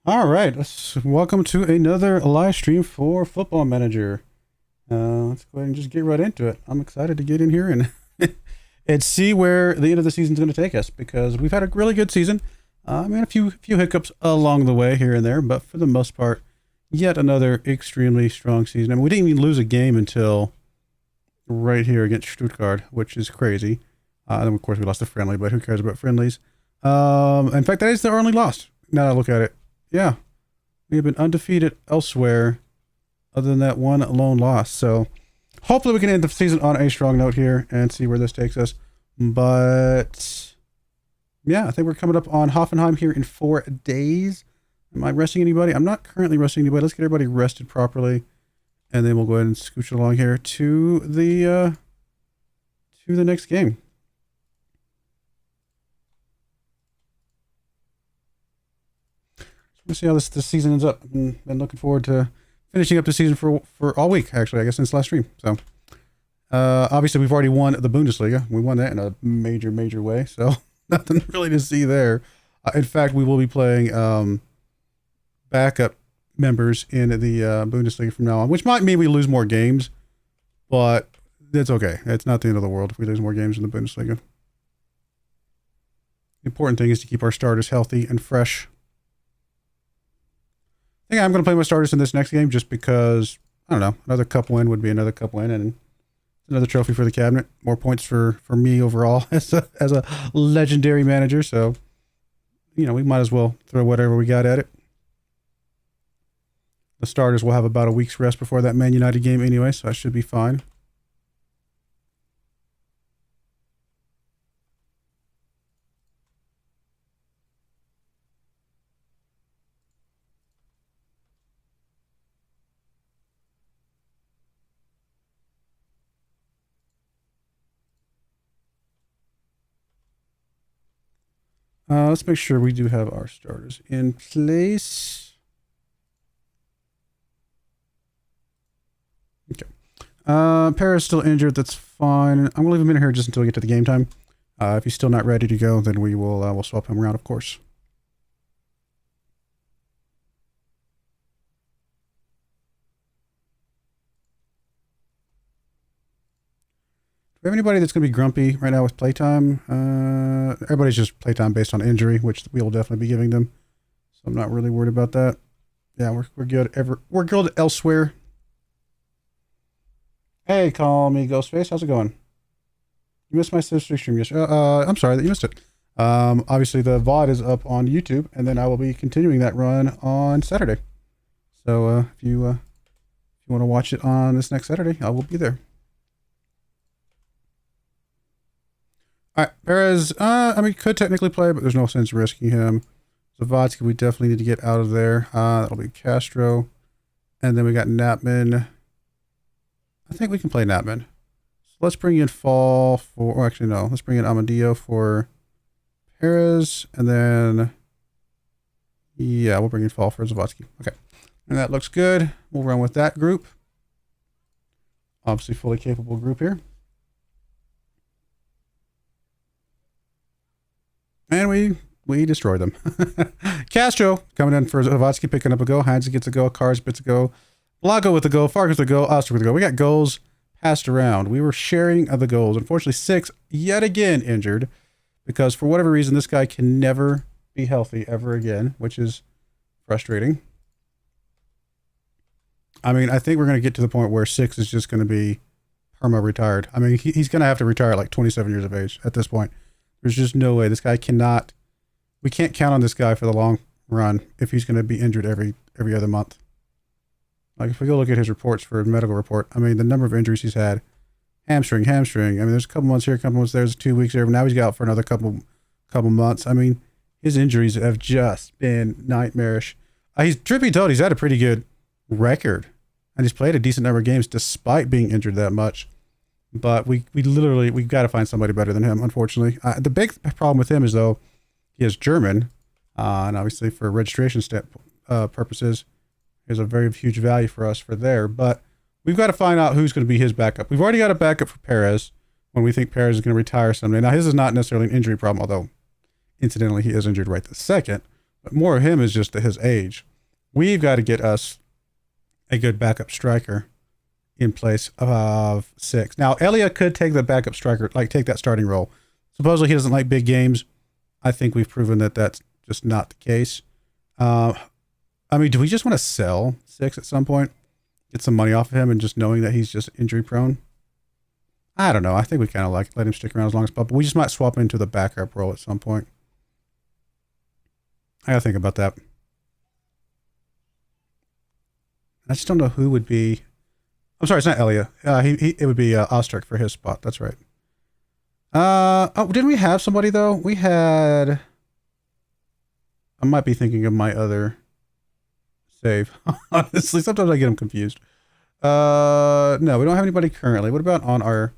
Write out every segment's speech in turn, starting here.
All right, welcome to another live stream for Football Manager. Let's go ahead and just get right into it. I'm excited to get in here and and see where the end of the season is going to take us because we've had a really good season. I mean, a few hiccups along the way here and there, but for the most part, yet another extremely strong season. I mean, we didn't even lose a game until right here against Stuttgart, which is crazy. Then of course we lost the friendly, but who cares about friendlies? In fact, that is the only loss. Now that I look at it. Yeah, we have been undefeated elsewhere other than that one lone loss. So hopefully we can end the season on a strong note here and see where this takes us. But yeah, I think we're coming up on Hoffenheim here in 4 days. Am I resting anybody? I'm not currently resting anybody. Let's get everybody rested properly. And then we'll go ahead and scooch along here to the next game. We'll see how this season ends up. I've been looking forward to finishing up the season for all week, actually, I guess, since last stream. So, obviously, we've already won the Bundesliga. We won that in a major way. So, nothing really to see there. In fact, we will be playing backup members in the Bundesliga from now on, which might mean we lose more games, but it's okay. It's not the end of the world if we lose more games in the Bundesliga. The important thing is to keep our starters healthy and fresh. I think I'm going to play my starters in this next game just because, I don't know, another cup win would be another cup win and another trophy for the cabinet. More points for me overall as a legendary manager. So, you know, we might as well throw whatever we got at it. The starters will have about a week's rest before that Man United game anyway, so I should be fine. Let's make sure we do have our starters in place. Okay. Perez still injured. That's fine. I'm going to leave him in here just until we get to the game time. If he's still not ready to go, then we will we'll swap him around, of course. Do we have anybody that's going to be grumpy right now with playtime? Everybody's just playtime based on injury, which we will definitely be giving them. So I'm not really worried about that. Yeah, we're good. We're good elsewhere. Hey, call me Ghostface. How's it going? You missed my sister stream yesterday. I'm sorry that you missed it. Obviously the VOD is up on YouTube, and then I will be continuing that run on Saturday. So if you want to watch it on this next Saturday, I will be there. All right, Perez, I mean, could technically play, but there's no sense risking him. Zavatsky, we definitely need to get out of there. That'll be Castro. And then we got Knapman. I think we can play Knapman. So let's bring in Fall for, or actually, no, let's bring in Amadeo for Perez. And then, yeah, we'll bring in Fall for Zavatsky. Okay. And that looks good. We'll run with that group. Obviously, fully capable group here. And we destroy them. Castro coming in for Zavatsky, picking up a go. Heinz gets a go. Cars gets a go. Lago with a go. Farkas with a go. Oster with a go. We got goals passed around. We were sharing of the goals. Unfortunately, 6 yet again injured because for whatever reason, this guy can never be healthy ever again, which is frustrating. I mean, I think we're going to get to the point where 6 is just going to be perma retired. I mean, he's going to have to retire at like 27 years of age at this point. There's just no way. This guy cannot, we can't count on this guy for the long run if he's going to be injured every other month. Like if we go look at his reports for a medical report, I mean, the number of injuries he's had, hamstring. I mean, there's a couple months here, a couple months there's 2 weeks there. Now he's out for another couple months. I mean, his injuries have just been nightmarish. He's trippy told he's had a pretty good record and he's played a decent number of games despite being injured that much. But we've got to find somebody better than him, unfortunately. The big problem with him is, though, he is German. And obviously for registration purposes, there's a very huge value for us for there. But we've got to find out who's going to be his backup. We've already got a backup for Perez when we think Perez is going to retire someday. Now, his is not necessarily an injury problem, although, incidentally, he is injured right this second. But more of him is just his age. We've got to get us a good backup striker in place of 6. Now, Elia could take the backup striker, like take that starting role. Supposedly he doesn't like big games. I think we've proven that that's just not the case. I mean, do we just want to sell 6 at some point? Get some money off of him and just knowing that he's just injury prone? I don't know. I think we kind of like let him stick around as long as possible. We just might swap into the backup role at some point. I gotta think about that. I just don't know who would be. I'm sorry, it's not Elia. It would be Osterk for his spot. That's right. Oh, didn't we have somebody though? We had. I might be thinking of my other save. Honestly, sometimes I get them confused. No, we don't have anybody currently. What about on our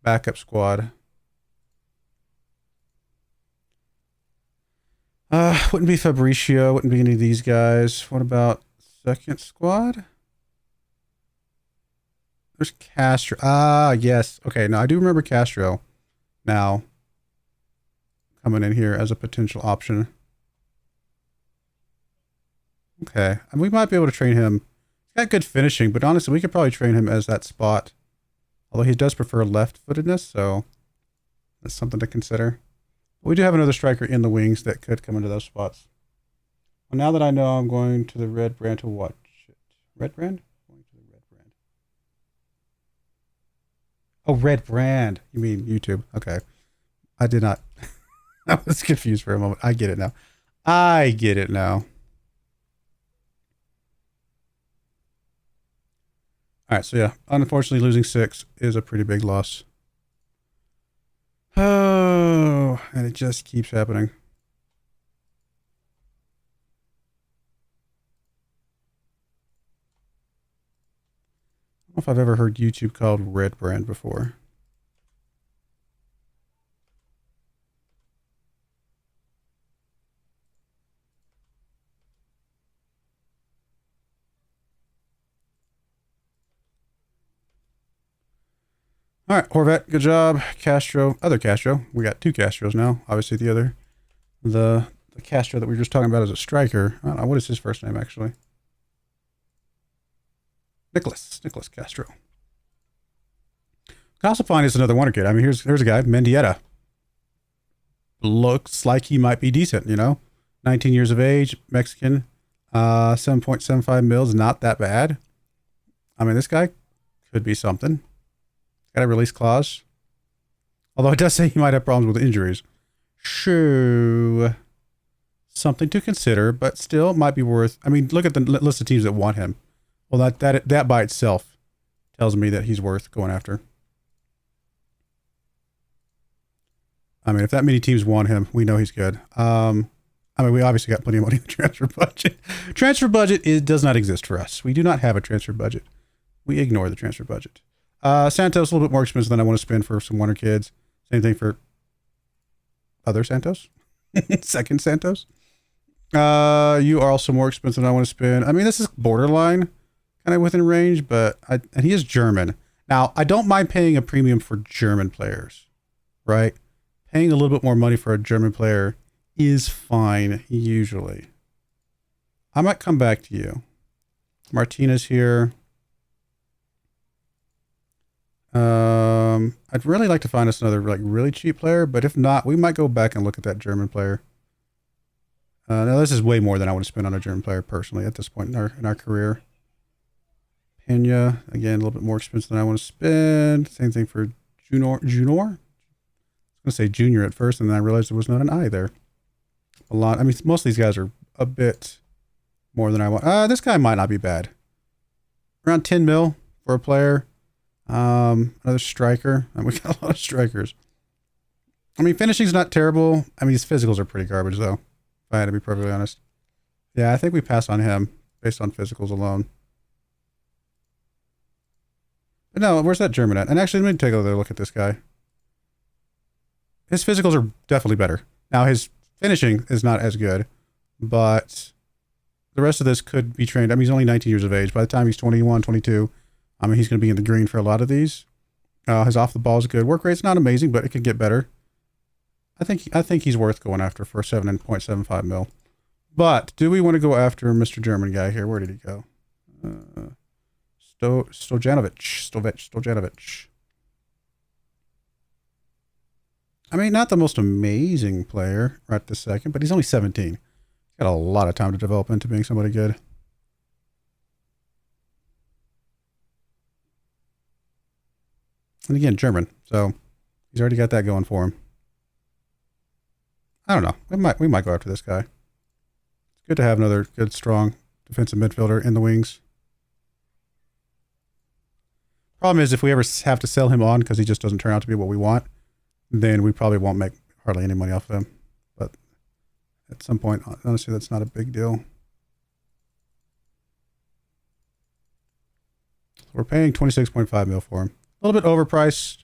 backup squad? Wouldn't be Fabricio. Wouldn't be any of these guys. What about second squad? There's Castro. Ah, yes. Okay, now I do remember Castro now coming in here as a potential option. Okay, and we might be able to train him. He's got good finishing, but honestly, we could probably train him as that spot. Although he does prefer left-footedness, so that's something to consider. We do have another striker in the wings that could come into those spots. Well, now that I know, I'm going to the red brand to watch it. Red brand? Going to the red brand. Oh, red brand. You mean YouTube. Okay. I did not. I was confused for a moment. I get it now. I get it now. All right, so yeah, unfortunately losing 6 is a pretty big loss. Oh, and it just keeps happening. I don't know if I've ever heard YouTube called red brand before. All right, Horvat, good job. Castro, other Castro. We got 2 Castros now. Obviously, the Castro that we were just talking about as a striker. I don't know, what is his first name, actually? Nicholas Castro. Gossipine is another wonder kid. I mean, here's a guy, Mendieta. Looks like he might be decent, you know? 19 years of age, Mexican, 7.75 mils, not that bad. I mean, this guy could be something. Got a release clause. Although it does say he might have problems with injuries. Sure. Something to consider, but still might be worth. I mean, look at the list of teams that want him. Well, that by itself tells me that he's worth going after. I mean, if that many teams want him, we know he's good. I mean, we obviously got plenty of money in the transfer budget. Transfer budget does not exist for us. We do not have a transfer budget. We ignore the transfer budget. Santos, a little bit more expensive than I want to spend for some Wonder Kids. Same thing for other Santos. Second Santos. You are also more expensive than I want to spend. I mean, this is borderline kind of within range, but and he is German. Now, I don't mind paying a premium for German players, right? Paying a little bit more money for a German player is fine, usually. I might come back to you. Martinez here. I'd really like to find us another like really cheap player, but if not, we might go back and look at that German player. Now this is way more than I would spend on a German player personally at this point in our career. Pena, again, a little bit more expensive than I want to spend. Same thing for Junior. I was going to say Junior at first, and then I realized there was not an I there. A lot. I mean, most of these guys are a bit more than I want. This guy might not be bad. Around 10 mil for a player. Another striker. And we got a lot of strikers. I mean, finishing's not terrible. I mean, his physicals are pretty garbage, though, if I had to be perfectly honest. Yeah, I think we pass on him based on physicals alone. But no, where's that German at? And actually, let me take another look at this guy. His physicals are definitely better. Now, his finishing is not as good, but the rest of this could be trained. I mean, he's only 19 years of age. By the time he's 21, 22, I mean, he's going to be in the green for a lot of these. His off the ball is good. Work rate's not amazing, but it could get better. I think he's worth going after for 7.75 mil. But do we want to go after Mr. German guy here? Where did he go? Stojanovic. I mean, not the most amazing player right this second, but he's only 17. He's got a lot of time to develop into being somebody good. And again, German, so he's already got that going for him. I don't know. We might go after this guy. It's good to have another good, strong defensive midfielder in the wings. Problem is, if we ever have to sell him on because he just doesn't turn out to be what we want, then we probably won't make hardly any money off of him. But at some point, honestly, that's not a big deal. So we're paying 26.5 mil for him. A little bit overpriced.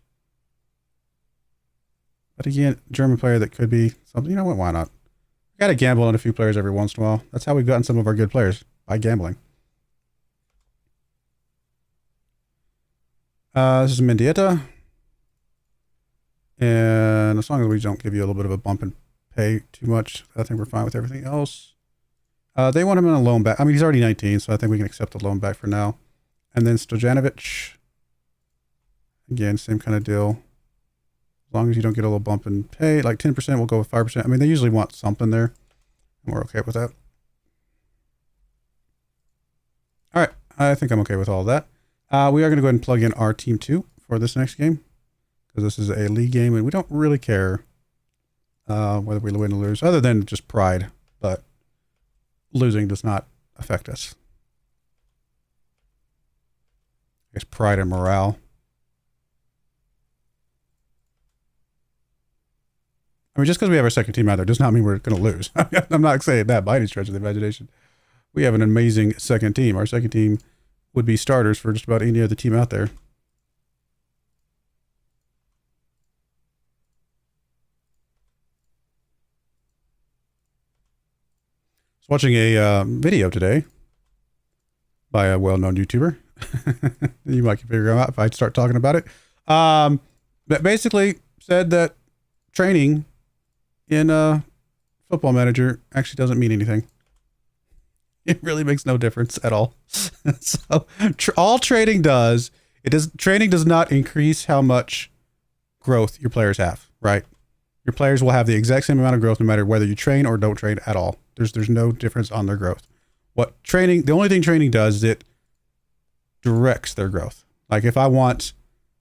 But again, German player that could be something. You know what? Why not? We got to gamble on a few players every once in a while. That's how we've gotten some of our good players, by gambling. This is Mendieta. And as long as we don't give you a little bit of a bump in pay too much, I think we're fine with everything else. They want him in a loan back. I mean, he's already 19, so I think we can accept the loan back for now. And then Stojanovic. Again, same kind of deal. As long as you don't get a little bump in pay, like 10%, we'll go with 5%. I mean, they usually want something there, and we're okay with that. All right, I think I'm okay with all of that. We are going to go ahead and plug in our Team 2 for this next game, because this is a league game, and we don't really care whether we win or lose, other than just pride, but losing does not affect us. I guess pride and morale. I mean, just because we have our second team out there does not mean we're going to lose. I'm not saying that by any stretch of the imagination. We have an amazing second team. Our second team would be starters for just about any other team out there. I was watching a video today by a well-known YouTuber. You might figure out if I start talking about it. That basically said that training in Football Manager actually doesn't mean anything. It really makes no difference at all. So all training does, training does not increase how much growth your players have, right? Your players will have the exact same amount of growth no matter whether you train or don't train at all. There's no difference on their growth. The only thing training does is it directs their growth. Like if I want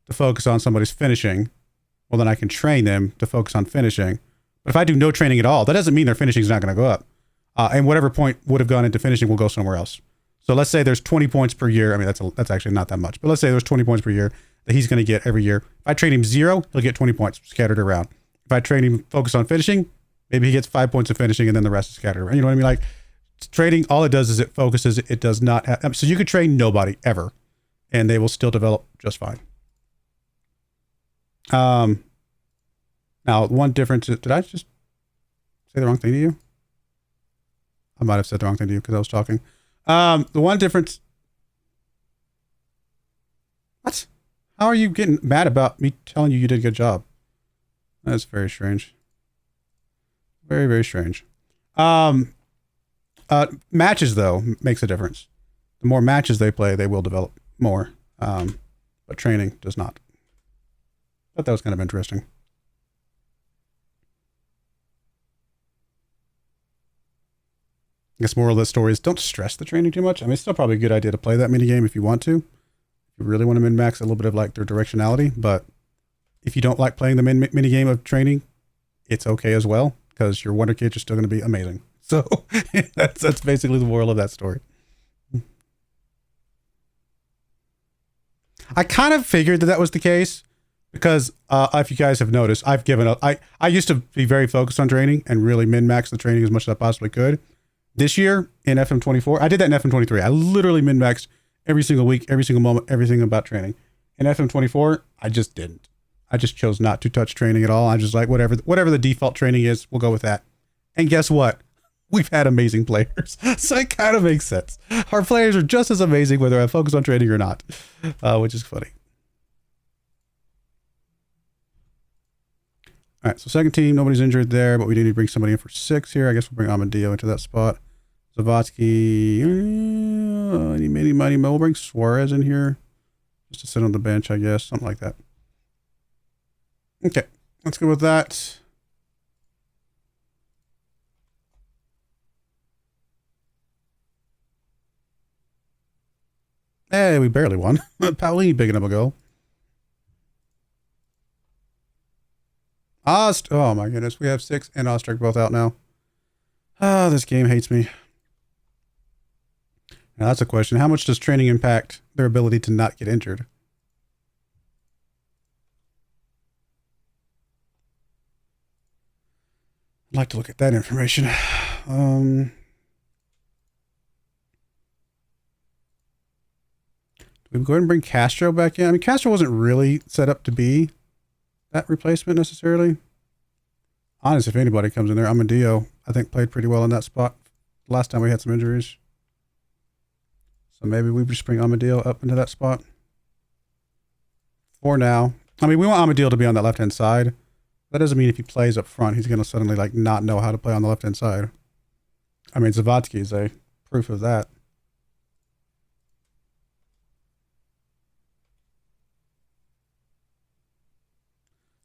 to focus on somebody's finishing, well, then I can train them to focus on finishing. But if I do no training at all, that doesn't mean their finishing is not going to go up. And whatever point would have gone into finishing will go somewhere else. So let's say there's 20 points per year. I mean, that's actually not that much. But let's say there's 20 points per year that he's going to get every year. If I train him 0, he'll get 20 points scattered around. If I train him focus on finishing, maybe he gets 5 points of finishing and then the rest is scattered around. You know what I mean? Like training, all it does is it focuses. It does not have. So you could train nobody ever, and they will still develop just fine. Now, one difference is, did I just say the wrong thing to you? I might have said the wrong thing to you because I was talking. The one difference. What? How are you getting mad about me telling you did a good job? That's very strange. Very, very strange. Matches, though, makes a difference. The more matches they play, they will develop more. But training does not. Thought that was kind of interesting. I guess moral of the story is don't stress the training too much. I mean, it's still probably a good idea to play that mini game if you want to. If you really want to min-max a little bit of like their directionality. But if you don't like playing the mini game of training, it's okay as well because your Wonder Kids are still going to be amazing. So that's basically the moral of that story. I kind of figured that was the case because if you guys have noticed, I've given up. I used to be very focused on training and really min-max the training as much as I possibly could. This year in FM24, I did that in FM23. I literally min-maxed every single week, every single moment, everything about training. In FM24, I just didn't. I just chose not to touch training at all. I just like whatever the default training is, we'll go with that. And guess what? We've had amazing players. So it kind of makes sense. Our players are just as amazing whether I focus on training or not, which is funny. All right, so second team, nobody's injured there, but we do need to bring somebody in for 6 here. I guess we'll bring Amadio into that spot. Zavatsky, any money. We'll bring Suarez in here just to sit on the bench, I guess, something like that. Okay, let's go with that. Hey, we barely won. Paulini picking up a goal. Oh my goodness, we have 6 and Ostrich both out now. Ah, this game hates me. Now that's a question. How much does training impact their ability to not get injured? I'd like to look at that information. Do we go ahead and bring Castro back in? I mean, Castro wasn't really set up to be that replacement necessarily. Honest, if anybody comes in there, Amadio, I think, played pretty well in that spot last time we had some injuries. So maybe we just bring Amadio up into that spot for now. I mean, we want Amadio to be on that left-hand side. That doesn't mean if he plays up front, he's going to suddenly like not know how to play on the left-hand side. I mean, Zavatsky is a proof of that.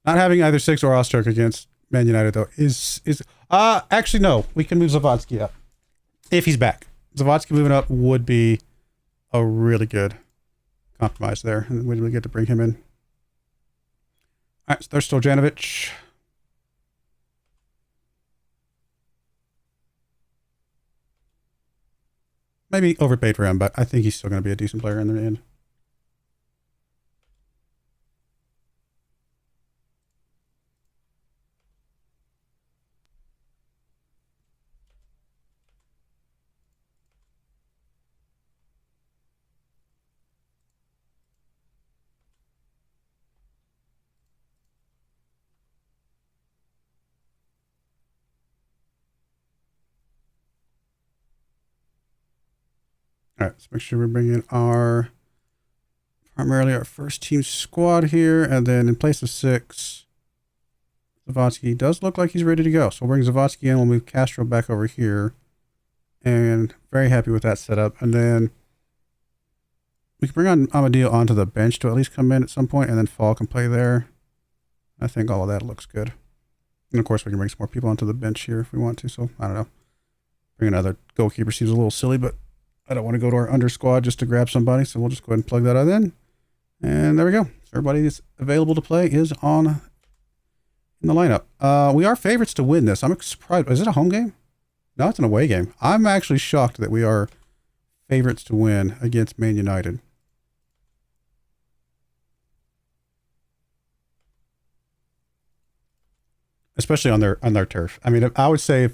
Not having either 6 or Osterk against Man United, though, is actually, no. We can move Zavatsky up if he's back. Zavatsky moving up would be a really good compromise there. And we really get to bring him in. All right, so there's Stojanovic. Maybe overpaid for him, but I think he's still going to be a decent player in the end. All right, let's make sure we bring in primarily our first team squad here, and then in place of 6, Zavatsky does look like he's ready to go. So we'll bring Zavatsky in, we'll move Castro back over here, and very happy with that setup. And then we can bring on Amadio onto the bench to at least come in at some point, and then Fall can play there. I think all of that looks good. And of course, we can bring some more people onto the bench here if we want to, so I don't know. Bring another goalkeeper seems a little silly, but I don't want to go to our under squad just to grab somebody, so we'll just go ahead and plug that in. And there we go. So everybody that's available to play is in the lineup. We are favorites to win this. I'm surprised. Is it a home game? No, it's an away game. I'm actually shocked that we are favorites to win against Man United. Especially on their turf. I mean, I would say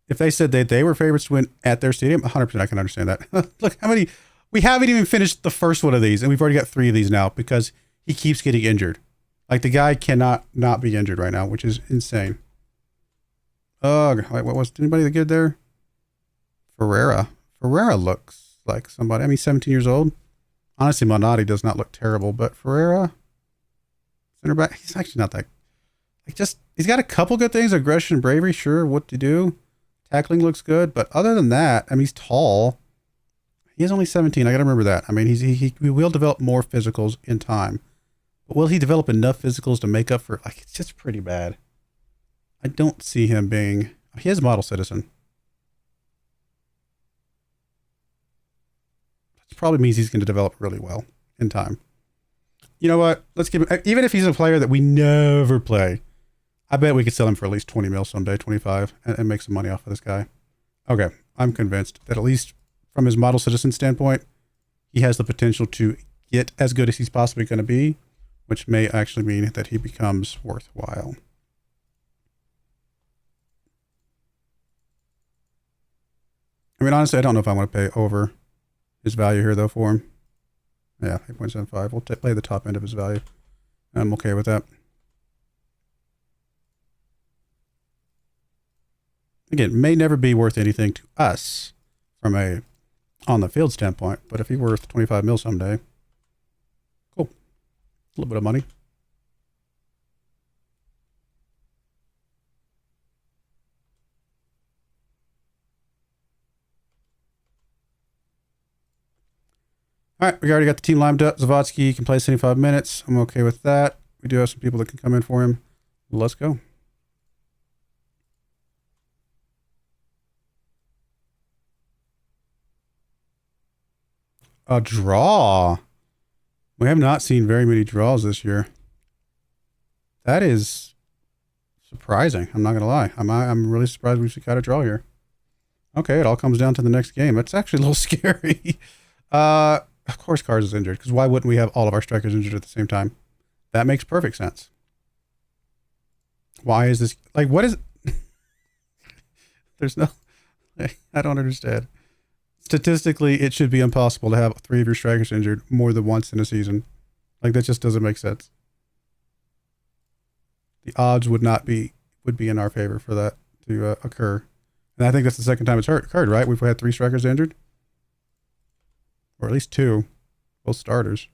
if they said that they were favorites to win at their stadium, 100% I can understand that. Look how many, we haven't even finished the first one of these, and we've already got 3 of these now because he keeps getting injured. Like, the guy cannot not be injured right now, which is insane. Wait, what was anybody that good there? Ferreira looks like somebody. I mean, 17 years old. Honestly, Monotti does not look terrible, but Ferreira, center back, he's actually not that. Like, just, he's got a couple good things. Aggression, bravery, sure, what to do. Tackling looks good, but other than that, I mean, he's tall. He is only 17. I got to remember that. I mean, he will develop more physicals in time. But will he develop enough physicals to make up for, like, it's just pretty bad. I don't see him being, he is a model citizen. That probably means he's going to develop really well in time. You know what? Let's give him, even if he's a player that we never play, I bet we could sell him for at least 20 mil someday, 25, and make some money off of this guy. Okay, I'm convinced that at least from his model citizen standpoint, he has the potential to get as good as he's possibly going to be, which may actually mean that he becomes worthwhile. I mean, honestly, I don't know if I want to pay over his value here, though, for him. Yeah, 8.75. We'll play the top end of his value. I'm okay with that. Again, may never be worth anything to us from a on-the-field standpoint, but if he's worth 25 mil someday, cool. A little bit of money. All right, we already got the team lined up. Zawadzki can play 75 minutes. I'm okay with that. We do have some people that can come in for him. Let's go. A draw. We have not seen very many draws this year. That is surprising. I'm not going to lie. I'm really surprised we got a draw here. Okay, it all comes down to the next game. It's actually a little scary. Of course Cars is injured, because why wouldn't we have all of our strikers injured at the same time? That makes perfect sense. Why is this... Like, what is... There's no... I don't understand. Statistically, it should be impossible to have 3 of your strikers injured more than once in a season. Like, that just doesn't make sense. The odds would be in our favor for that to occur. And I think that's the second time it's occurred, right? We've had 3 strikers injured. Or at least 2. Both starters.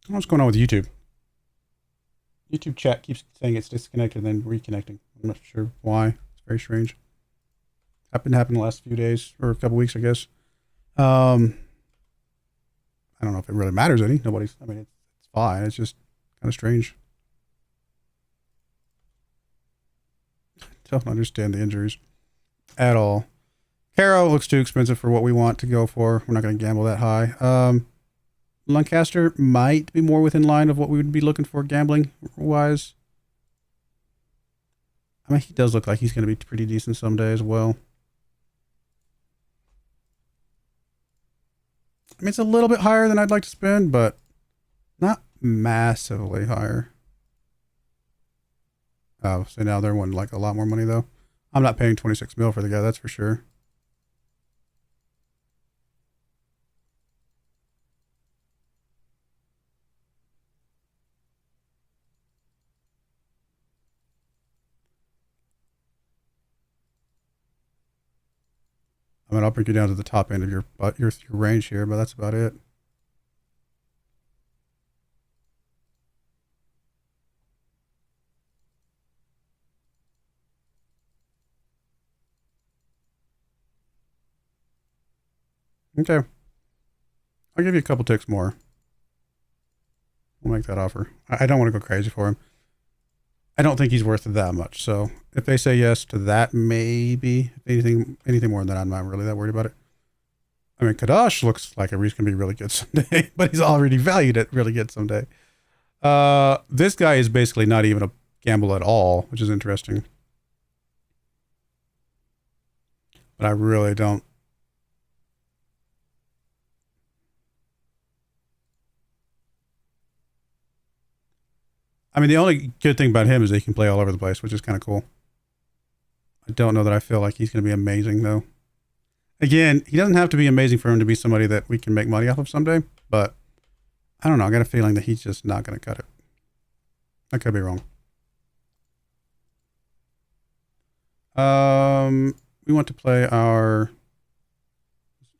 What's going on with YouTube? YouTube chat keeps saying it's disconnected and then reconnecting. I'm not sure why. It's very strange. Happened the last few days or a couple weeks, I guess. I don't know if it really matters any. I mean, it's fine. It's just kind of strange. Don't understand the injuries at all. Caro looks too expensive for what we want to go for. We're not going to gamble that high. Lancaster might be more within line of what we would be looking for gambling wise. I mean, he does look like he's going to be pretty decent someday as well. I mean, it's a little bit higher than I'd like to spend, but not massively higher. Oh, so now they're wanting like a lot more money though. I'm not paying 26 mil for the guy, that's for sure. I mean, I'll bring you down to the top end of your range here, but that's about it. Okay. I'll give you a couple ticks more. We'll make that offer. I don't want to go crazy for him. I don't think he's worth that much. So if they say yes to that, maybe anything more than that, I'm not really that worried about it. I mean, Kadash looks like he's going to be really good someday, but he's already valued at really good someday. This guy is basically not even a gamble at all, which is interesting. But I really don't. I mean, the only good thing about him is that he can play all over the place, which is kind of cool. I don't know that I feel like he's going to be amazing, though. Again, he doesn't have to be amazing for him to be somebody that we can make money off of someday, but I don't know. I got a feeling that he's just not going to cut it. I could be wrong. We want to play our...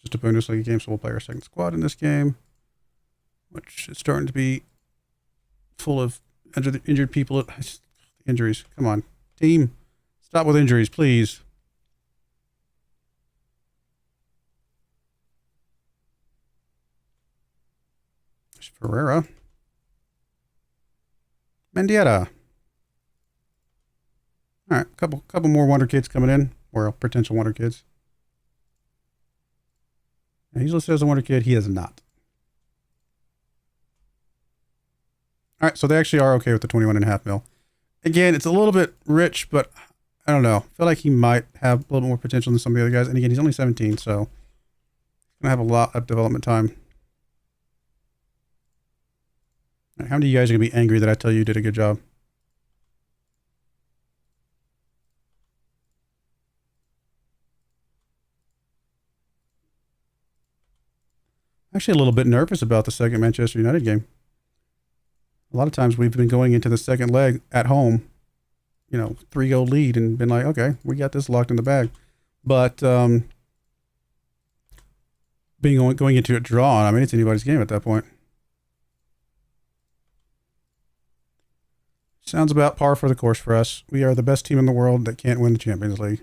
just a Bundesliga game, so we'll play our second squad in this game, which is starting to be full of injured people. Injuries. Come on, team. Stop with injuries, please. There's Ferreira. Mendieta. All right, couple more Wonder Kids coming in, or potential Wonder Kids. And he's listed as a Wonder Kid. He is not. All right, so they actually are okay with the 21.5 mil. Again, it's a little bit rich, but I don't know. I feel like he might have a little bit more potential than some of the other guys. And again, he's only 17, so he's going to have a lot of development time. All right, how many of you guys are going to be angry that I tell you did a good job? Actually, a little bit nervous about the second Manchester United game. A lot of times we've been going into the second leg at home, 3-goal lead and been like, okay, we got this locked in the bag. But going into a draw, I mean, it's anybody's game at that point. Sounds about par for the course for us. We are the best team in the world that can't win the Champions League.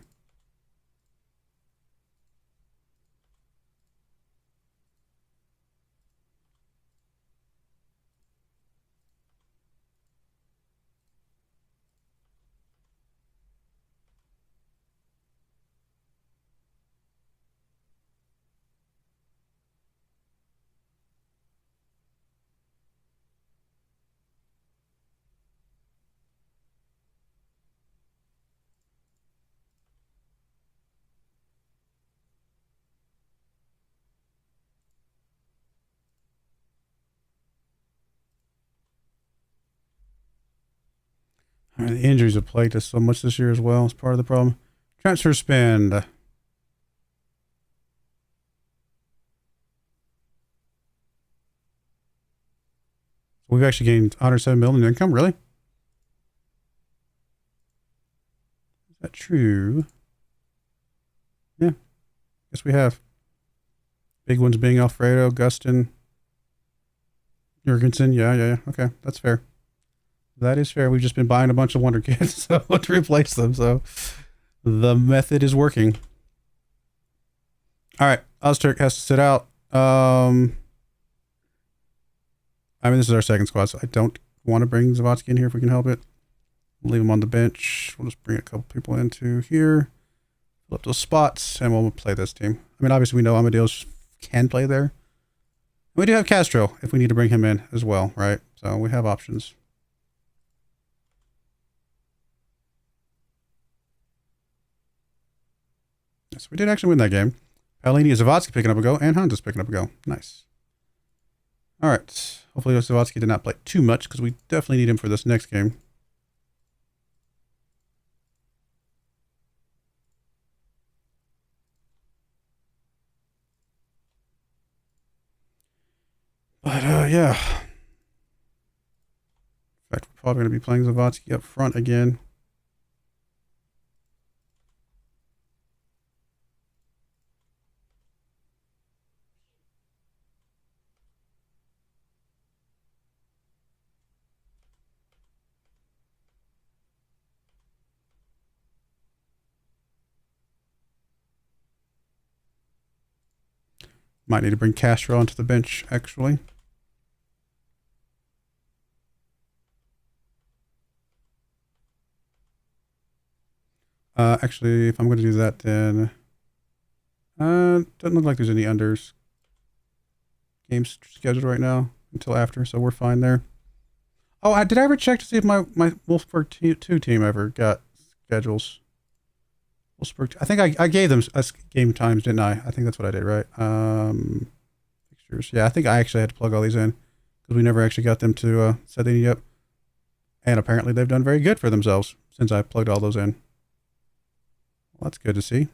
All right, the injuries have plagued us so much this year as well. It's part of the problem. Transfer spend. We've actually gained 107 million in income. Really? Is that true? Yeah. Yes, we have. Big ones being Alfredo, Gustin, Jurgensen. Yeah. Okay, that's fair. That is fair. We've just been buying a bunch of wonder kids so to replace them. So the method is working. All right, Ozturk has to sit out. I mean, this is our second squad, so I don't want to bring Zawadzki in here if we can help it. We'll leave him on the bench. We'll just bring a couple people into here. Fill up those spots, and we'll play this team. I mean, obviously, we know Amadeus can play there. We do have Castro if we need to bring him in as well, right? So we have options. Yes, we did actually win that game. Paolini and Zawadzki picking up a go, and Honda's picking up a go. Nice. All right. Hopefully Zawadzki did not play too much because we definitely need him for this next game. But, yeah. In fact, we're probably going to be playing Zawadzki up front again. Might need to bring Castro onto the bench, actually. Actually, if I'm going to do that, then doesn't look like there's any unders games scheduled right now until after, so we're fine there. Oh, did I ever check to see if my Wolfsburg 2 team ever got schedules? Wolfsburg, I think I gave them game times, didn't I? I think that's what I did, right? Fixtures. Yeah, I think I actually had to plug all these in because we never actually got them to set any up. And apparently they've done very good for themselves since I plugged all those in. Well, that's good to see.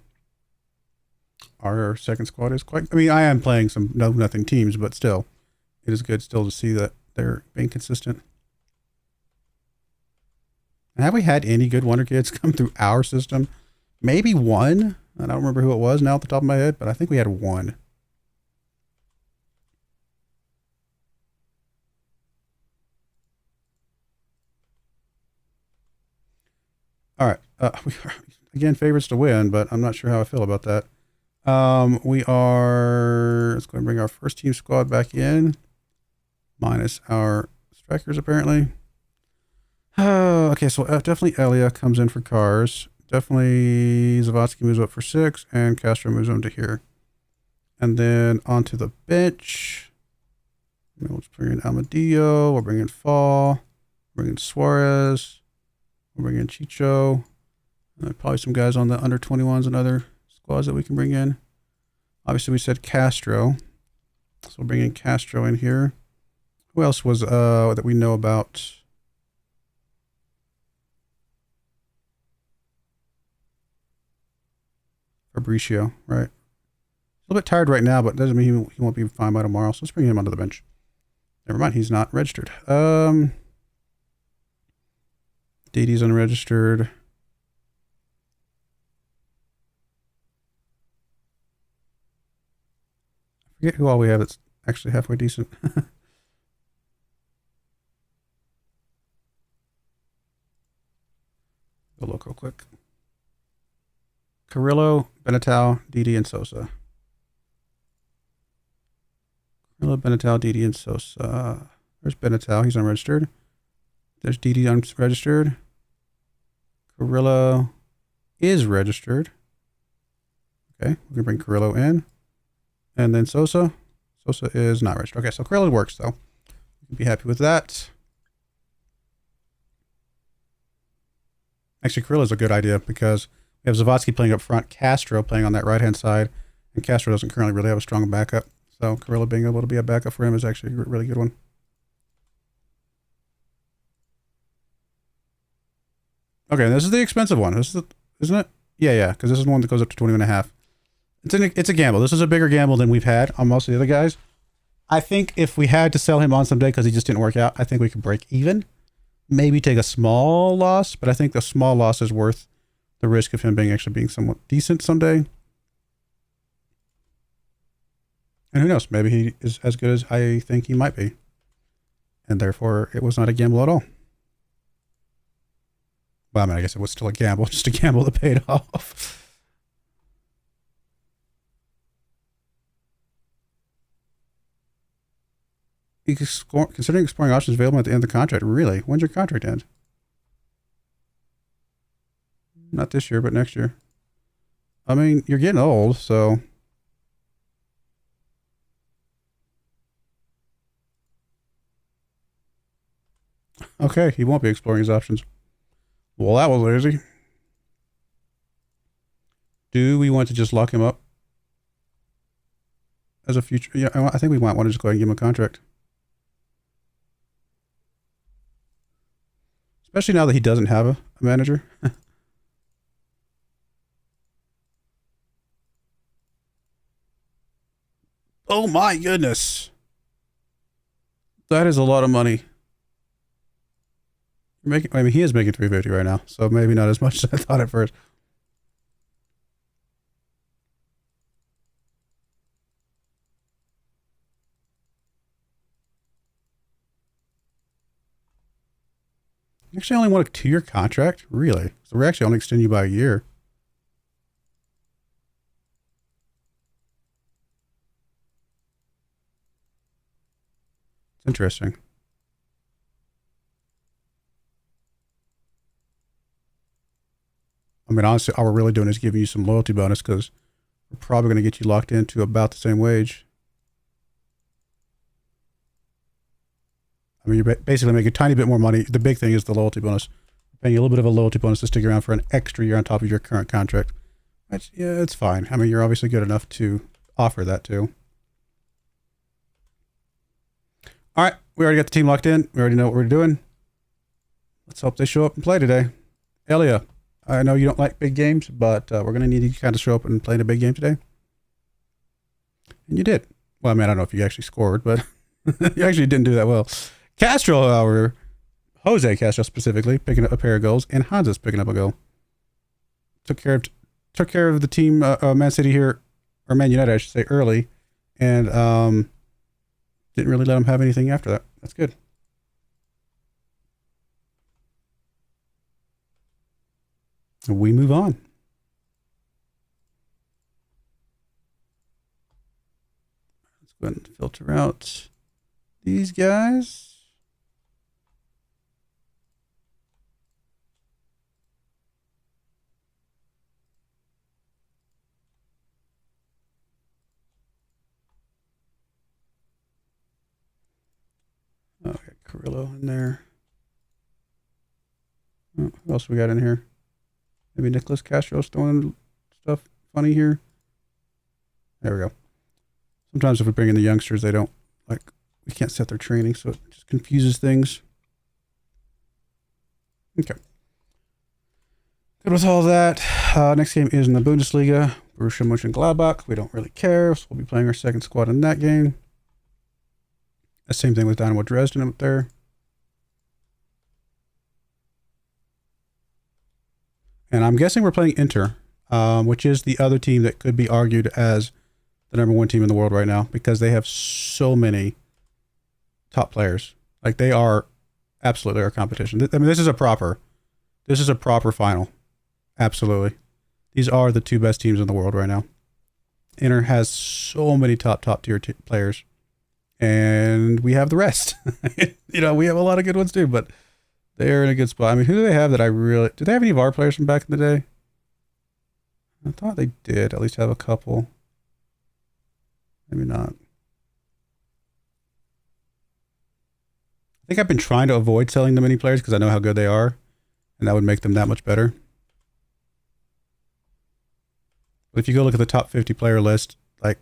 Our second squad is quite... I mean, I am playing some nothing teams, but still, it is good still to see that they're being consistent. And have we had any good Wonder Kids come through our system? Maybe one. I don't remember who it was now at the top of my head, but I think we had one. All right. We are, again, favorites to win, but I'm not sure how I feel about that. We are... Let's go and bring our first team squad back in. Minus our strikers, apparently. Okay, so definitely Elia comes in for cars. Definitely Zawadzki moves up for 6, and Castro moves on to here. And then onto the bench. We'll just bring in Almadillo. We'll bring in Fall. We'll bring in Suarez. We'll bring in Chicho. And probably some guys on the under 21s and other squads that we can bring in. Obviously, we said Castro. So we'll bring in Castro in here. Who else was that we know about? Fabricio, right? A little bit tired right now, but doesn't mean he won't be fine by tomorrow. So let's bring him onto the bench. Never mind, he's not registered. Didi's unregistered. I forget who all we have that's actually halfway decent. Go look real quick. Carrillo, Benatal, Didi, and Sosa. Carrillo, Benatal, Didi, and Sosa. There's Benatal. He's unregistered. There's Didi unregistered. Carrillo is registered. Okay, we can bring Carrillo in. And then Sosa. Sosa is not registered. Okay, so Carrillo works, though. You can be happy with that. Actually, Carrillo is a good idea because we have Zavotsky playing up front, Castro playing on that right-hand side, and Castro doesn't currently really have a strong backup. So Carrillo being able to be a backup for him is actually a really good one. Okay, this is the expensive one. This is isn't it? Yeah, because this is the one that goes up to 21.5. It's a gamble. This is a bigger gamble than we've had on most of the other guys. I think if we had to sell him on someday because he just didn't work out, I think we could break even. Maybe take a small loss, but I think the small loss is worth the risk of him actually being somewhat decent someday. And who knows? Maybe he is as good as I think he might be. And therefore, it was not a gamble at all. Well, I mean, I guess it was still a gamble, just a gamble that paid off. Considering exploring options available at the end of the contract. Really? When's your contract end? Not this year, but next year. I mean, you're getting old, so... Okay, he won't be exploring his options. Well, that was easy. Do we want to just lock him up as a future? Yeah, I think we might want to just go ahead and give him a contract. Especially now that he doesn't have a manager. Oh my goodness. That is a lot of money. I mean, he is making 350 right now, so maybe not as much as I thought at first. You actually only want a 2-year contract? Really? So we're actually only extending you by a year. It's interesting. I mean, honestly, all we're really doing is giving you some loyalty bonus because we're probably going to get you locked into about the same wage. I mean, you're basically making a tiny bit more money. The big thing is the loyalty bonus. Paying you a little bit of a loyalty bonus to stick around for an extra year on top of your current contract. Which, yeah, it's fine. I mean, you're obviously good enough to offer that too. All right, we already got the team locked in. We already know what we're doing. Let's hope they show up and play today. Elia, I know you don't like big games, but we're going to need you to kind of show up and play in a big game today. And you did. Well, I mean, I don't know if you actually scored, but you actually didn't do that well. Castro, however, Jose Castro specifically, picking up a pair of goals, and Hansa's picking up a goal. Took care of the team, Man City here, or Man United, I should say, early, and didn't really let them have anything after that. That's good. We move on. Let's go ahead and filter out these guys. Okay, Carrillo in there. Oh, who else we got in here? Maybe Nicholas Castro's throwing stuff funny here. There we go. Sometimes if we bring in the youngsters, they don't, like, we can't set their training, so it just confuses things. Okay. Good with all that. Next game is in the Bundesliga. Borussia Mönchengladbach. We don't really care, so we'll be playing our second squad in that game. The same thing with Dynamo Dresden up there. And I'm guessing we're playing Inter, which is the other team that could be argued as the #1 team in the world right now because they have so many top players. Like, they are absolutely our competition. I mean, this is This is a proper final. Absolutely. These are the two best teams in the world right now. Inter has so many top tier players. And we have the rest. You know, we have a lot of good ones too, but they're in a good spot. I mean, who do they have that I really... Do they have any of our players from back in the day? I thought they did at least have a couple. Maybe not. I think I've been trying to avoid selling them any players because I know how good they are. And that would make them that much better. But if you go look at the top 50 player list, like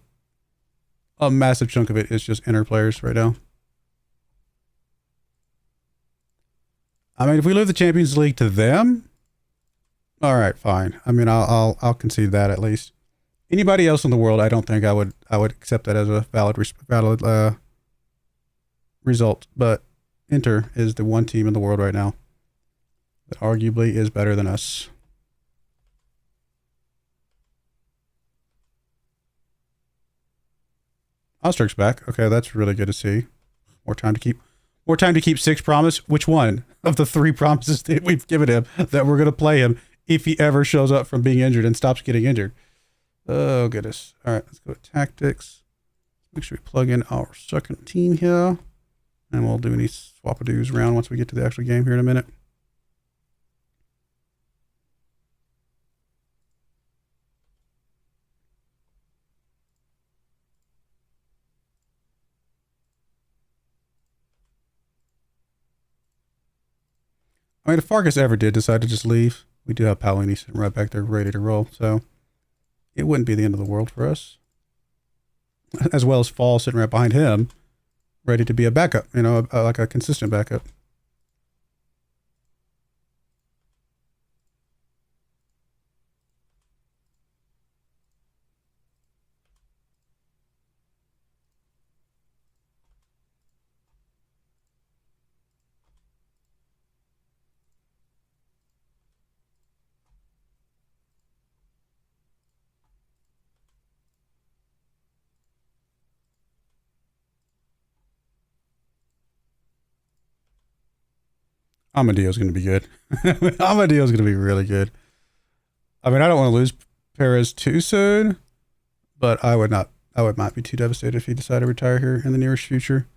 a massive chunk of it is just Inter players right now. I mean, if we lose the Champions League to them, all right, fine. I mean, I'll concede that at least. Anybody else in the world, I don't think I would accept that as a valid result. But Inter is the one team in the world right now that arguably is better than us. Osterk's back. Okay, that's really good to see. More time to keep 6 promise. Which one of the 3 promises that we've given him that we're going to play him if he ever shows up from being injured and stops getting injured? Oh, goodness. All right, let's go to tactics. Make sure we plug in our second team here. And we'll do any swap-a-doos around once we get to the actual game here in a minute. I mean, if Farkas ever did decide to just leave, we do have Paolini sitting right back there ready to roll, so it wouldn't be the end of the world for us. As well as Fall sitting right behind him, ready to be a backup, you know, like a consistent backup. Amadeo's going to be good. Amadeo's going to be really good. I mean, I don't want to lose Perez too soon, but I would not be too devastated if he decided to retire here in the nearest future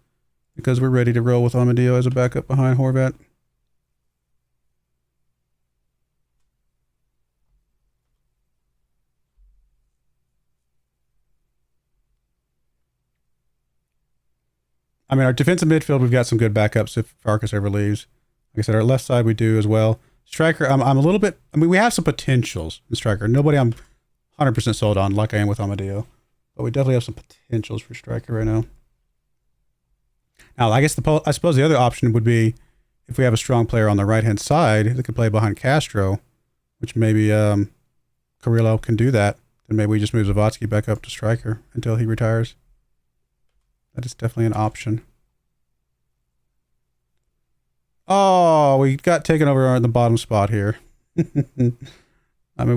because we're ready to roll with Amadeo as a backup behind Horvat. I mean, our defensive midfield, we've got some good backups if Farkas ever leaves. Like I said, our left side we do as well. Striker, I'm a little bit... I mean, we have some potentials in striker. Nobody I'm 100% sold on like I am with Amadeo. But we definitely have some potentials for striker right now. Now, I suppose the other option would be if we have a strong player on the right-hand side that could play behind Castro, which maybe Carrillo can do that. Then maybe we just move Zavatsky back up to striker until he retires. That is definitely an option. Oh, we got taken over on the bottom spot here. I mean,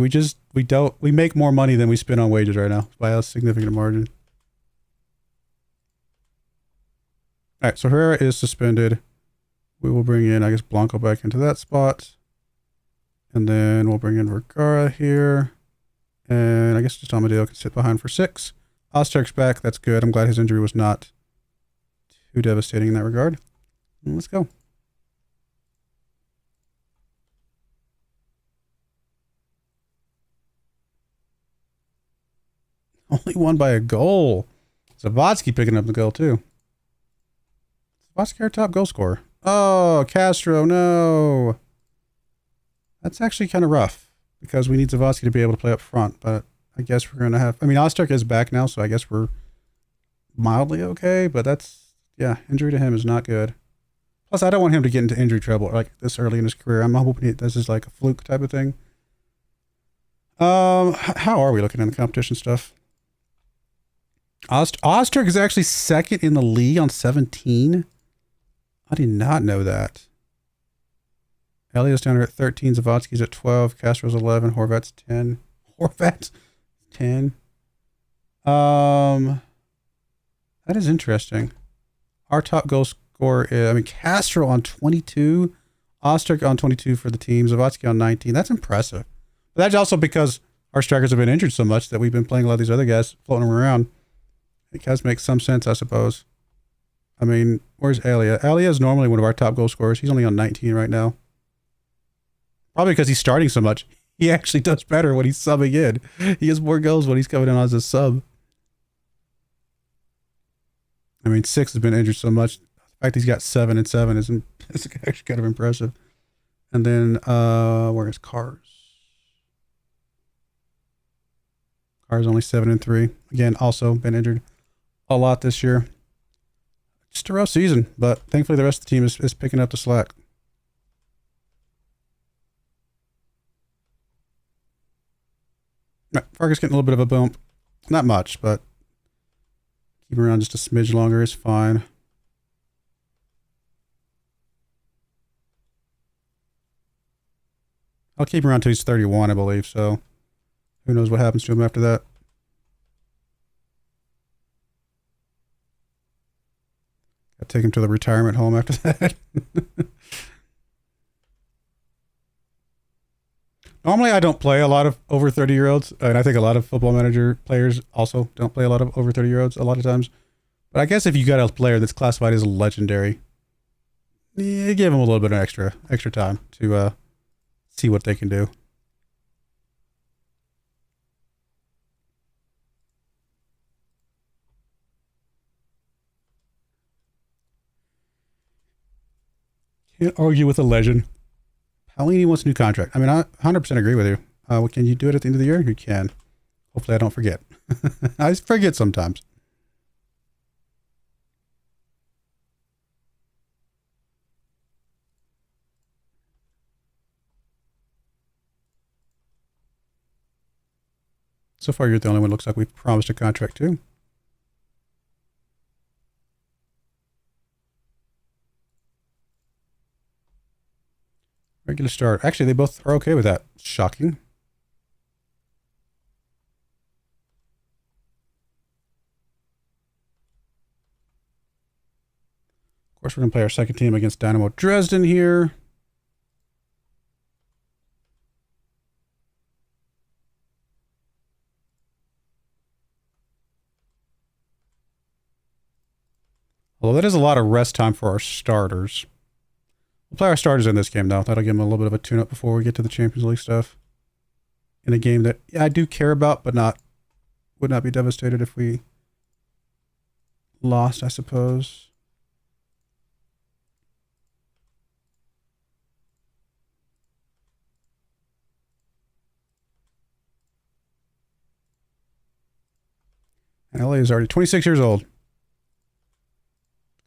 we make more money than we spend on wages right now by a significant margin. All right, so Herrera is suspended. We will bring in, I guess, Blanco back into that spot. And then we'll bring in Vergara here. And I guess just Amadeo can sit behind for 6. Osterk's back. That's good. I'm glad his injury was not too devastating in that regard. And let's go. Only won by a goal. Zavatsky picking up the goal too. Zavatsky our top goal scorer. Oh, Castro, no. That's actually kind of rough because we need Zavatsky to be able to play up front, but I guess we're going to have... I mean, Osterk is back now, so I guess we're mildly okay, but that's... Yeah, injury to him is not good. Plus, I don't want him to get into injury trouble like this early in his career. I'm hoping this is like a fluke type of thing. How are we looking in the competition stuff? Osterk is actually second in the league on 17. I did not know that. Elio's down here at 13. Zavatsky's at 12. Castro's 11. Horvat's 10. Horvat's 10. That is interesting. Our top goal scorer is, I mean, Castro on 22. Osterk on 22 for the team. Zavadski on 19. That's impressive. But that's also because our strikers have been injured so much that we've been playing a lot of these other guys, floating them around. It does make some sense, I suppose. I mean, where's Alia? Alia is normally one of our top goal scorers. He's only on 19 right now. Probably because he's starting so much. He actually does better when he's subbing in. He has more goals when he's coming in as a sub. I mean, 6 has been injured so much. The fact he's got 7 and 7 is actually kind of impressive. And then, where is Cars? Cars only 7 and 3. Again, also been injured a lot this year. Just a rough season, but thankfully the rest of the team is picking up the slack. Right, Farkas getting a little bit of a bump. Not much, but keep him around just a smidge longer is fine. I'll keep him around until he's 31, I believe, so who knows what happens to him after that. I'll take him to the retirement home after that. Normally, I don't play a lot of over 30-year-olds, and I think a lot of Football Manager players also don't play a lot of over 30-year-olds a lot of times. But I guess if you got a player that's classified as a legendary, you give them a little bit of extra time to see what they can do. Can't argue with a legend. Paolini wants a new contract. I mean, I 100% agree with you. Well, can you do it at the end of the year? You can. Hopefully I don't forget. I forget sometimes. So far, you're the only one looks like we've promised a contract to. Regular start. Actually, they both are okay with that. Shocking. Of course, we're going to play our second team against Dynamo Dresden here. Although that is a lot of rest time for our starters. We'll play our starters in this game, though. That'll give them a little bit of a tune-up before we get to the Champions League stuff. In a game that I do care about, but would not be devastated if we lost, I suppose. And LA is already 26 years old.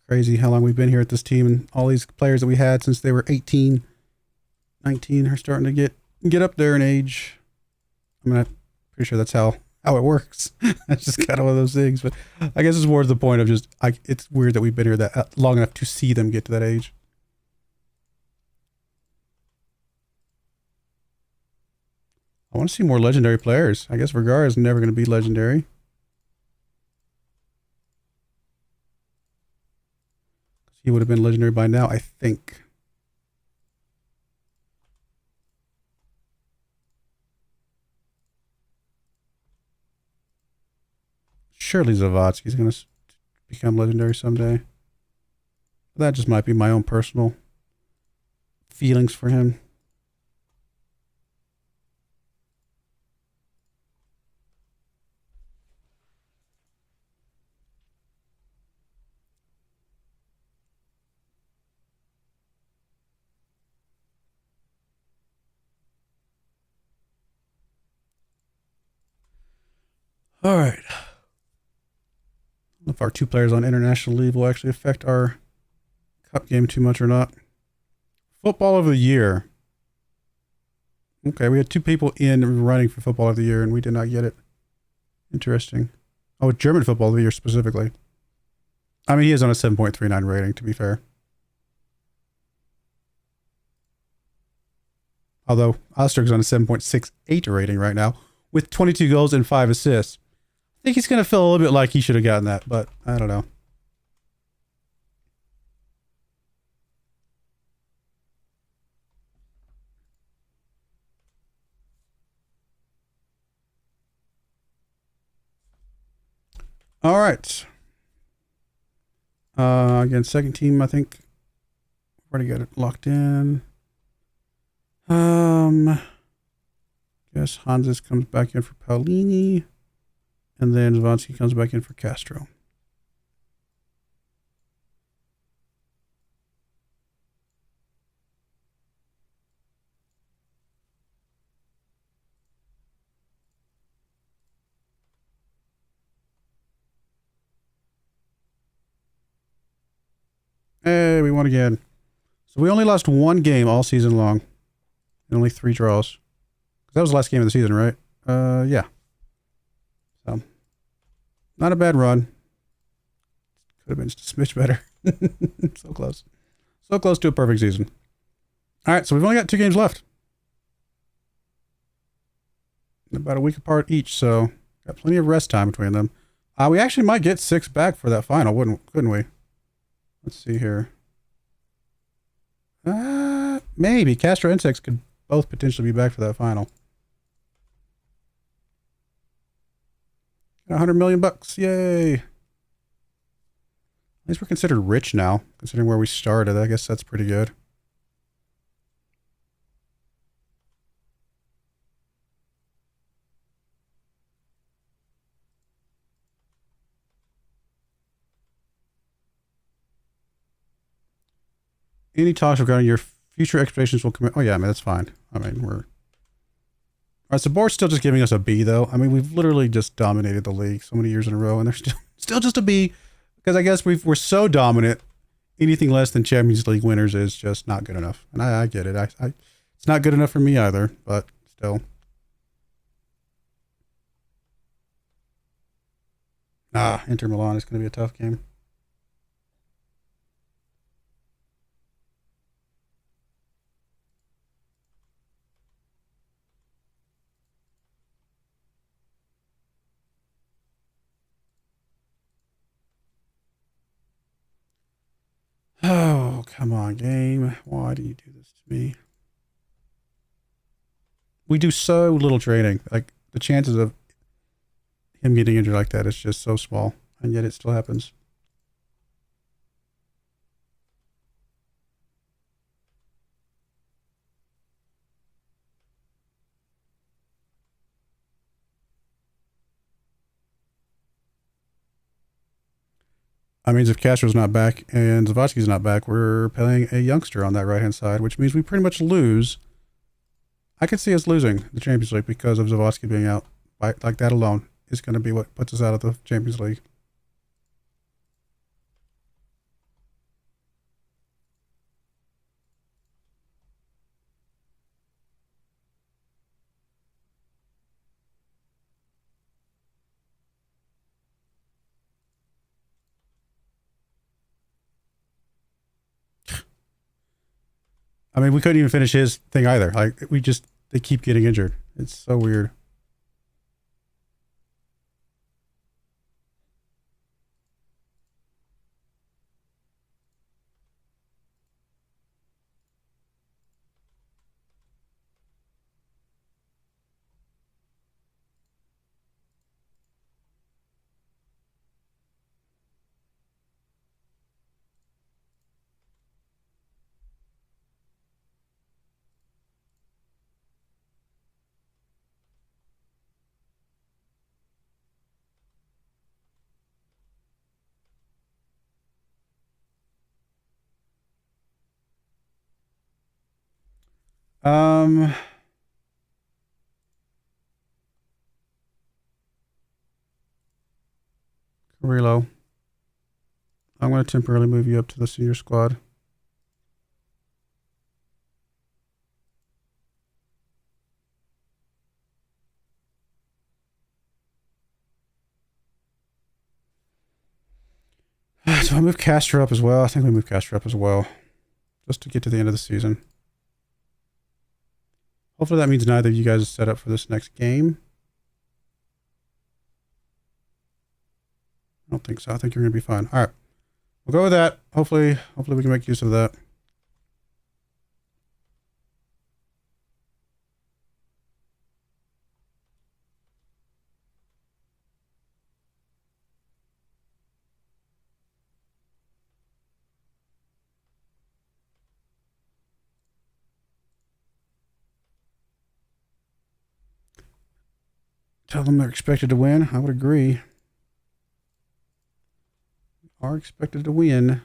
Crazy how long we've been here at this team, and all these players that we had since they were 18, 19 are starting to get up there in age. I mean, I'm pretty sure that's how it works. That's just kind of one of those things. But I guess it's more the point of just, it's weird that we've been here that long enough to see them get to that age. I want to see more legendary players. I guess Vergara is never going to be legendary. He would have been legendary by now, I think. Surely Zavadski's going to become legendary someday. That just might be my own personal feelings for him. All right. If our 2 players on international leave will actually affect our cup game too much or not. Football of the year. Okay, we had 2 people in running for football of the year, and we did not get it. Interesting. Oh, German football of the year specifically. I mean, he is on a 7.39 rating, to be fair. Although Oster's on a 7.68 rating right now, with 22 goals and 5 assists. I think he's going to feel a little bit like he should have gotten that, but I don't know. All right. Again, second team, I think. Already got it locked in. Guess Hanses comes back in for Paulini. And then Zavansky comes back in for Castro. Hey, we won again. So we only lost one game all season long. And only 3 draws. That was the last game of the season, right? Yeah. So, not a bad run. Could have been just a smidge better. So close. So close to a perfect season. All right, so we've only got 2 games left. About a week apart each, so got plenty of rest time between them. We actually might get 6 back for that final, couldn't we? Let's see here. Maybe. Castro and Six could both potentially be back for that final. 100 million bucks. Yay. At least we're considered rich now, considering where we started. I guess that's pretty good. Any talks regarding your future expectations will commit? Oh yeah, I mean, that's fine. I mean, we're... All right, so board's still just giving us a B, though. I mean, we've literally just dominated the league so many years in a row, and they're still just a B, because I guess we're so dominant. Anything less than Champions League winners is just not good enough, and I get it. It's not good enough for me either, but still. Inter Milan is going to be a tough game. Oh, come on, game. Why do you do this to me? We do so little training. Like, the chances of him getting injured like that is just so small, and yet it still happens. I mean, if Castro's not back and Zavatsky's not back, we're playing a youngster on that right-hand side, which means we pretty much lose. I could see us losing the Champions League because of Zavatsky being out. Like that alone is going to be what puts us out of the Champions League. I mean, we couldn't even finish his thing either. Like, they keep getting injured. It's so weird. Carrillo, I'm going to temporarily move you up to the senior squad. So I move Castro up as well. I think we move Castro up as well, just to get to the end of the season. Hopefully that means neither of you guys is set up for this next game. I don't think so. I think you're going to be fine. All right. We'll go with that. Hopefully we can make use of that. tell them they're expected to win. I would agree. Are expected to win.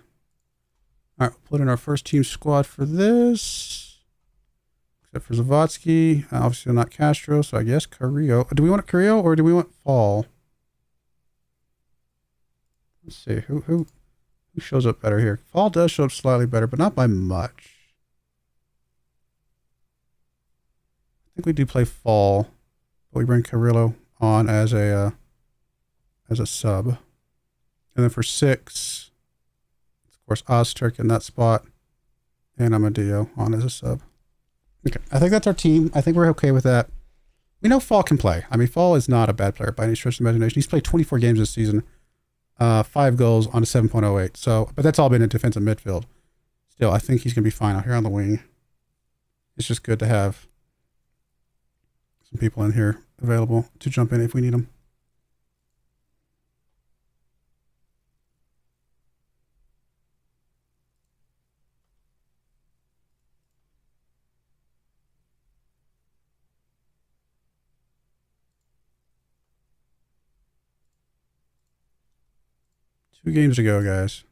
All right, we'll put in our first team squad for this. Except for Zavotsky. Obviously not Castro, so I guess Carrillo. Do we want Carrillo or do we want Fall? Let's see. Who shows up better here? Fall does show up slightly better, but not by much. I think we do play Fall, but we bring Carrillo on as a sub. And then for 6, of course, Ozturk in that spot, and Amadeo on as a sub. Okay, I think that's our team. I think we're okay with that. We know Fall can play. I mean, Fall is not a bad player by any stretch of the imagination. He's played 24 games this season, 5 goals on a 7.08. So, but that's all been in defensive midfield. Still, I think he's going to be fine out here on the wing. It's just good to have some people in here available to jump in if we need them. Two games to go, guys.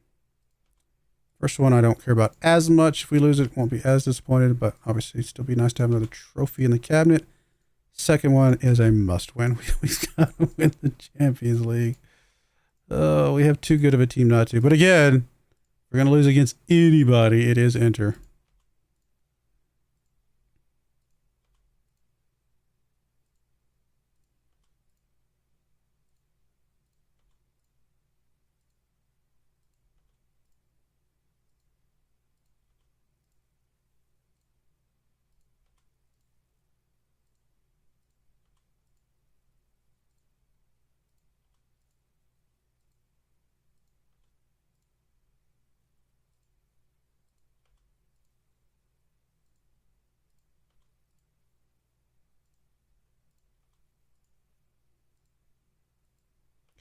First one I don't care about as much. If we lose it, won't be as disappointed, but obviously still be nice to have another trophy in the cabinet. Second one is a must-win. We've got to win the Champions League. Oh, we have too good of a team not to. But again, we're going to lose against anybody. It is Inter.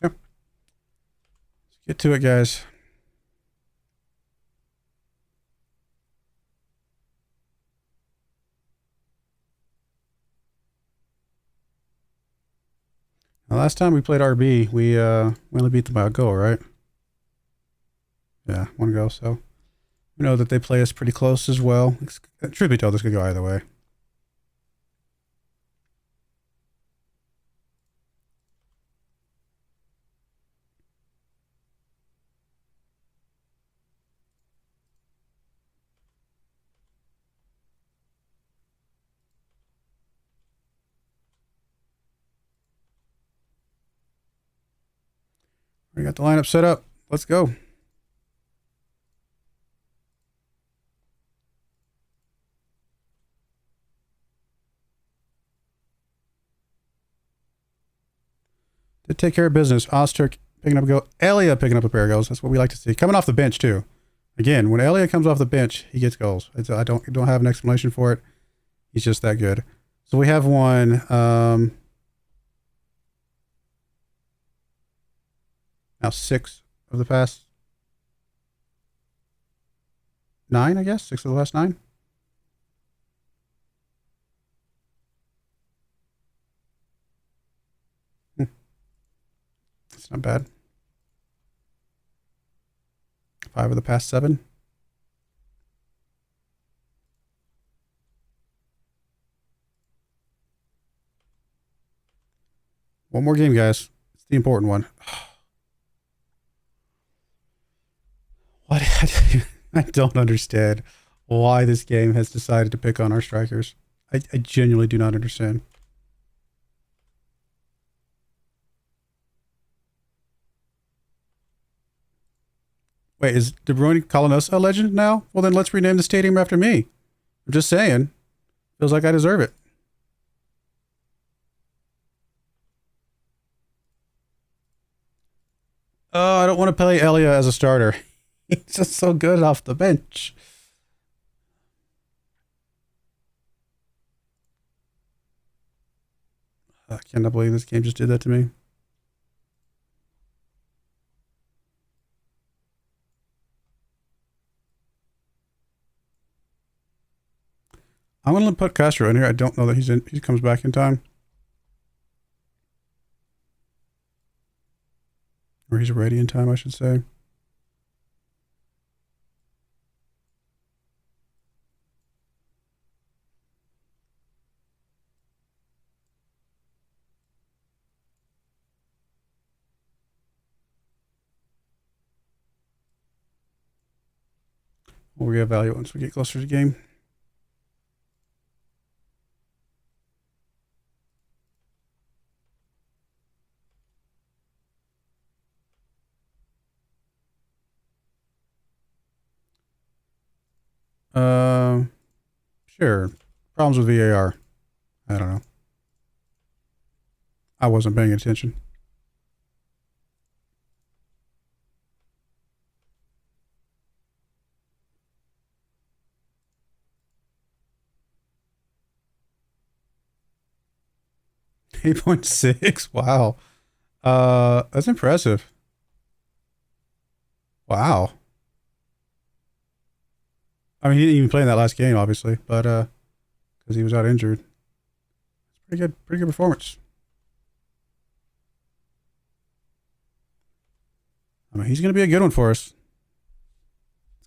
Okay. Let's get to it, guys. Now, last time we played RB, we only beat them by a goal, right? Yeah, 1 goal. So we know that they play us pretty close as well. Truth be told, this could go either way. We got the lineup set up. Let's go. Did take care of business. Ozturk picking up a goal. Elia picking up a pair of goals. That's what we like to see. Coming off the bench, too. Again, when Elia comes off the bench, he gets goals. I don't have an explanation for it. He's just that good. So we have one. Now 6 of the past 9, I guess. 6 of the last 9. That's not bad. 5 of the past 7. One more game, guys. It's the important one. What? I don't understand why this game has decided to pick on our strikers. I genuinely do not understand. Wait, is De Bruyne calling us a legend now? Well, then let's rename the stadium after me. I'm just saying. Feels like I deserve it. Oh, I don't want to play Elia as a starter. He's just so good off the bench. I cannot believe this game just did that to me. I'm going to put Castro in here. I don't know that he comes back in time. Or he's ready in time, I should say. We'll reevaluate once we get closer to the game. Sure. Problems with VAR. I don't know. I wasn't paying attention. $8.6. Wow. That's impressive. Wow. I mean, he didn't even play in that last game, obviously, but because he was out injured. It's pretty good performance. I mean, he's going to be a good one for us.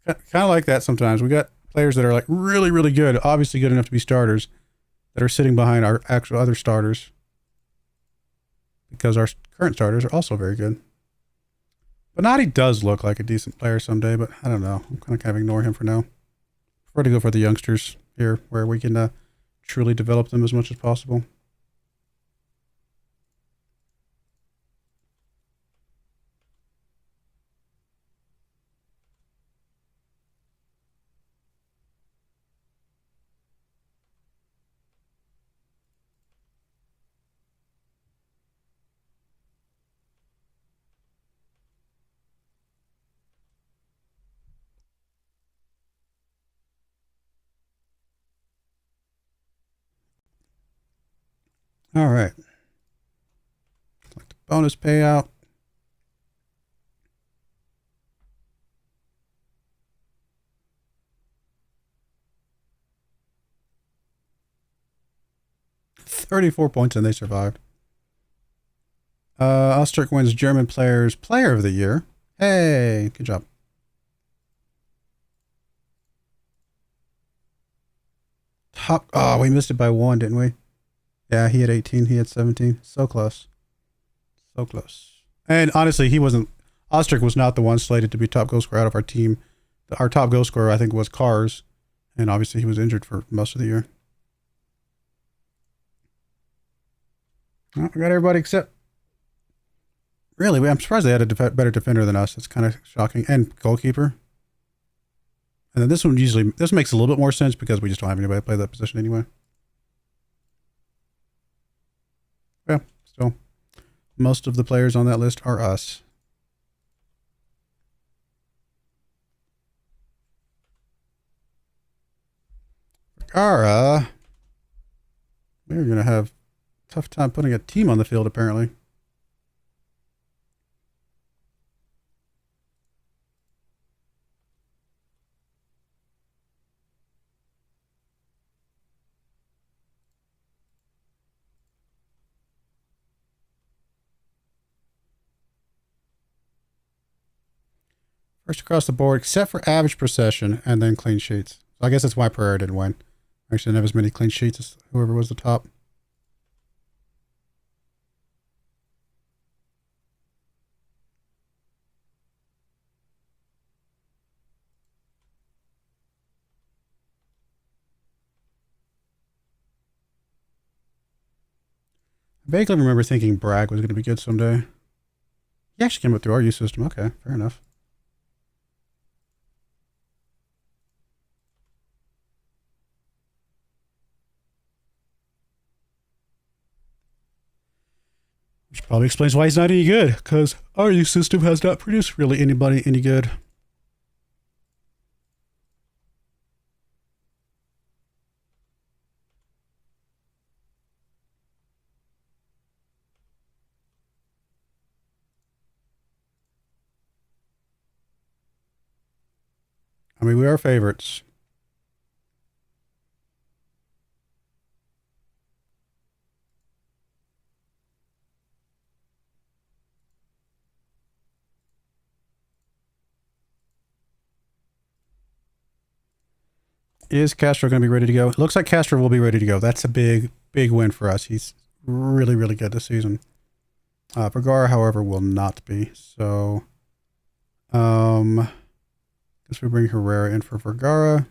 It's kind of like that sometimes. We got players that are like really, really good, obviously good enough to be starters, that are sitting behind our actual other starters because our current starters are also very good. Benatti does look like a decent player someday, but I don't know. I'm kind of ignore him for now. Prefer to go for the youngsters here, where we can truly develop them as much as possible. All right. Like the bonus payout. $34 and they survived. Ostrich wins German Players Player of the Year. Hey, good job. Top. Oh, we missed it by 1, didn't we? Yeah, he had 18. He had 17. So close. So close. And honestly, he wasn't. Ostrich was not the one slated to be top goal scorer out of our team. Our top goal scorer, I think, was Cars. And obviously, he was injured for most of the year. Well, we got everybody except. Really, I'm surprised they had a better defender than us. It's kind of shocking. And goalkeeper. And then this one this makes a little bit more sense because we just don't have anybody to play that position anyway. Yeah, still. Most of the players on that list are us. Vergara. We're going to have a tough time putting a team on the field, apparently. First across the board, except for average procession and then clean sheets. So I guess that's why Broyar didn't win. Actually, didn't have as many clean sheets as whoever was the top. I vaguely remember thinking Bragg was going to be good someday. He actually came up through our youth system. Okay, fair enough. Which probably explains why he's not any good, because our youth system has not produced really anybody any good. I mean, we are favorites. Is Castro going to be ready to go? It looks like Castro will be ready to go. That's a big win for us. He's really, really good this season. Broyar, however, will not be. So, guess we bring Herrera in for Vergara.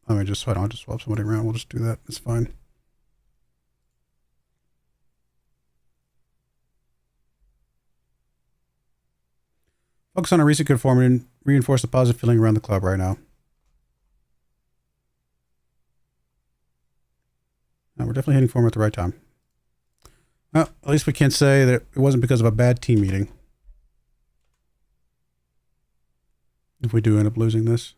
I mean, just so I don't have to swap somebody around, we'll just do that. It's fine. Focus on a recent good form and reinforce the positive feeling around the club right now. Now we're definitely hitting form at the right time. Well, at least we can't say that it wasn't because of a bad team meeting. If we do end up losing this.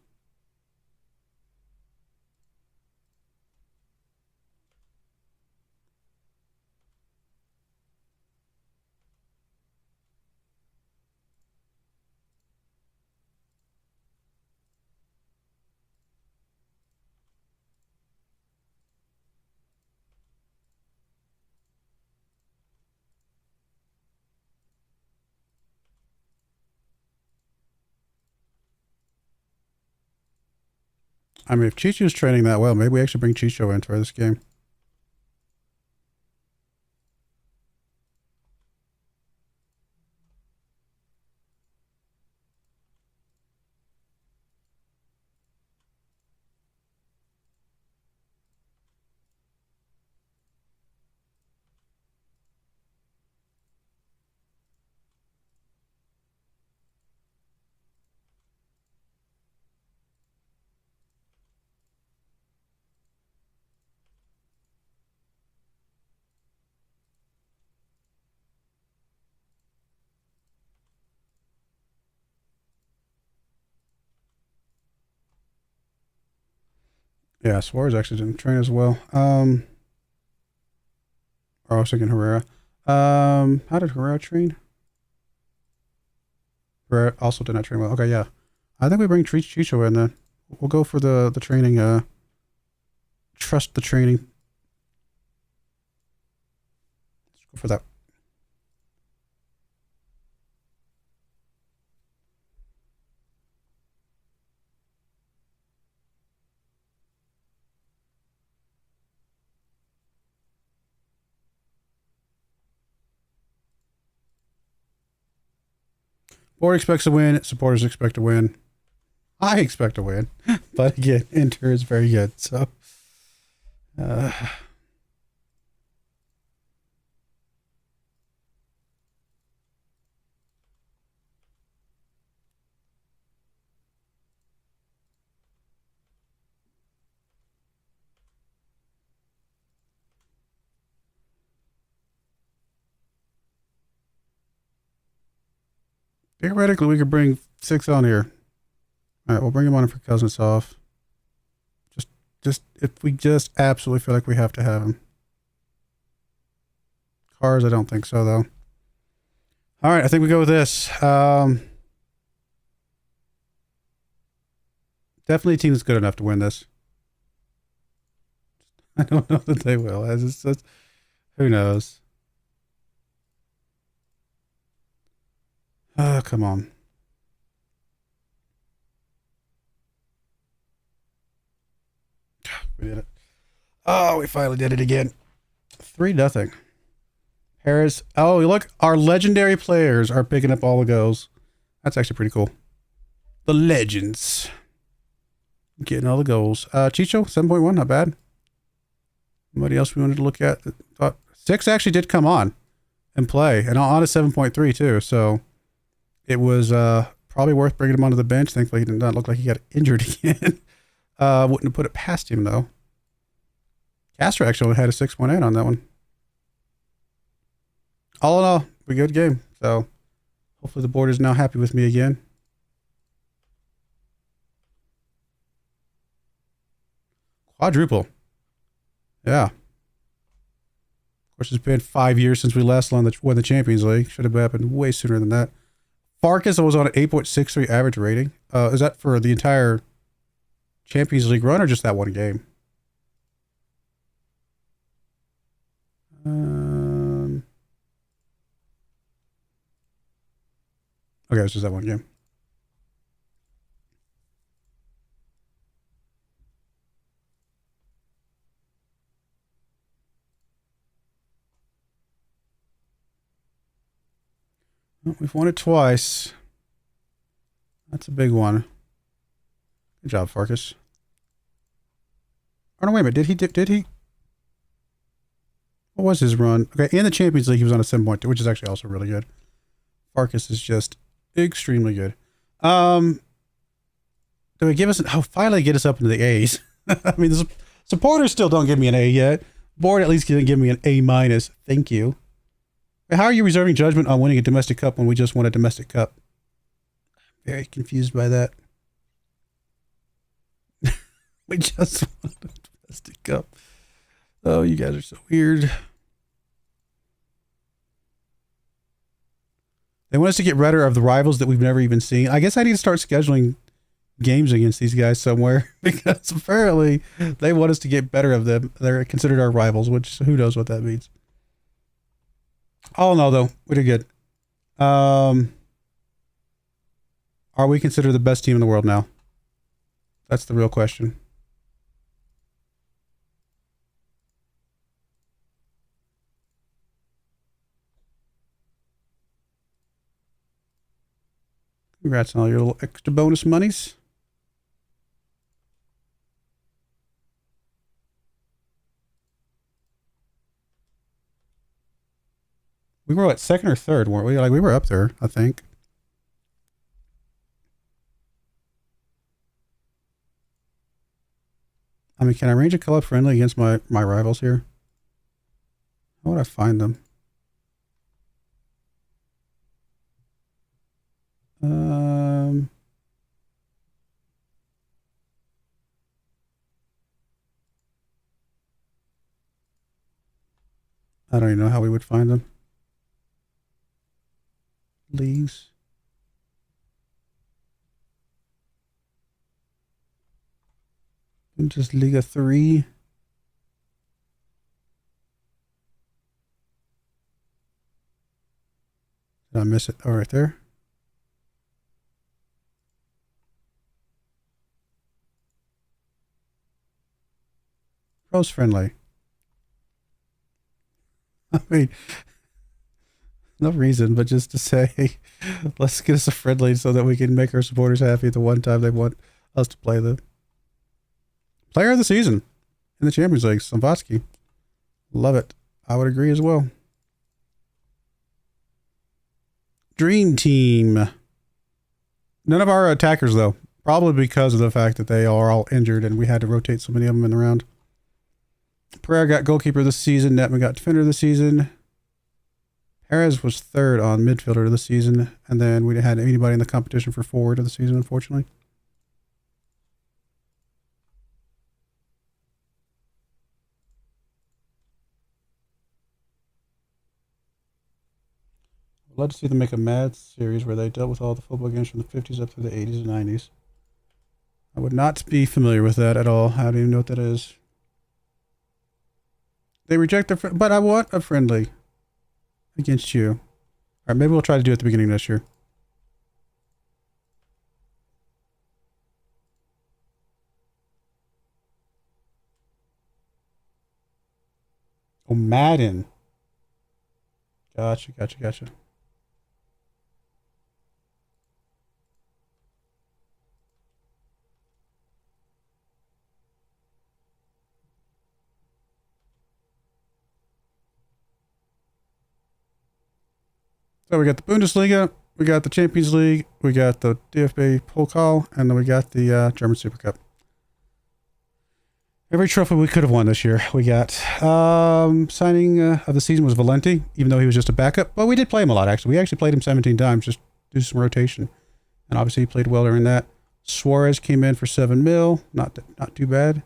I mean, if Chicho's training that well, maybe we actually bring Chicho in for this game. Yeah, Suarez actually didn't train as well. Or I was thinking Herrera. How did Herrera train? Herrera also did not train well. Okay, yeah. I think we bring Chicho in then. We'll go for the training. Trust the training. Let's go for that. Board expects to win. Supporters expect to win. I expect to win. But again, Inter is very good. So, theoretically, we could bring 6 on here. All right, we'll bring him on for Kuznetsov. Just if we just absolutely feel like we have to have him. Cars, I don't think so, though. All right, I think we go with this. Definitely a team that's good enough to win this. I don't know that they will. Who knows? Oh, come on. We did it. Oh, we finally did it again. 3-0. Paris. Oh, look, our legendary players are picking up all the goals. That's actually pretty cool. The legends. Getting all the goals. Chicho, 7.1, not bad. Anybody else we wanted to look at? 6 actually did come on and play, and on a 7.3 too, so it was probably worth bringing him onto the bench. Thankfully, he did not look like he got injured again. Wouldn't have put it past him, though. Castro actually had a 6.8 on that one. All in all, a good game. So hopefully the board is now happy with me again. Quadruple. Yeah. Of course, it's been 5 years since we last won the Champions League. Should have happened way sooner than that. Farkas was on an 8.63 average rating. Is that for the entire Champions League run or just that one game? Okay, it's just that one game. Well, we've won it twice. That's a big one. Good job, Farkas. Oh, no, wait a minute. Did he? What was his run? Okay, in the Champions League, he was on a 7.2, which is actually also really good. Farkas is just extremely good. Do we give us? Oh, finally get us up into the A's. I mean, the supporters still don't give me an A yet. Board at least didn't give me an A minus. Thank you. How are you reserving judgment on winning a domestic cup when we just won a domestic cup? Very confused by that. We just won a domestic cup. Oh, you guys are so weird. They want us to get rid of the rivals that we've never even seen. I guess I need to start scheduling games against these guys somewhere because apparently they want us to get better of them. They're considered our rivals, which who knows what that means. All in all, though, we did good. Are we considered the best team in the world now? That's the real question. Congrats on all your little extra bonus monies. We were at second or third, weren't we? Like we were up there, I think. I mean, can I arrange a club friendly against my rivals here? How would I find them? I don't even know how we would find them. Leagues. And just Liga 3. Did I miss it? Oh, right there. Pros friendly. I mean, no reason, but just to say, let's get us a friendly so that we can make our supporters happy the one time they want us to play them. Player of the season in the Champions League, Slovatsky. Love it. I would agree as well. Dream team. None of our attackers, though. Probably because of the fact that they are all injured and we had to rotate so many of them in the round. Broyar got goalkeeper of the season. Netman got defender of the season. Perez was third on midfielder of the season. And then we didn't have anybody in the competition for forward of the season, unfortunately. I'd love to see them make a Mad series where they dealt with all the football games from the 50s up through the 80s and 90s. I would not be familiar with that at all. I don't even know what that is. They reject the but I want a friendly against you. All right, maybe we'll try to do it at the beginning of this year. Oh, Madden. Gotcha. So we got the Bundesliga, we got the Champions League, we got the DFB Pokal, and then we got the German Super Cup. Every trophy we could have won this year, we got. Signing of the season was Valenti, even though he was just a backup. But we did play him a lot, actually. We actually played him 17 times, just do some rotation. And obviously he played well during that. Suarez came in for 7 mil, not too bad.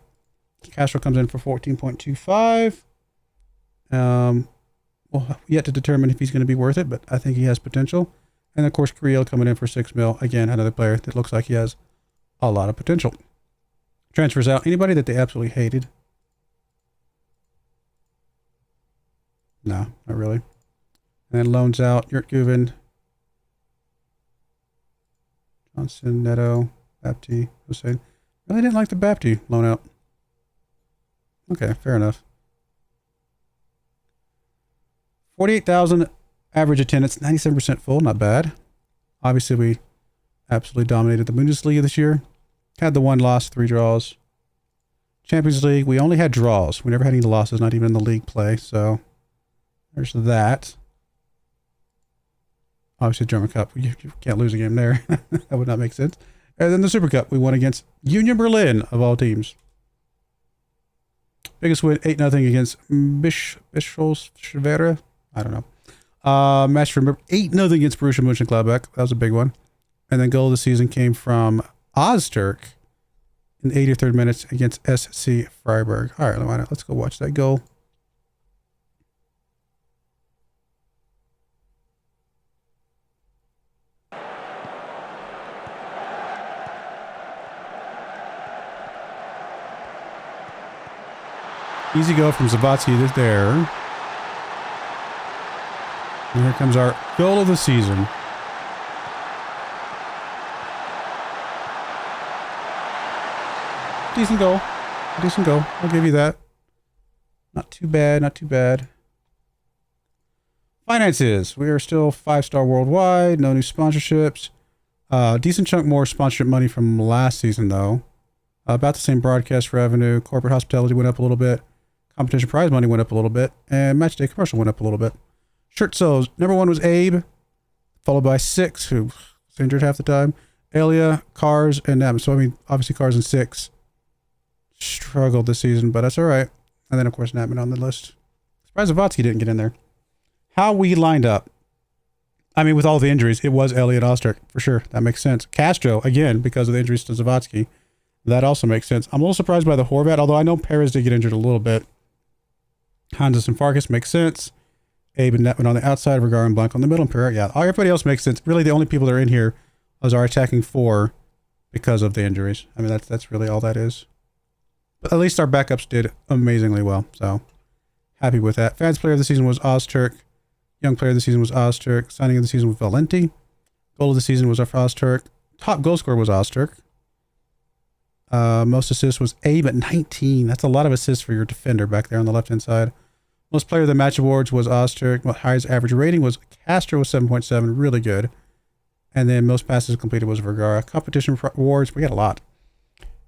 Castro comes in for 14.25. Well, yet to determine if he's going to be worth it, but I think he has potential. And of course, Creel coming in for 6 mil. Again, another player that looks like he has a lot of potential. Transfers out. Anybody that they absolutely hated? No, not really. And then loans out. Yurt Guven, Johnson, Neto, Bapti, Hussein. Really didn't like the Bapti loan out. Okay, fair enough. 48,000 Average attendance, 97% full, not bad. Obviously, we absolutely dominated the Bundesliga this year. Had the 1 loss, 3 draws. Champions League, we only had draws. We never had any losses, not even in the league play. So there's that. Obviously, German Cup, you can't lose a game there. That would not make sense. And then the Super Cup, we won against Union Berlin, of all teams. Biggest win, 8-0 against Bischofswerda. I don't know. Match for 8-0 against Borussia Mönchengladbach. That was a big one. And then goal of the season came from Ozturk in the 83rd minutes against SC Freiburg. All right, why not? Let's go watch that goal. Easy go from Zawadzki there. And here comes our goal of the season. Decent goal. Decent goal. I'll give you that. Not too bad. Not too bad. Finances. We are still 5-star worldwide. No new sponsorships. Decent chunk more sponsorship money from last season, though. About the same broadcast revenue. Corporate hospitality went up a little bit. Competition prize money went up a little bit. And match day commercial went up a little bit. Shirt sales. Number 1 was Abe. Followed by 6, who was injured half the time. Elia, Cars, and them. So, I mean, obviously Cars and 6 struggled this season, but that's all right. And then, of course, Natman on the list. Surprised Zawadzki didn't get in there. How we lined up. I mean, with all the injuries, it was Elliot Osterk, for sure. That makes sense. Castro, again, because of the injuries to Zawadzki. That also makes sense. I'm a little surprised by the Horvat, although I know Perez did get injured a little bit. Hondas and Farkas makes sense. Abe and Netman on the outside, Vergara and Blanc on the middle, and Pereira. Yeah, everybody else makes sense. Really, the only people that are in here is our attacking 4 because of the injuries. I mean, that's really all that is. But at least our backups did amazingly well, so happy with that. Fans player of the season was Ozturk. Young player of the season was Ozturk. Signing of the season was Valenti. Goal of the season was Ozturk. Top goal scorer was Ozturk. Most assists was Abe at 19. That's a lot of assists for your defender back there on the left-hand side. Most player of the match awards was Ozturk. Highest average rating was Castro with 7.7. Really good. And then most passes completed was Vergara. Competition awards, we got a lot.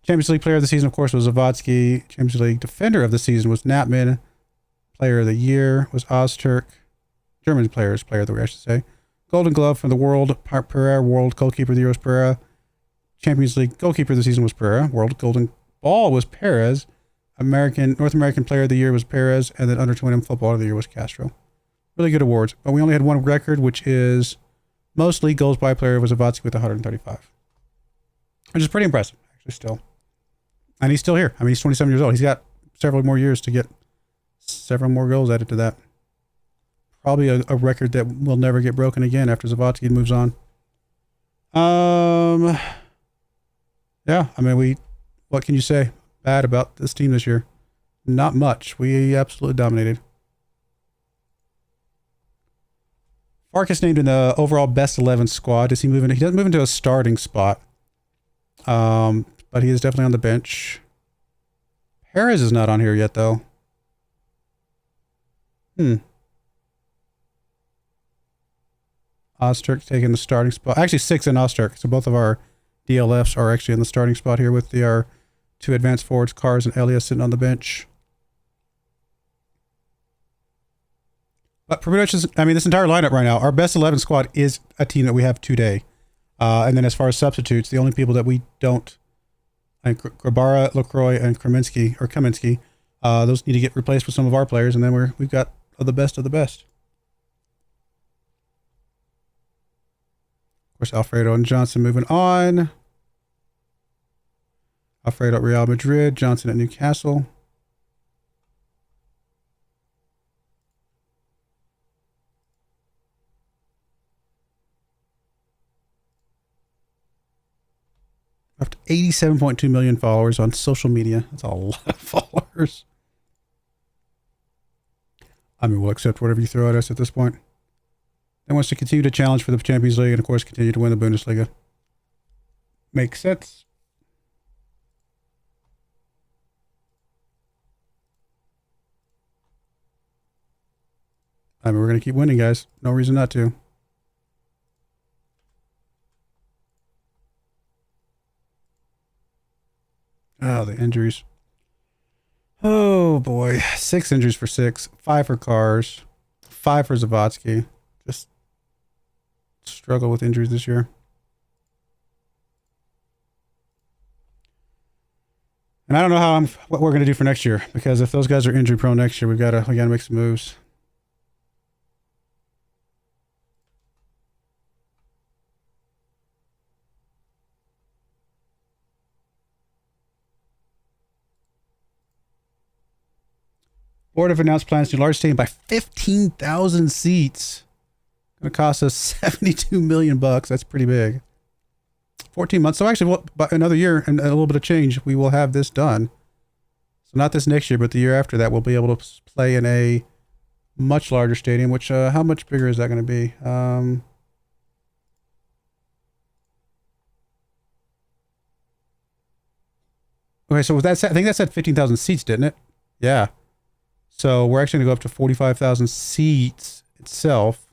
Champions League player of the season, of course, was Zawadzki. Champions League defender of the season was Natman. Player of the year was Ozturk. German player of the year, I should say. Golden Glove for the World, Pereira. World goalkeeper of the year was Pereira. Champions League goalkeeper of the season was Pereira. World Golden Ball was Perez. North American player of the year was Perez. And then under 20 footballer of the year was Castro. Really good awards. But we only had one record, which is most league goals by player was Zawadzki with 135. Which is pretty impressive, actually, still. And he's still here. I mean, he's 27 years old. He's got several more years to get several more goals added to that. Probably a record that will never get broken again after Zawadzki moves on. Yeah, I mean, what can you say bad about this team this year? Not much. We absolutely dominated. Farkas named in the overall best 11 squad. Does he move in? He doesn't move into a starting spot. But he is definitely on the bench. Perez is not on here yet, though. Ozturk taking the starting spot. Actually, 6 in Ozturk. So both of our DLFs are actually in the starting spot here with our 2 advanced forwards, Cars and Elias, sitting on the bench. But pretty much, I mean, this entire lineup right now, our best 11 squad is a team that we have today. And then as far as substitutes, the only people that we don't, like Grabara, LaCroix, and Kaminsky, those need to get replaced with some of our players, and then we've got the best of the best. Of course, Alfredo and Johnson moving on. Alfredo at Real Madrid, Johnson at Newcastle. Up to 87.2 million followers on social media. That's a lot of followers. I mean, we'll accept whatever you throw at us at this point. They wants to continue to challenge for the Champions League and, of course, continue to win the Bundesliga. Makes sense. I mean, we're going to keep winning, guys. No reason not to. Oh, the injuries. Oh, boy. 6 injuries for 6. 5 for Cars. 5 for Zavotsky. Just struggle with injuries this year. And I don't know what we're going to do for next year, because if those guys are injury prone next year, we got to make some moves. Board have announced plans to enlarge stadium by 15,000 seats. Going to cost us 72 million bucks. That's pretty big. 14 months. So actually, by another year and a little bit of change, we will have this done. So not this next year, but the year after that, we'll be able to play in a much larger stadium. Which how much bigger is that going to be? Okay, so I think that said 15,000 seats, didn't it? Yeah. So we're actually going to go up to 45,000 seats itself.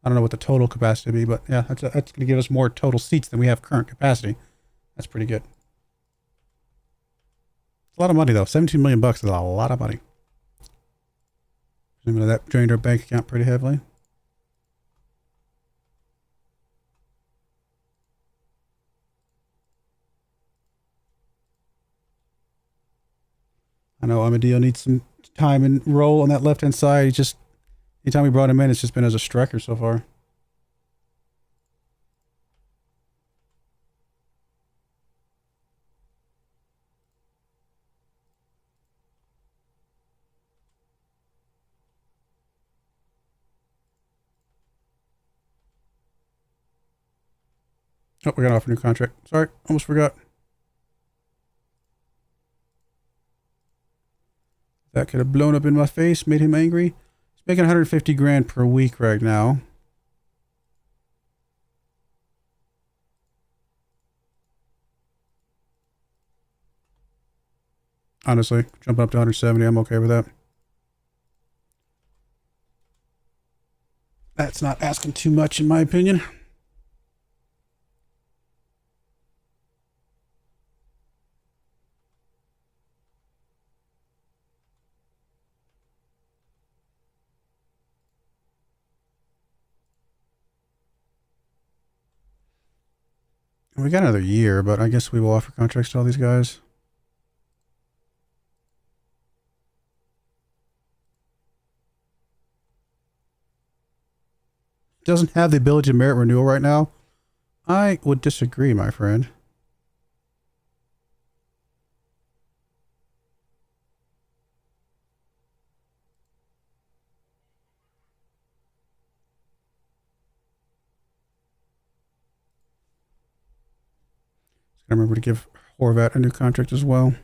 I don't know what the total capacity would be, but yeah, that's going to give us more total seats than we have current capacity. That's pretty good. It's a lot of money, though. 17 million bucks is a lot of money. Presumably that drained our bank account pretty heavily. I know Amadio needs some time and roll on that left-hand side. He just, anytime we brought him in, it's just been as a striker so far. Oh, we got to offer a new contract. Sorry, almost forgot. That could have blown up in my face, made him angry. He's making 150 grand per week right now. Honestly, jumping up to 170, I'm okay with that. That's not asking too much, in my opinion. We got another year, but I guess we will offer contracts to all these guys. Doesn't have the ability to merit renewal right now. I would disagree, my friend. I remember to give Horvat a new contract as well.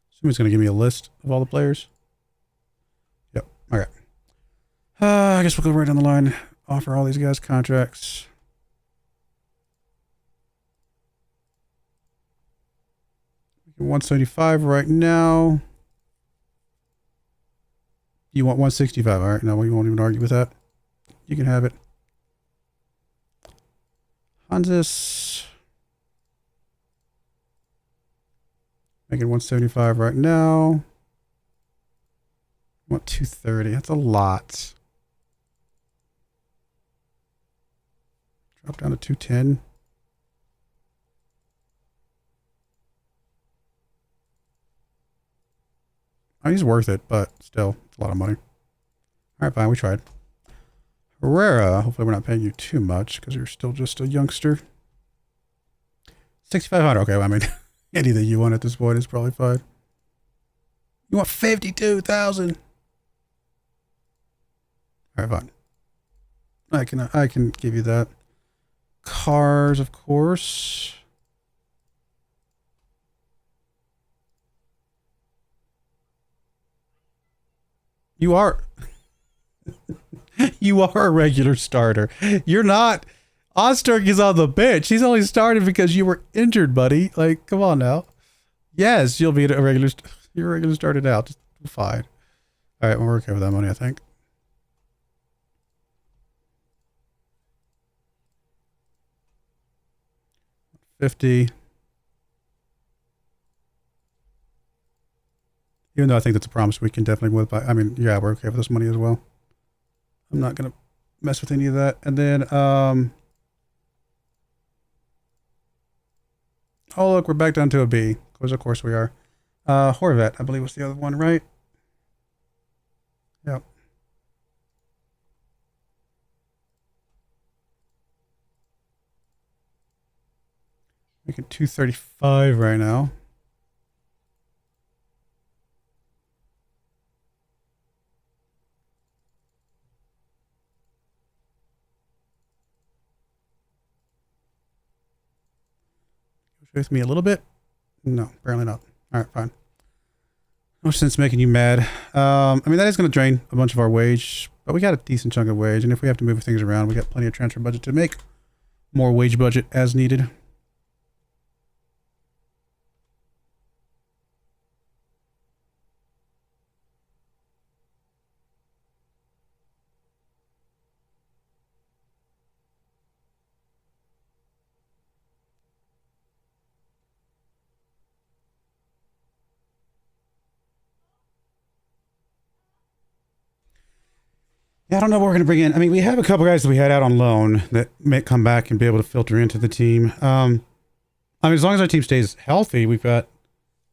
Somebody's going to give me a list of all the players. Yep. Okay. I guess we'll go right down the line. Offer all these guys contracts. $175 right now. You want 165? All right. No, we won't even argue with that. You can have it. Hansis. Making 175 right now. Want 230. That's a lot. Drop down to 210. Oh, he's worth it, but still, it's a lot of money. All right, fine. We tried. Herrera. Hopefully, we're not paying you too much because you're still just a youngster. 6,500. Okay, well, I mean, anything you want at this point is probably fine. You want 52,000. All right, fine. I can give you that. Cars, of course. You are You are a regular starter. You're not. Osterk is on the bench. He's only started because you were injured, buddy. Like, come on now. Yes, you'll be a regular. You're a regular started out. Just fine. All right, we're okay with that money, I think. $50. Even though I think that's a promise we can definitely whip by. I mean, yeah, we're okay with this money as well. I'm not gonna mess with any of that. And then, oh look, we're back down to a B. Because of course we are. Horvat, I believe was the other one, right? Yep. Making 235 right now. With me a little bit? No, apparently not. All right, fine. No sense making you mad. I mean, that is going to drain a bunch of our wage, but we got a decent chunk of wage, and if we have to move things around, we got plenty of transfer budget to make more wage budget as needed. Yeah, I don't know what we're going to bring in. I mean, we have a couple guys that we had out on loan that may come back and be able to filter into the team. I mean, as long as our team stays healthy, we've got,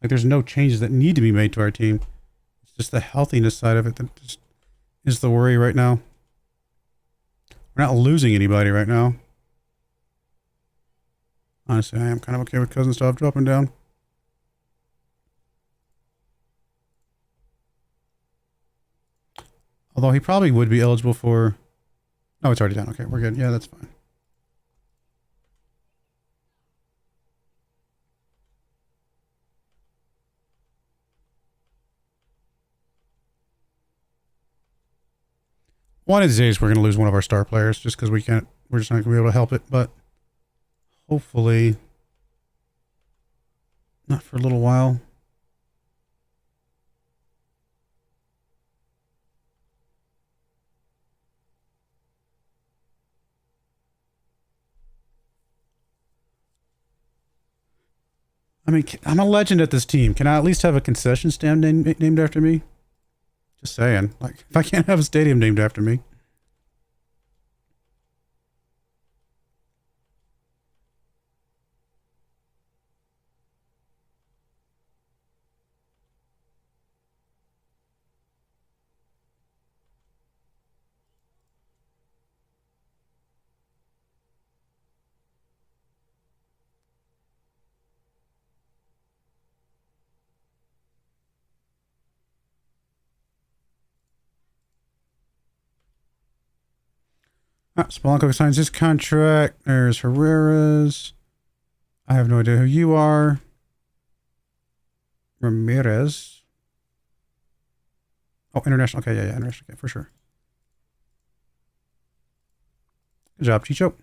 like, there's no changes that need to be made to our team. It's just the healthiness side of it that just is the worry right now. We're not losing anybody right now. Honestly, I am kind of okay with Cousinstov dropping down. Although he probably would be eligible for... Oh, it's already done. Okay, we're good. Yeah, that's fine. One of these days, we're going to lose one of our star players just because we can't... We're just not going to be able to help it, but hopefully not for a little while. I mean, I'm a legend at this team. Can I at least have a concession stand named after me? Just saying. Like, if I can't have a stadium named after me. Spolanko signs his contract. There's Herrera's. I have no idea who you are. Ramirez. Oh, international. Okay, yeah, international. Okay, for sure. Good job, Chicho.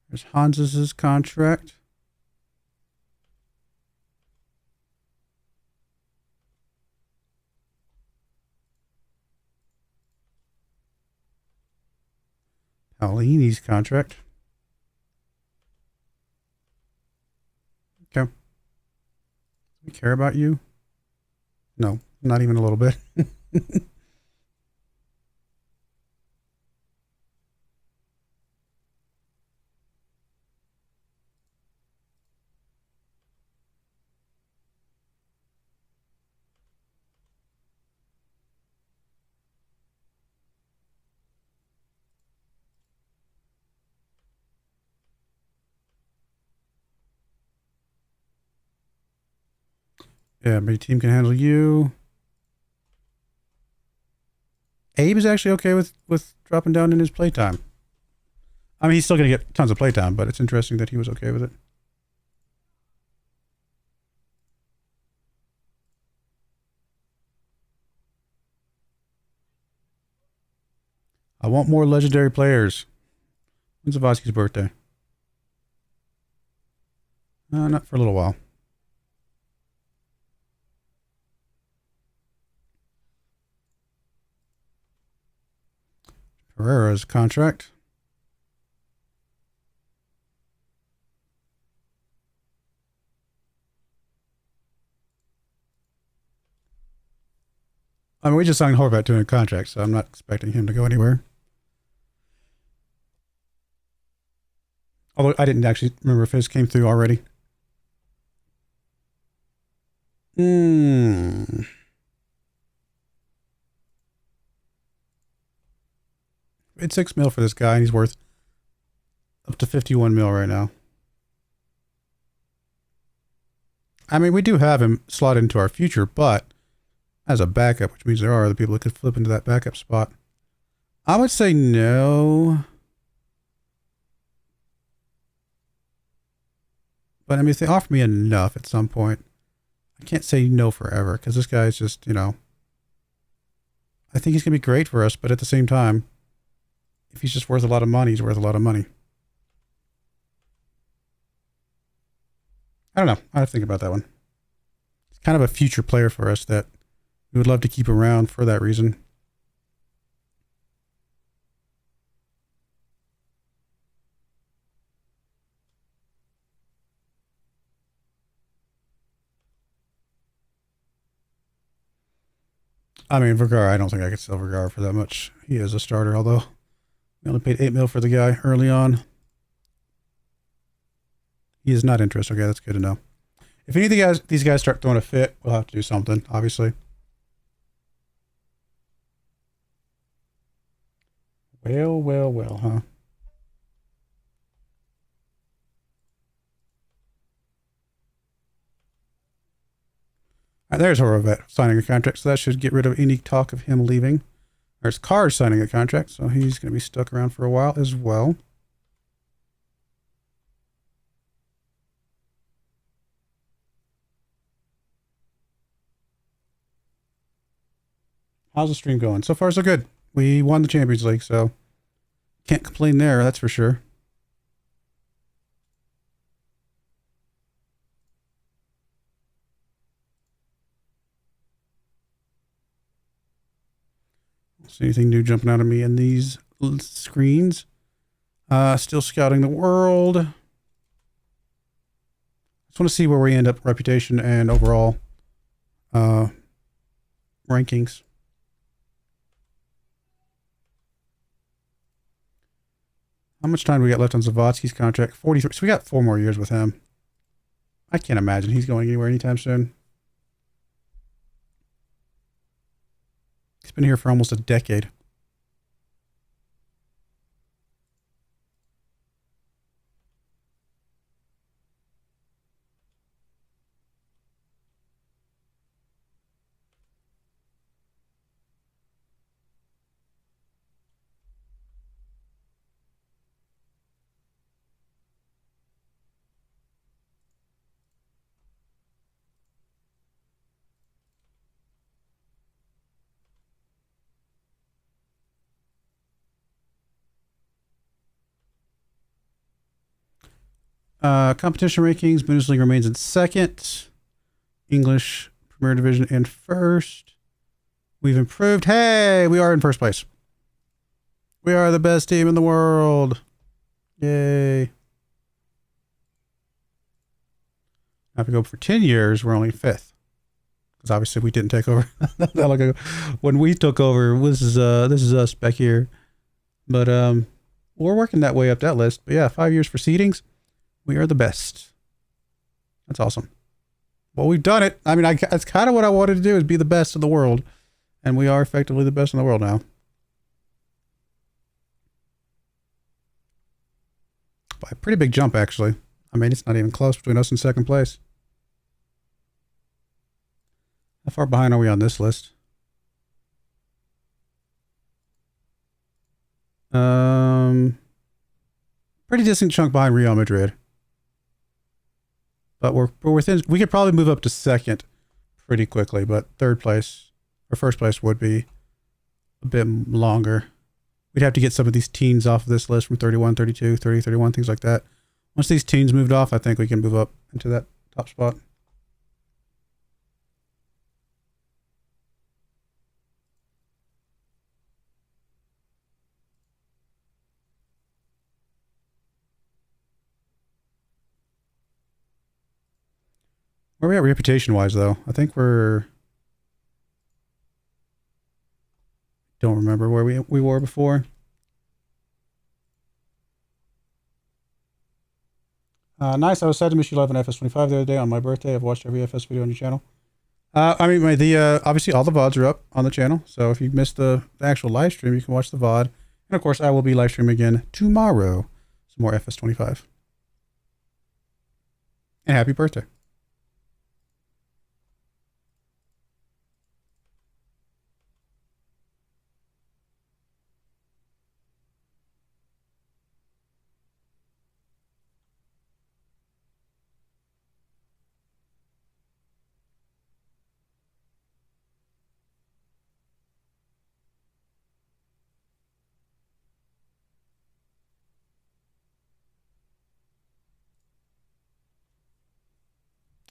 There's Hans's contract. Paolini's contract. Okay. We care about you? No, not even a little bit. Yeah, my team can handle you. Abe is actually okay with dropping down in his playtime. I mean, he's still going to get tons of playtime, but it's interesting that he was okay with it. I want more legendary players. When's Zavosky's birthday? Not for a little while. Herrera's contract. I mean, we just signed Horvat to a contract, so I'm not expecting him to go anywhere. Although I didn't actually remember if his came through already. It's $6 million for this guy, and he's worth up to 51 mil right now. I mean, we do have him slot into our future, but as a backup, which means there are other people that could flip into that backup spot. I would say no. But I mean, if they offer me enough at some point, I can't say no forever, because this guy is just, you know, I think he's going to be great for us, but at the same time, if he's just worth a lot of money, he's worth a lot of money. I don't know. I have to think about that one. It's kind of a future player for us that we would love to keep around for that reason. I mean, Vergara, I don't think I could sell Vergara for that much. He is a starter, although we only paid $8 million for the guy early on. He is not interested. Okay, that's good to know. If any of these guys start throwing a fit, we'll have to do something, obviously. Well, huh? All right, there's Horvat signing a contract, so that should get rid of any talk of him leaving. There's Carr signing a contract, so he's going to be stuck around for a while as well. How's the stream going? So far, so good. We won the Champions League, so can't complain there, that's for sure. See anything new jumping out of me in these screens? Still scouting the world. Just want to see where we end up reputation and overall rankings. How much time do we got left on Zavodsky's contract? 43. So we got 4 more years with him. I can't imagine he's going anywhere anytime soon. He's been here for almost a decade. Competition rankings, Bundesliga remains in second. English Premier Division in first. We've improved. Hey, we are in first place. We are the best team in the world. Yay. Now if we go for 10 years, we're only fifth. Because obviously we didn't take over. When we took over, this is us back here. But we're working that way up that list. But yeah, 5 years for seedings. We are the best. That's awesome. Well, we've done it. I mean, that's kind of what I wanted to do, is be the best in the world. And we are effectively the best in the world now. By a pretty big jump, actually. I mean, it's not even close between us and second place. How far behind are we on this list? Pretty decent chunk behind Real Madrid. But we're within, we could probably move up to second pretty quickly, but third place or first place would be a bit longer. we'd have to get some of these teens off of this list from 31, 32, 30, 31, things like that. Once these teens moved off, I think we can move up into that top spot. Where are we at reputation-wise, though? I think we're... Don't remember where we were before. Nice. I was sad to miss you live on FS25 the other day on my birthday. I've watched every FS video on your channel. I mean, obviously all the VODs are up on the channel. So if you missed the actual live stream, you can watch the VOD. And of course, I will be live streaming again tomorrow. Some more FS25. And happy birthday.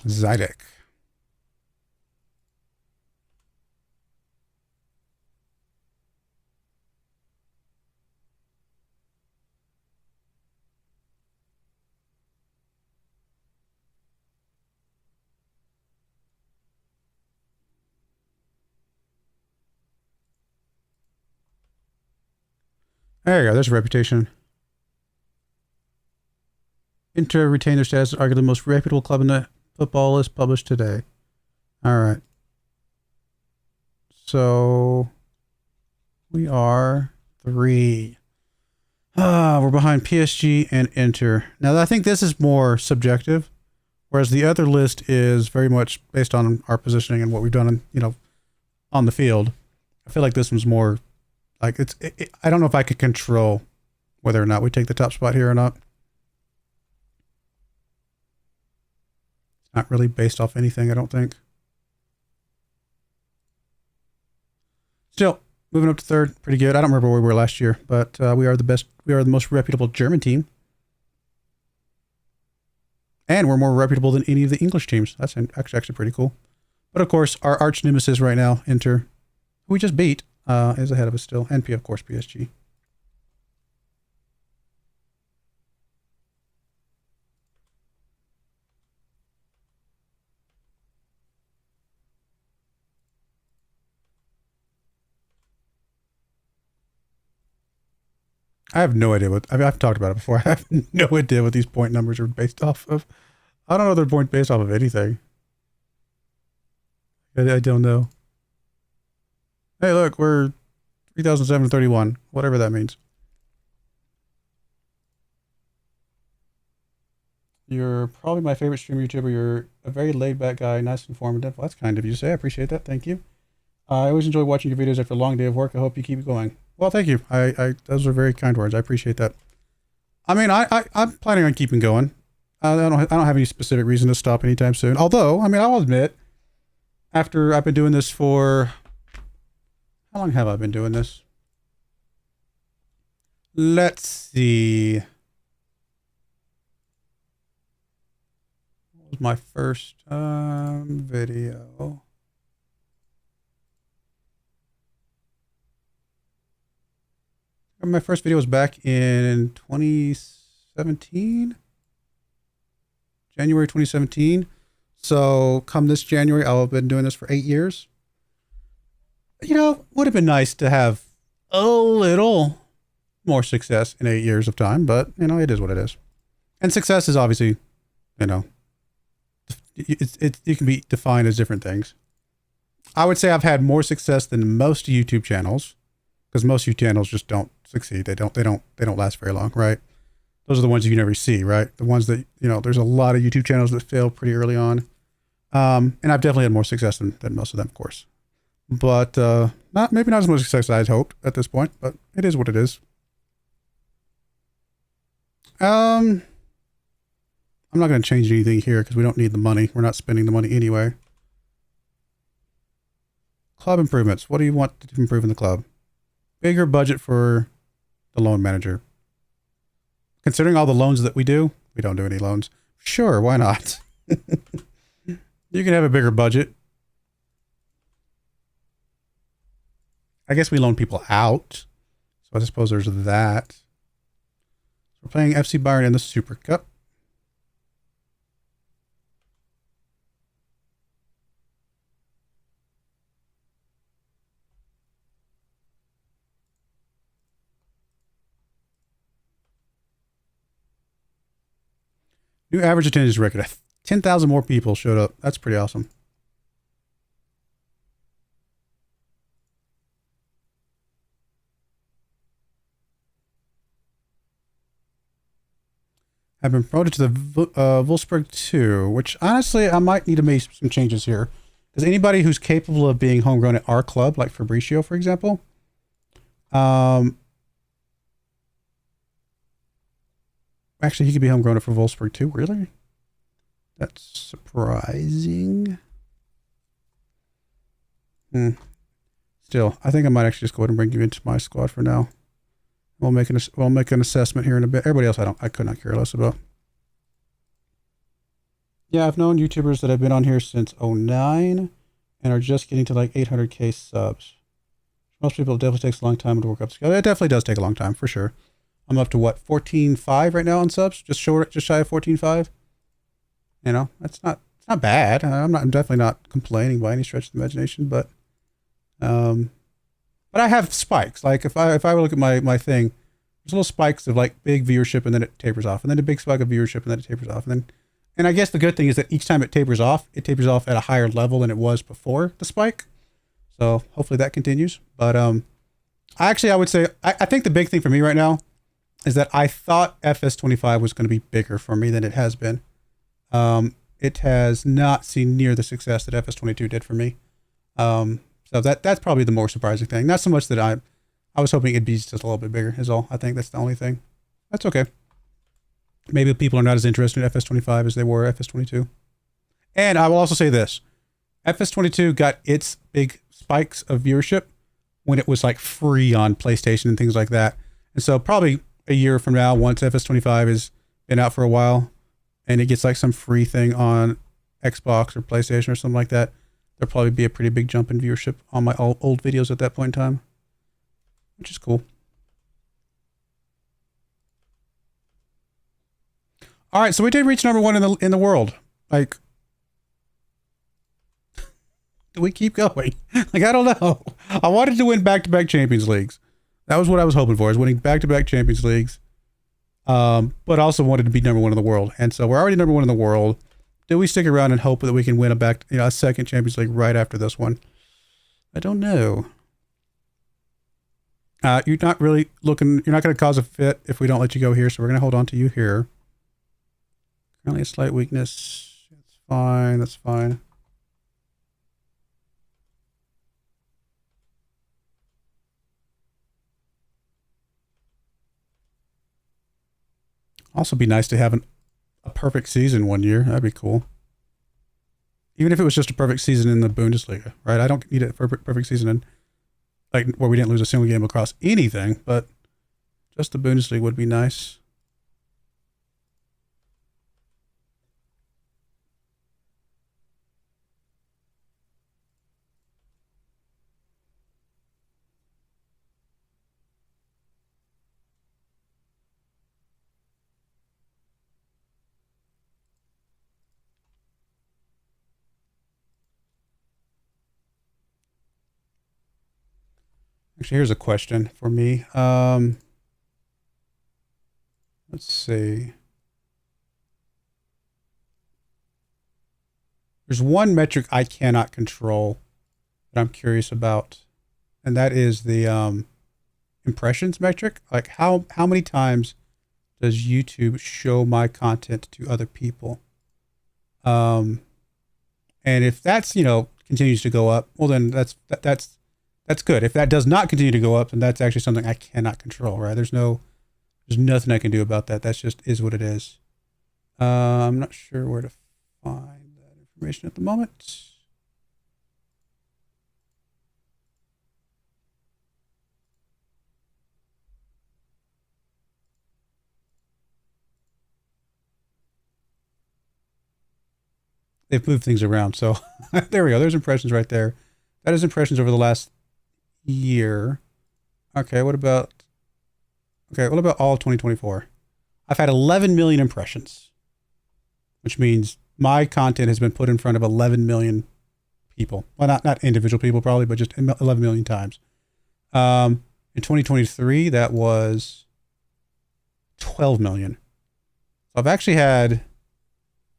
Zydek. There you go. There's a reputation. Inter retain their status as arguably the most reputable club in the football list published today. All right. So we are 3. We're behind PSG and Inter. Now, I think this is more subjective, whereas the other list is very much based on our positioning and what we've done, on the field. I feel like this one's more like I don't know if I could control whether or not we take the top spot here or not. It's not really based off anything, I don't think. Still, moving up to 3rd, pretty good. I don't remember where we were last year, but we are the best. We are the most reputable German team. And we're more reputable than any of the English teams. That's actually pretty cool. But of course, our arch nemesis right now, Inter, who we just beat, is ahead of us still. And of course, PSG. I have no idea what, I've talked about it before. I have no idea what these point numbers are based off of. I don't know they're based off of anything. I don't know. Hey, look, we're 3,731, whatever that means. You're probably my favorite stream YouTuber. You're a very laid-back guy, nice and informative. Well, that's kind of you to say. I appreciate that. Thank you. I always enjoy watching your videos after a long day of work. I hope you keep going. Well, thank you. Those are very kind words. I appreciate that. I mean, I'm planning on keeping going. I don't have any specific reason to stop anytime soon. Although, I mean, I'll admit, after I've been doing this for, how long have I been doing this? Let's see. What was my first video? My first video was back in 2017, January 2017. So come this January, I'll have been doing this for 8 years. Would have been nice to have a little more success in 8 years of time, but it is what it is. And success is obviously, it can be defined as different things. I would say I've had more success than most YouTube channels, because most YouTube channels just don't succeed. They don't last very long, right? Those are the ones you never see, right? The ones that, there's a lot of YouTube channels that fail pretty early on. And I've definitely had more success than most of them, of course. But maybe not as much success as I'd hoped at this point, but it is what it is. I'm not going to change anything here because we don't need the money. We're not spending the money anyway. Club improvements. What do you want to improve in the club? Bigger budget for the loan manager. Considering all the loans that we don't do any loans. Sure, why not? You can have a bigger budget. I guess we loan people out. So I suppose there's that. We're playing FC Bayern in the Super Cup. New average attendance record. 10,000 more people showed up. That's pretty awesome. I've been promoted to the Wolfsburg 2, which honestly, I might need to make some changes here. Because anybody who's capable of being homegrown at our club, like Fabricio, for example, actually, he could be homegrown for Wolfsburg too. Really? That's surprising. Still, I think I might actually just go ahead and bring you into my squad for now. We'll make an assessment here in a bit. Everybody else, I could not care less about. Yeah, I've known YouTubers that have been on here since 2009 and are just getting to like 800K subs. Most people, it definitely takes a long time to work up. It definitely does take a long time, for sure. I'm up to what, 14.5 right now on subs? Just shy of 14.5. You know, it's not bad. I'm definitely not complaining by any stretch of the imagination, but I have spikes. Like if I look at my thing, there's little spikes of like big viewership and then it tapers off, and then a big spike of viewership and then it tapers off, and I guess the good thing is that each time it tapers off at a higher level than it was before the spike. So hopefully that continues. But I would say I think the big thing for me right now is that I thought FS25 was going to be bigger for me than it has been. It has not seen near the success that FS22 did for me. So that's probably the more surprising thing. Not so much that I was hoping it'd be just a little bit bigger is all. I think that's the only thing. That's okay. Maybe people are not as interested in FS25 as they were FS22. And I will also say this. FS22 got its big spikes of viewership when it was like free on PlayStation and things like that. And so probably a year from now, once FS25 has been out for a while and it gets like some free thing on Xbox or PlayStation or something like that, there'll probably be a pretty big jump in viewership on my old videos at that point in time, which is cool. All right, so we did reach number 1 in the world. Like, do we keep going? Like, I don't know. I wanted to win back-to-back Champions Leagues. That was what I was hoping for, is winning back-to-back Champions Leagues. But also wanted to be number 1 in the world. And so we're already number 1 in the world. Do we stick around and hope that we can win a second Champions League right after this one? I don't know. You're not really looking, you're not going to cause a fit if we don't let you go here. So we're going to hold on to you here. Currently a slight weakness. It's fine. That's fine. Also be nice to have a perfect season one year. That'd be cool. Even if it was just a perfect season in the Bundesliga, right? I don't need a perfect season in, like, where we didn't lose a single game across anything, but just the Bundesliga would be nice. Actually, here's a question for me. Let's see. There's one metric I cannot control that I'm curious about, and that is the impressions metric. Like how many times does YouTube show my content to other people? And if that's, continues to go up, well then that's good. If that does not continue to go up, then that's actually something I cannot control, right? There's nothing I can do about that. That's just is what it is. I'm not sure where to find that information at the moment. they've moved things around. So there we go. There's impressions right there. That is impressions over the last year. Okay, what about all of 2024? I've had 11 million impressions, which means my content has been put in front of 11 million people. Well, not individual people probably, but just 11 million times. In 2023, that was 12 million. So I've actually had,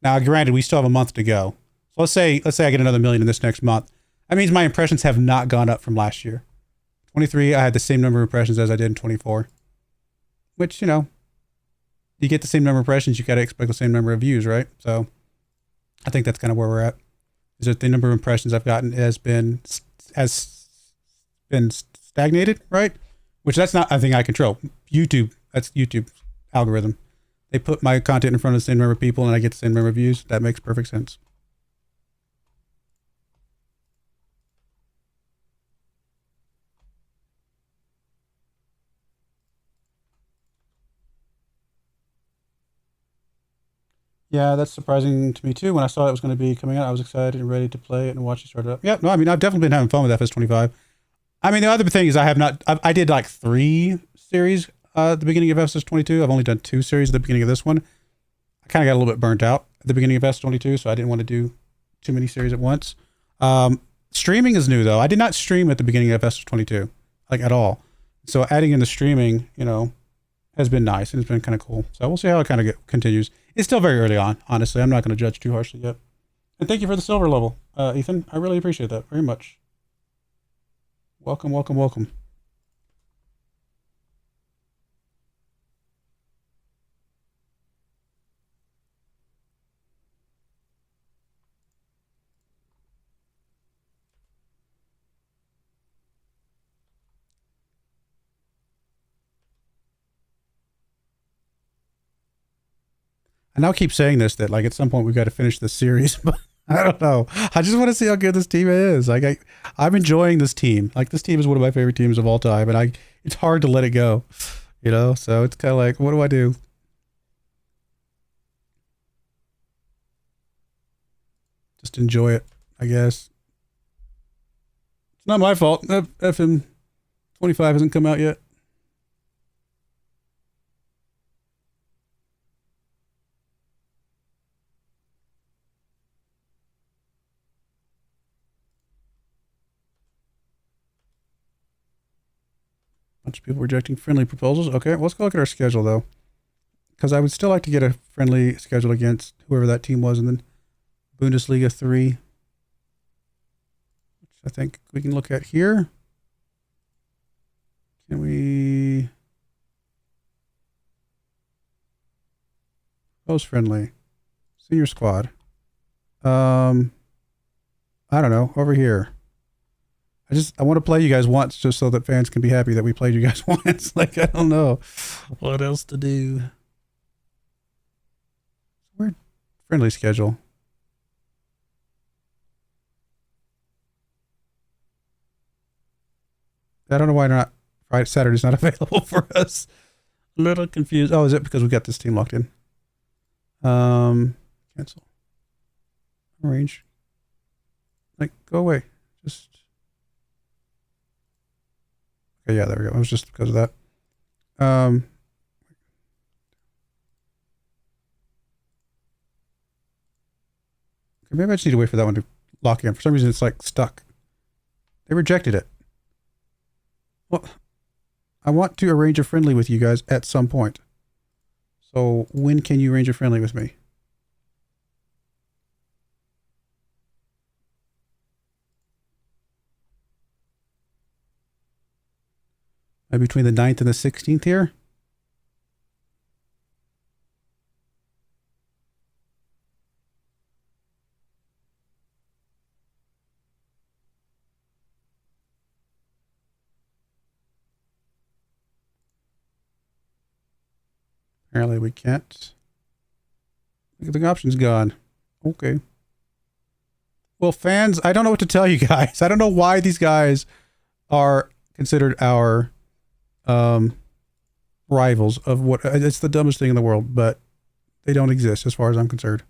now granted, we still have a month to go. So let's say I get another million in this next month. That means my impressions have not gone up from last year. 23, I had the same number of impressions as I did in 24, which, you know, you get the same number of impressions, you got to expect the same number of views, right? So I think that's kind of where we're at. Is that the number of impressions I've gotten has been stagnated, right? Which that's not a thing I control. YouTube, that's YouTube algorithm. They put my content in front of the same number of people and I get the same number of views. That makes perfect sense. Yeah, that's surprising to me too. When I saw it was going to be coming out, I was excited and ready to play it and watch it start up. Yeah, no, I mean, I've definitely been having fun with FS25. I mean, the other thing is I did like 3 series at the beginning of FS22. I've only done 2 series at the beginning of this one. I kind of got a little bit burnt out at the beginning of FS22, so I didn't want to do too many series at once. Streaming is new though. I did not stream at the beginning of FS22, like at all. So adding in the streaming, you know, has been nice and it's been kind of cool. So we'll see how it kind of continues. It's still very early on, honestly. I'm not going to judge too harshly yet. And thank you for the silver level, Ethan. I really appreciate that very much. Welcome, welcome, welcome. I now keep saying this, that like at some point we've got to finish this series, but I don't know. I just want to see how good this team is. Like I'm enjoying this team. Like this team is one of my favorite teams of all time, and it's hard to let it go, you know? So it's kind of like, what do I do? Just enjoy it, I guess. It's not my fault. FM25 hasn't come out yet. Bunch of people rejecting friendly proposals. Okay, let's go look at our schedule though, because I would still like to get a friendly schedule against whoever that team was, and then Bundesliga 3, which I think we can look at here. Can we propose friendly senior squad? I don't know, over here. I want to play you guys once just so that fans can be happy that we played you guys once. Like, I don't know what else to do. Weird friendly schedule. I don't know why Saturday's not available for us. A little confused. Oh, is it because we got this team locked in? Cancel. Arrange. Like, go away. Just. Okay, yeah, there we go. It was just because of that. Okay, maybe I just need to wait for that one to lock in. For some reason, it's like stuck. They rejected it. Well, I want to arrange a friendly with you guys at some point. So when can you arrange a friendly with me? Between the 9th and the 16th here. Apparently we can't. The option's gone. Okay. Well, fans, I don't know what to tell you guys. I don't know why these guys are considered our rivals of what. It's the dumbest thing in the world, but they don't exist as far as I'm concerned.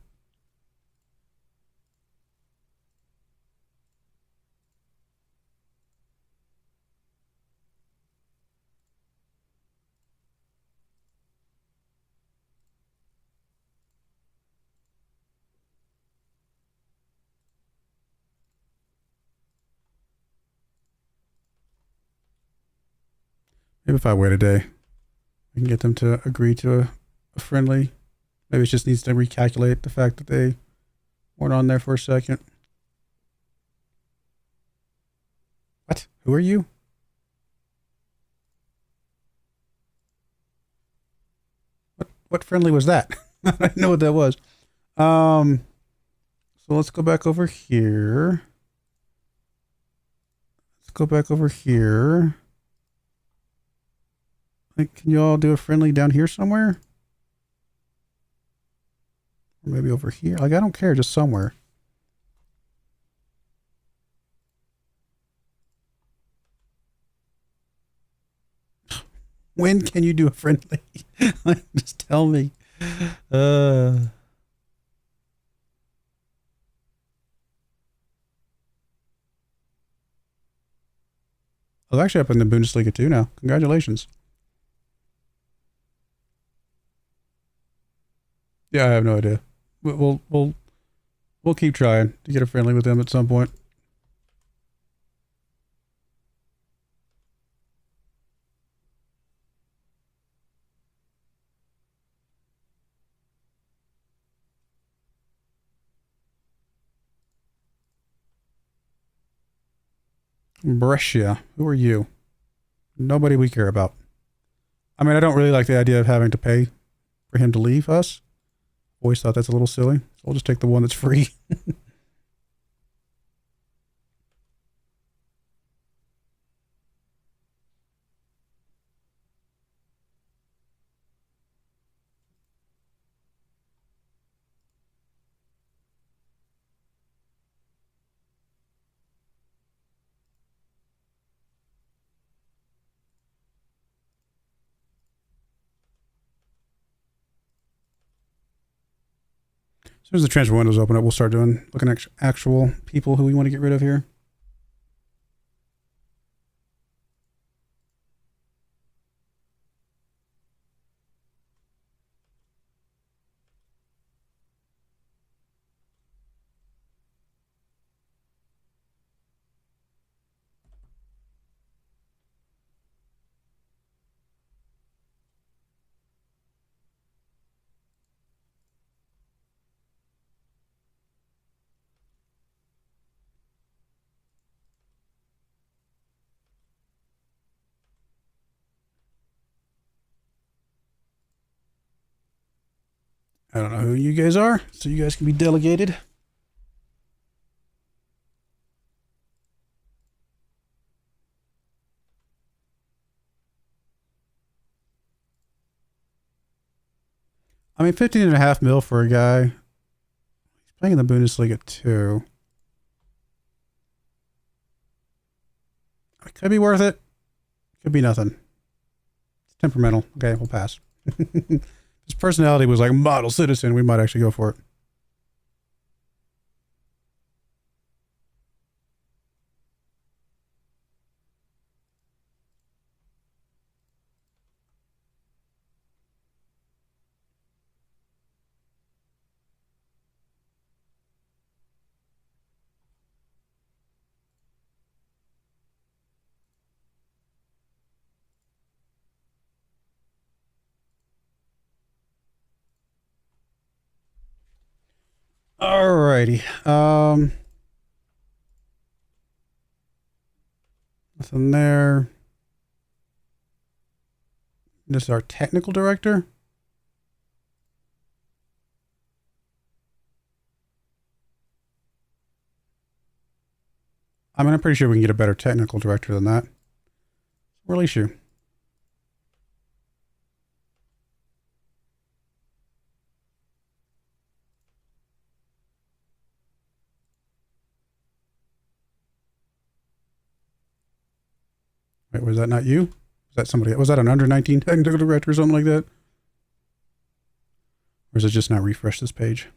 Maybe if I wait a day, we can get them to agree to a friendly. Maybe it just needs to recalculate the fact that they weren't on there for a second. What? Who are you? What friendly was that? I didn't know what that was. So let's go back over here. Let's go back over here. Like, can you all do a friendly down here somewhere? Or maybe over here. Like, I don't care, just somewhere. When can you do a friendly? Just tell me. I was actually up in the Bundesliga too now. Congratulations. Yeah, I have no idea. We'll keep trying to get a friendly with them at some point. Brescia, who are you? Nobody we care about. I mean, I don't really like the idea of having to pay for him to leave us. Always thought that's a little silly. So we'll just take the one that's free. As soon as the transfer windows open up, we'll start looking at actual people who we want to get rid of here. I don't know who you guys are, so you guys can be delegated. I mean, 15.5 mil for a guy. He's playing in the Bundesliga too. It could be worth it. Could be nothing. It's temperamental. Okay, we'll pass. His personality was like model citizen. We might actually go for it. Alrighty. Nothing there. This is our technical director. I mean, I'm pretty sure we can get a better technical director than that. Release you. Wait, was that not you? Was that somebody? Was that an under 19 technical director or something like that? Or is it just not refresh this page?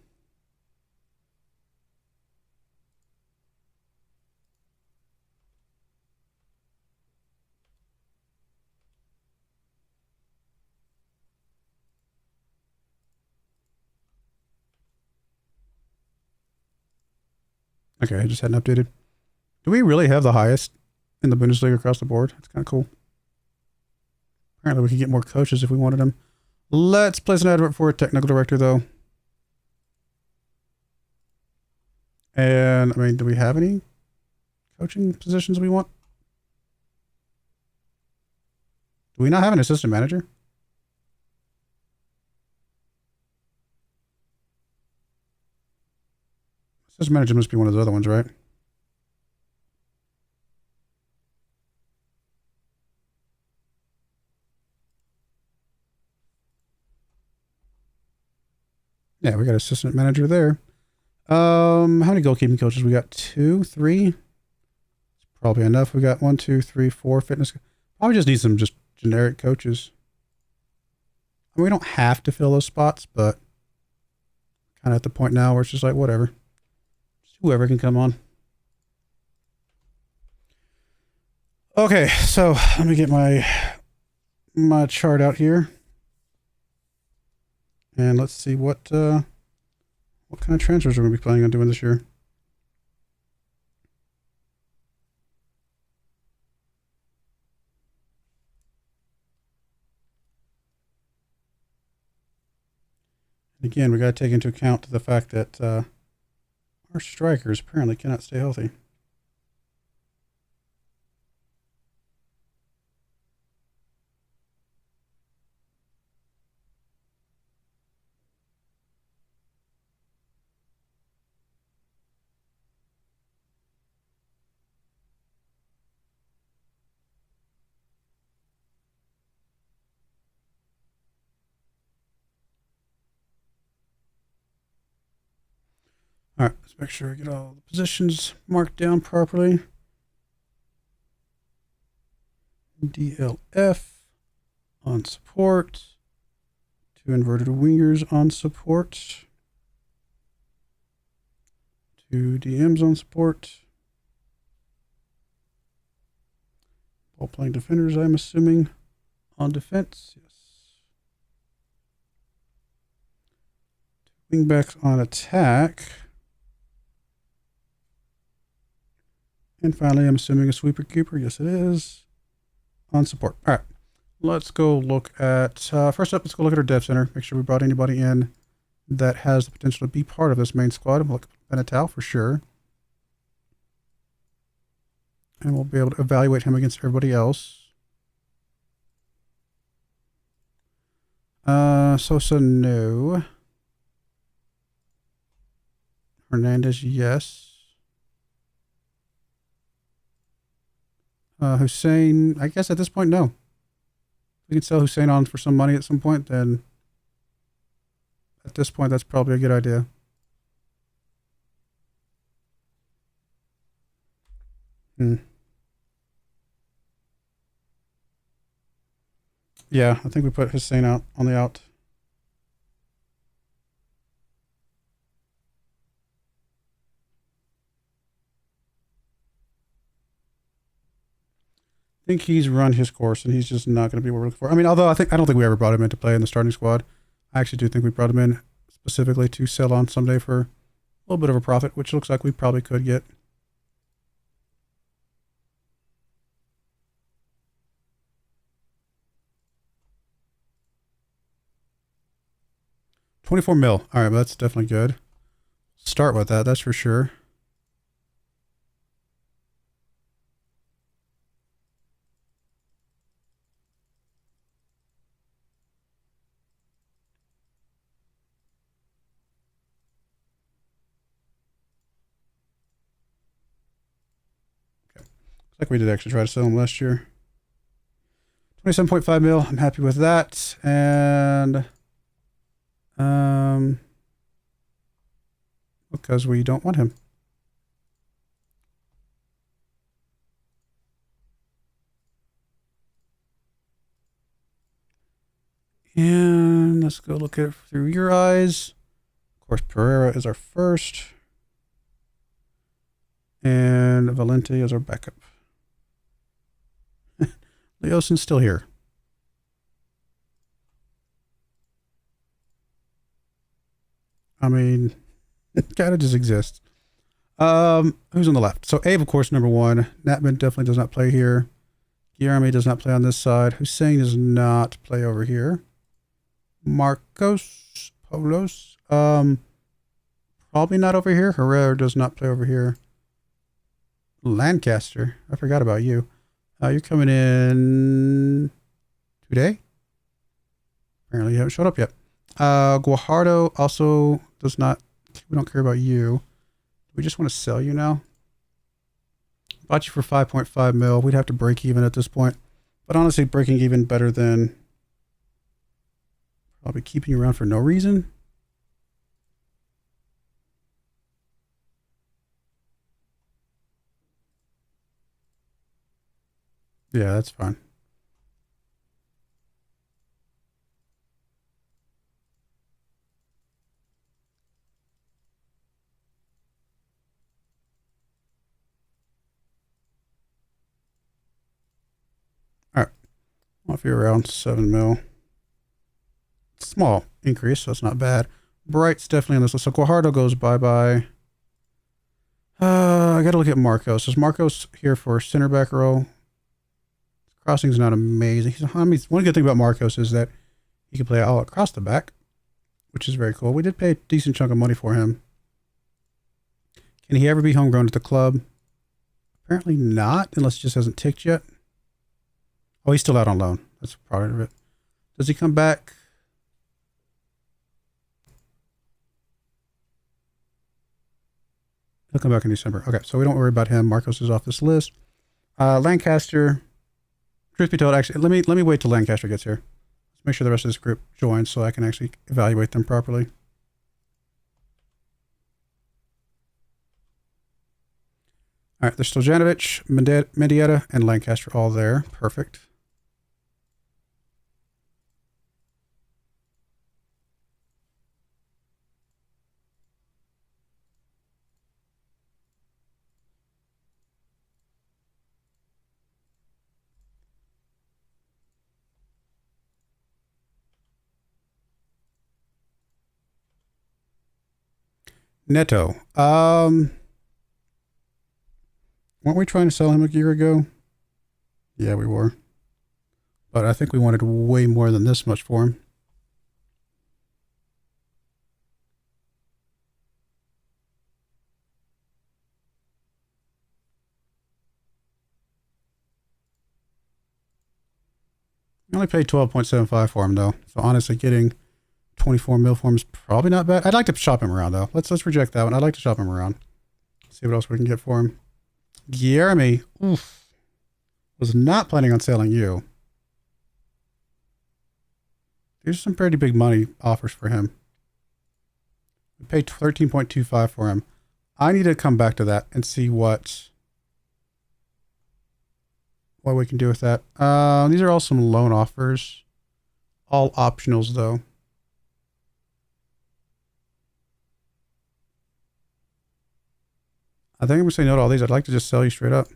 Okay, I just hadn't updated. Do we really have the highest in the Bundesliga across the board? That's kind of cool. Apparently we could get more coaches if we wanted them. Let's place an advert for a technical director, though. And, I mean, do we have any coaching positions we want? Do we not have an assistant manager? Assistant manager must be one of those other ones, right? Yeah, we got assistant manager there. How many goalkeeping coaches? We got 2, 3. It's probably enough. We got 1, 2, 3, 4 fitness. Probably just need some just generic coaches. I mean, we don't have to fill those spots, but kind of at the point now where it's just like, whatever. Just whoever can come on. Okay, so let me get my chart out here. And let's see what kind of transfers we're going to be planning on doing this year. And again, we got to take into account the fact that our strikers apparently cannot stay healthy. All right, let's make sure I get all the positions marked down properly. DLF on support. 2 inverted wingers on support. 2 DMs on support. Ball playing defenders, I'm assuming, on defense. Yes. 2 wingbacks on attack. And finally, I'm assuming a sweeper keeper. Yes, it is. On support. All right. Let's go look at, first up, let's go look at our dev center. Make sure we brought anybody in that has the potential to be part of this main squad. We'll look at Benatal for sure. And we'll be able to evaluate him against everybody else. Sosa, no. Hernandez, yes. Hussein, I guess at this point, no. If we can sell Hussein on for some money at some point, then at this point, that's probably a good idea. Yeah, I think we put Hussein out on the out. I think he's run his course and he's just not going to be what we're looking for. I mean, although I don't think we ever brought him in to play in the starting squad. I actually do think we brought him in specifically to sell on someday for a little bit of a profit, which looks like we probably could get. $24 mil. All right, well, that's definitely good. Start with that, that's for sure. Like we did actually try to sell them last year. 27.5 mil. I'm happy with that. And because we don't want him. And let's go look at it through your eyes. Of course, Pereira is our first. And Valente is our backup. Leosin's still here. I mean, it kind of just exists. Who's on the left? So Abe, of course, number 1. Natman definitely does not play here. Guillermo does not play on this side. Hussein does not play over here. Marcos Paulos, probably not over here. Herrera does not play over here. Lancaster, I forgot about you. You're coming in today? Apparently you haven't showed up yet. Guajardo also does not, we don't care about you. We just want to sell you now. Bought you for 5.5 mil. We'd have to break even at this point. But honestly, breaking even better than probably keeping you around for no reason. Yeah, that's fine. All right. Well, if you're around 7 mil. Small increase, so it's not bad. Bright's definitely on this list. So Guajardo goes bye-bye. I got to look at Marcos. Is Marcos here for center back row? Crossing's not amazing. I mean, one good thing about Marcos is that he can play all across the back, which is very cool. We did pay a decent chunk of money for him. Can he ever be homegrown at the club? Apparently not, unless he just hasn't ticked yet. Oh, he's still out on loan. That's part of it. Does he come back? He'll come back in December. Okay, so we don't worry about him. Marcos is off this list. Lancaster. Truth be told, actually, let me wait till Lancaster gets here. Let's make sure the rest of this group joins so I can actually evaluate them properly. All right, there's Stojanovic, Mendieta, and Lancaster all there. Perfect. Neto. Weren't we trying to sell him a year ago? Yeah, we were. But I think we wanted way more than this much for him. I only paid 12.75 for him though. So honestly, getting 24 mil for him is probably not bad. I'd like to shop him around though. Let's reject that one. I'd like to shop him around. See what else we can get for him. Guillermo, oof, was not planning on selling you. There's some pretty big money offers for him. We paid 13.25 for him. I need to come back to that and see what we can do with that. These are all some loan offers. All optionals though. I think I'm gonna say no to all these. I'd like to just sell you straight up.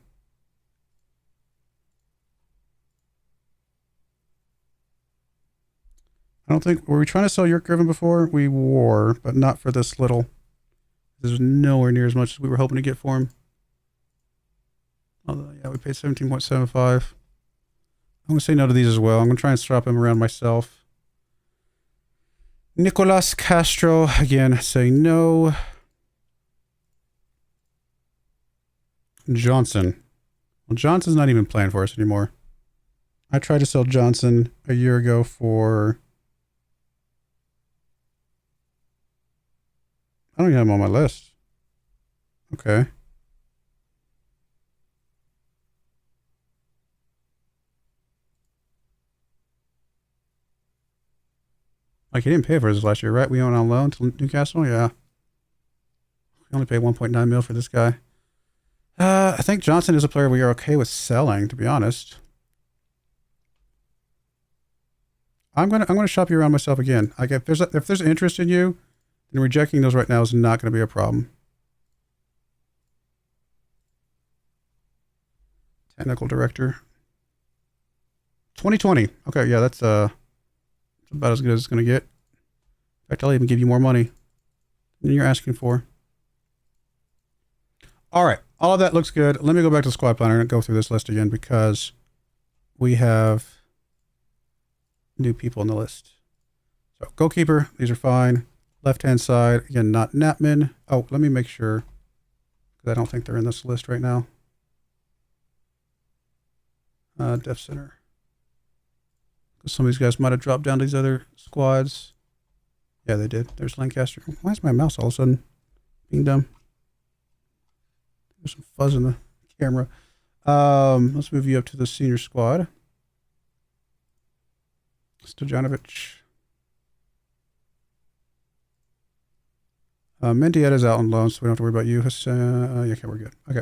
I don't think, were we trying to sell York Griffin before? We were, but not for this little. This is nowhere near as much as we were hoping to get for him. Although, yeah, we paid 17.75. I'm gonna say no to these as well. I'm gonna try and strap him around myself. Nicolas Castro, again, say no. Johnson. Well, Johnson's not even playing for us anymore. I tried to sell Johnson a year ago for... I don't even have him on my list. Okay. Like, he didn't pay for his last year, right? We went on loan to Newcastle? Yeah. We only paid 1.9 mil for this guy. I think Johnson is a player we are okay with selling, to be honest. I'm gonna shop you around myself again. Like if there's interest in you, then rejecting those right now is not gonna be a problem. Technical director. 2020. Okay, yeah, that's about as good as it's gonna get. In fact, I'll even give you more money than you're asking for. All right, all of that looks good. Let me go back to the squad planner and go through this list again because we have new people on the list. So goalkeeper, these are fine. Left-hand side, again, not Natman. Oh, let me make sure, because I don't think they're in this list right now. Def center. Because some of these guys might have dropped down to these other squads. Yeah, they did. There's Lancaster. Why is my mouse all of a sudden being dumb? There's some fuzz in the camera. Let's move you up to the senior squad. Stojanovic. Mendietta's out on loan, so we don't have to worry about you. Yeah, okay, we're good. Okay.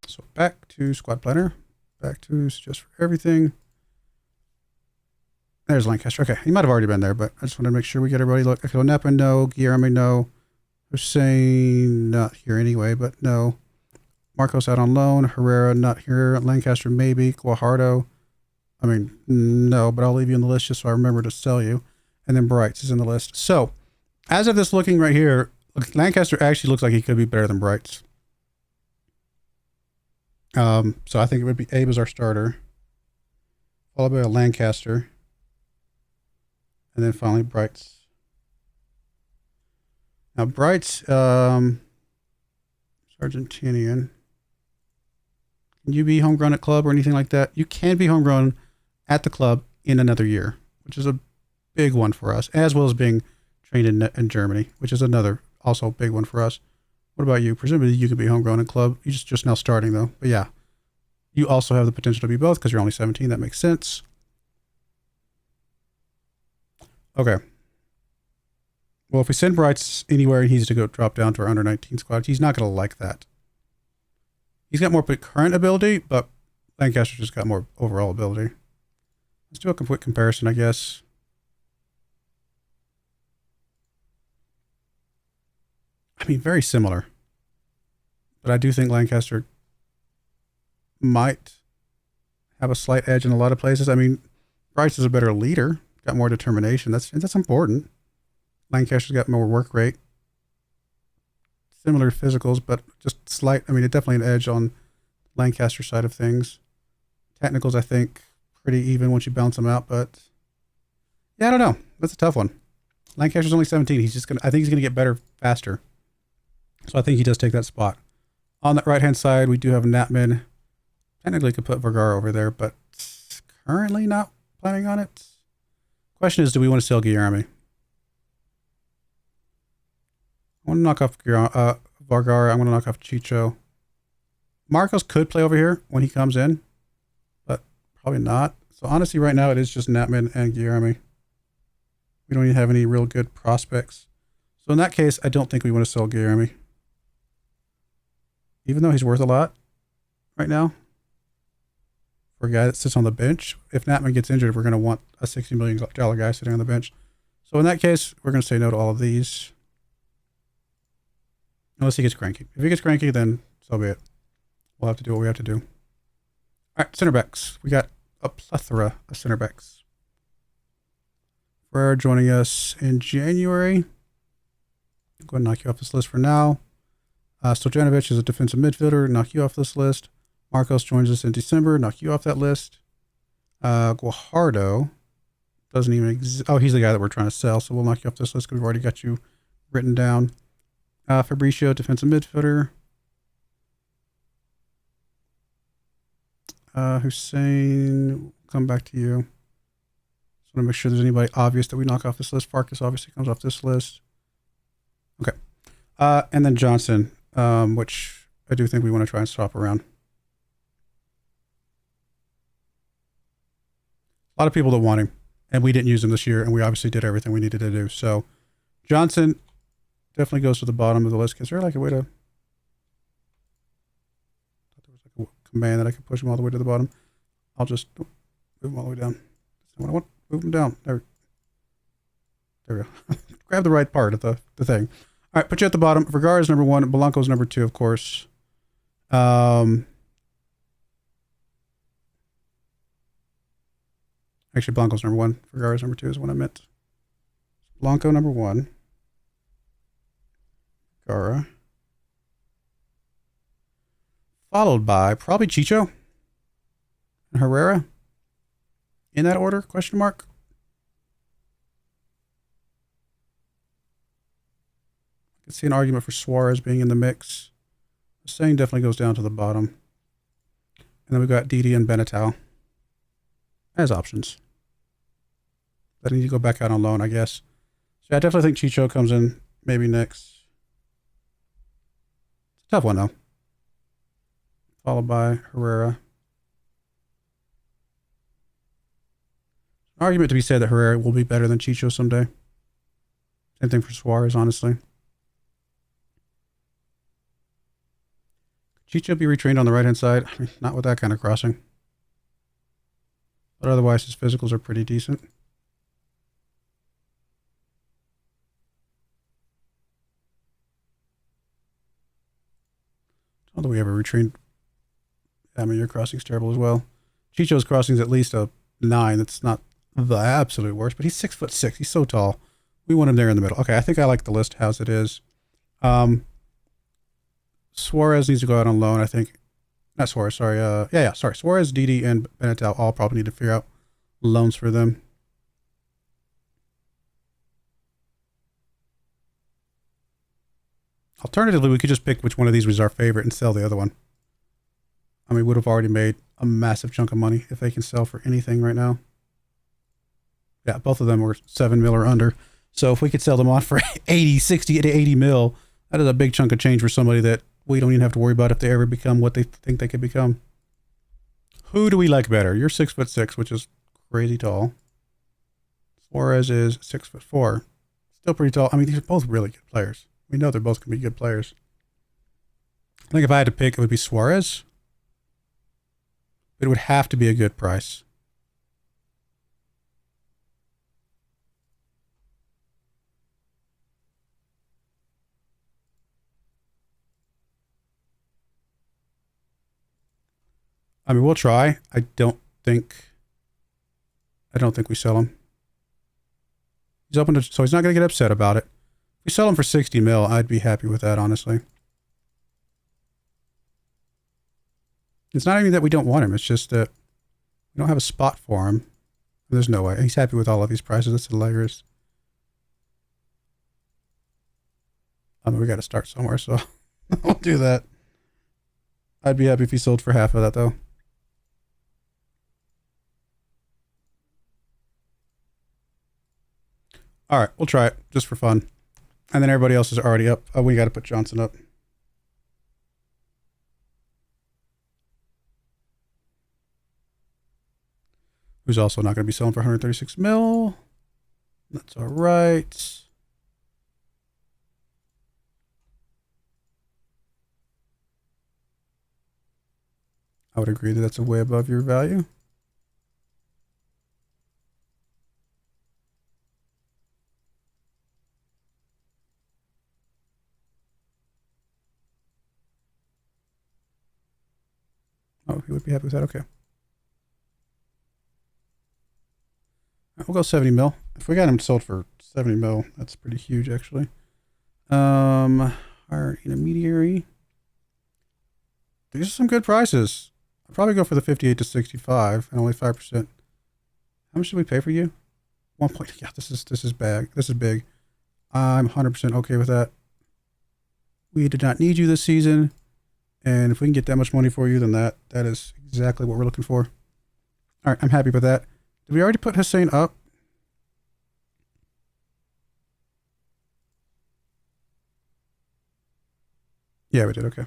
So back to squad planner. Back to suggest for everything. There's Lancaster. Okay, he might have already been there, but I just wanted to make sure we get everybody. Look, okay, Nepa, no. Guillermo, no. Hussein, not here anyway, but no. Marcos out on loan. Herrera, not here. Lancaster, maybe. Guajardo, I mean, no, but I'll leave you on the list just so I remember to sell you. And then Brights is in the list. So, as of this looking right here, Lancaster actually looks like he could be better than Brights. So I think it would be Abe as our starter, followed by a Lancaster, and then finally Brights. Now Brights, Argentinian. Can you be homegrown at club or anything like that? You can be homegrown at the club in another year, which is a big one for us, as well as being trained in Germany, which is another also big one for us. What about you? Presumably you could be homegrown in club. You're just now starting though. But yeah, you also have the potential to be both because you're only 17. That makes sense. Okay. Well, if we send Brights anywhere and he's to go drop down to our under 19 squad, he's not going to like that. He's got more current ability, but Lancaster just got more overall ability. Let's do a complete comparison, I guess. I mean, very similar. But I do think Lancaster might have a slight edge in a lot of places. I mean, Bryce is a better leader, got more determination. That's important. Lancaster's got more work rate. Similar physicals, but just slight. I mean, definitely an edge on Lancaster's side of things. Technicals, I think, pretty even once you balance them out. But yeah, I don't know. That's a tough one. Lancaster's only 17. He's just gonna. I think he's gonna get better faster. So I think he does take that spot. On that right-hand side, we do have Natman. Technically could put Vergara over there, but currently not planning on it. Question is, do we want to sell Guillermo? I want to knock off Vergara. I'm going to knock off Chicho. Marcos could play over here when he comes in, but probably not. So honestly, right now, it is just Natman and Guillermo. We don't even have any real good prospects. So in that case, I don't think we want to sell Guillermo. Even though he's worth a lot right now. For a guy that sits on the bench. If Natman gets injured, we're going to want a $60 million guy sitting on the bench. So in that case, we're going to say no to all of these. Unless he gets cranky. If he gets cranky, then so be it. We'll have to do what we have to do. All right, center backs. We got a plethora of center backs. Broyar joining us in January. Go ahead and knock you off this list for now. Stojanovic is a defensive midfielder. Knock you off this list. Marcos joins us in December. Knock you off that list. Guajardo doesn't even exist. Oh, he's the guy that we're trying to sell, so we'll knock you off this list because we've already got you written down. Fabricio, defensive midfielder. Hussein, come back to you. Just want to make sure there's anybody obvious that we knock off this list. Farkas obviously comes off this list. Okay. And then Johnson, which I do think we want to try and swap around. A lot of people don't want him, and we didn't use him this year, and we obviously did everything we needed to do. So Johnson definitely goes to the bottom of the list. Is there like a way to... I thought there was like a command that I could push him all the way to the bottom. I'll just move him all the way down. That's not what I want. Move him down. There we go. Grab the right part of the thing. All right, put you at the bottom. Vergara is number 1. Blanco's number 2, of course. Actually, Blanco's number 1. Vergara's number 2 is what I meant. Blanco number 1. Vergara. Followed by probably Chicho and Herrera. in that order? Question mark. I can see an argument for Suarez being in the mix. Hussein definitely goes down to the bottom. And then we've got Didi and Benetau as options. I need to go back out on loan, I guess. So yeah, I definitely think Chicho comes in maybe next. It's a tough one, though. Followed by Herrera. An argument to be said that Herrera will be better than Chicho someday. Same thing for Suarez, honestly. Chicho be retrained on the right-hand side? I mean, not with that kind of crossing. But otherwise, his physicals are pretty decent. Although we have a retrained... I mean, your crossing's terrible as well. Chicho's crossing's at least a 9. That's not the absolute worst, but he's 6'6". He's so tall. We want him there in the middle. Okay, I think I like the list as it is. Suarez needs to go out on loan, I think. Not Suarez, sorry. Sorry. Suarez, Didi, and Benetau all probably need to figure out loans for them. Alternatively, we could just pick which one of these was our favorite and sell the other one. I mean, we would have already made a massive chunk of money if they can sell for anything right now. Yeah, both of them were 7 mil or under. So if we could sell them on for 60 to 80 mil, that is a big chunk of change for somebody that we don't even have to worry about if they ever become what they think they could become. Who do we like better? You're 6'6", which is crazy tall. Suarez is 6'4". Still pretty tall. I mean, these are both really good players. We know they're both going to be good players. I think if I had to pick, it would be Suarez. But it would have to be a good price. I mean, we'll try. I don't think we sell him. He's open to, so he's not going to get upset about it. If we sell him for 60 mil, I'd be happy with that, honestly. It's not even that we don't want him. It's just that we don't have a spot for him. There's no way. He's happy with all of these prices. That's hilarious. I mean, we got to start somewhere, so I'll do that. I'd be happy if he sold for half of that, though. All right, we'll try it just for fun. And then everybody else is already up. Oh, we got to put Johnson up. Who's also not going to be selling for 136 mil. That's all right. I would agree that that's way above your value. Oh, he would be happy with that. Okay. Right, we'll go 70 mil. If we got him sold for 70 mil, that's pretty huge, actually. Our intermediary. These are some good prices. I'll probably go for the 58 to 65 and only 5%. How much did we pay for you? 1 point. Yeah, this is big. This is big. I'm 100% okay with that. We did not need you this season. And if we can get that much money for you, then that is exactly what we're looking for. All right, I'm happy with that. Did we already put Hussein up? Yeah, we did. Okay.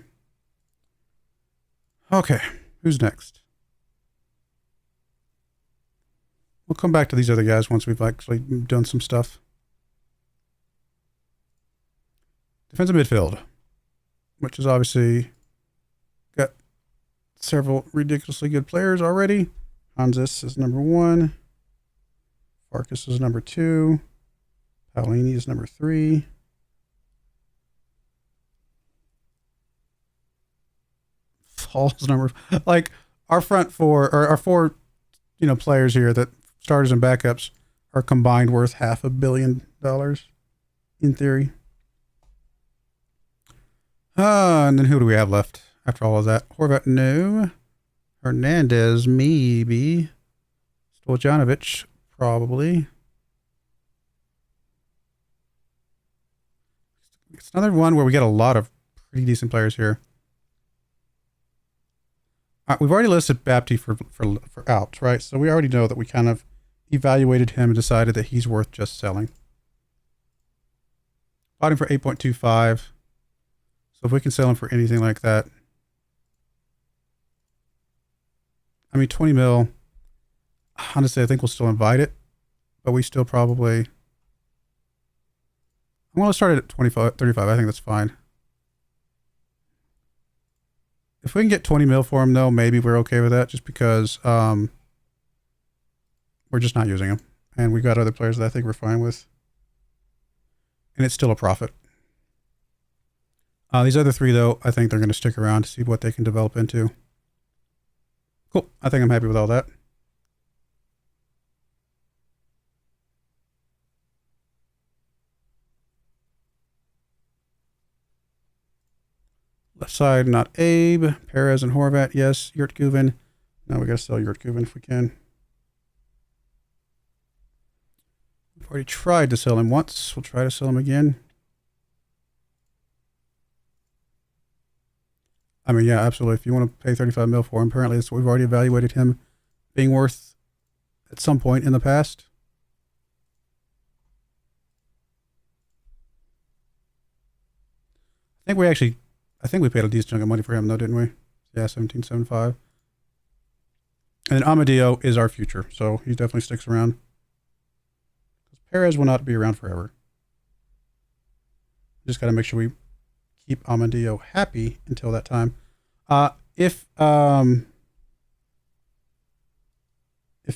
Okay, who's next? We'll come back to these other guys once we've actually done some stuff. Defensive midfield, which is obviously got several ridiculously good players already. Hansis is number 1. Farkas is number 2. Paolini is number 3. Hall's number, like our front four, or our 4, players here that starters and backups are combined worth $500 million in theory. And then who do we have left after all of that? Horvat, no. Hernandez, maybe. Stojanovic, probably. It's another one where we get a lot of pretty decent players here. We've already listed Bapti for out, right? So we already know that we kind of evaluated him and decided that he's worth just selling. Bought him for 8.25. So if we can sell him for anything like that. I mean, 20 mil. Honestly, I think we'll still invite it. But we still probably... I'm going to start it at 25, 35. I think that's fine. If we can get 20 mil for him, though, maybe we're okay with that. Just because we're just not using him. And we got other players that I think we're fine with. And it's still a profit. These other three, though, I think they're going to stick around to see what they can develop into. Cool. I think I'm happy with all that. Left side, not Abe. Perez and Horvat, yes. Yurtkuven. Now we got to sell Yurtkuven if we can. We've already tried to sell him once. We'll try to sell him again. I mean, yeah, absolutely. If you want to pay 35 mil for him, apparently that's what we've already evaluated him being worth at some point in the past. I think we paid a decent chunk of money for him, though, didn't we? Yeah, 17.75. And then Amadeo is our future, so he definitely sticks around. Perez will not be around forever. Just got to make sure we keep Amadeo happy until that time. If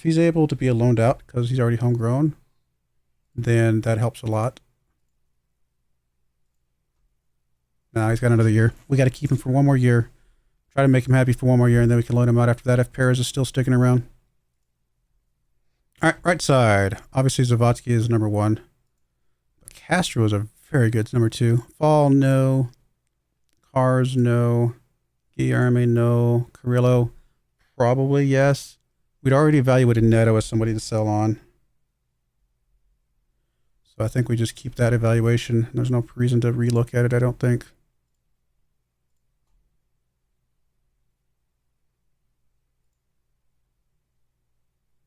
he's able to be loaned out because he's already homegrown, then that helps a lot. No, he's got another year. We got to keep him for one more year. Try to make him happy for one more year, and then we can loan him out after that if Perez is still sticking around. All right, right side. Obviously, Zavatsky is number one. But Castro is a very good number two. Fall, no. Cars, no. Guillermo, no. Carrillo, probably yes. We'd already evaluated Neto as somebody to sell on. So I think we just keep that evaluation. There's no reason to relook at it, I don't think.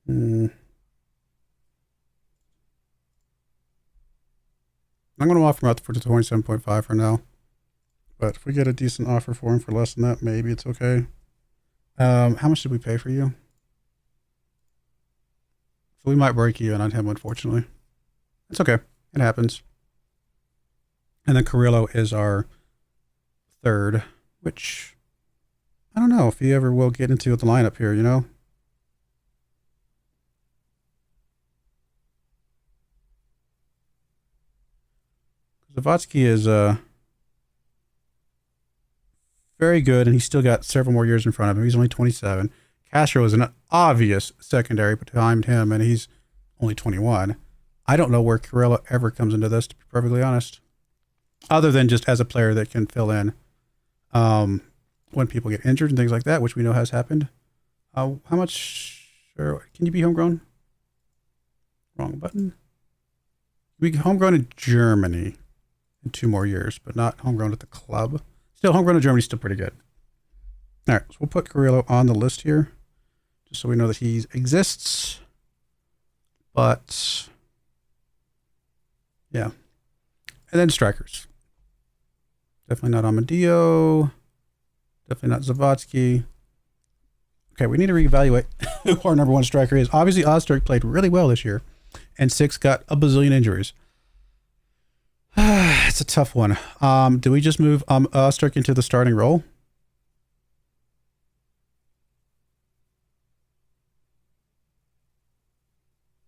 I'm going to offer him out for 27.5 for now. But if we get a decent offer for him for less than that, maybe it's okay. How much did we pay for you? So we might break even on him, unfortunately. It's okay. It happens. And then Carrillo is our third, which I don't know if he ever will get into the lineup here, you know? Zavatsky is very good, and he's still got several more years in front of him. He's only 27. Castro is an obvious secondary behind him, and he's only 21. I don't know where Carrillo ever comes into this, to be perfectly honest, other than just as a player that can fill in when people get injured and things like that, which we know has happened. How much can you be homegrown? Wrong button. We homegrown in Germany in 2 more years, but not homegrown at the club. Still, homegrown in Germany is still pretty good. All right, so we'll put Carrillo on the list here, just so we know that he exists. But yeah, and then strikers. Definitely not Amadeo. Definitely not Zavatsky. Okay, we need to reevaluate who our number one striker is. Obviously, Ozturk played really well this year, and Six got a bazillion injuries. It's a tough one. Do we just move Ozturk into the starting role?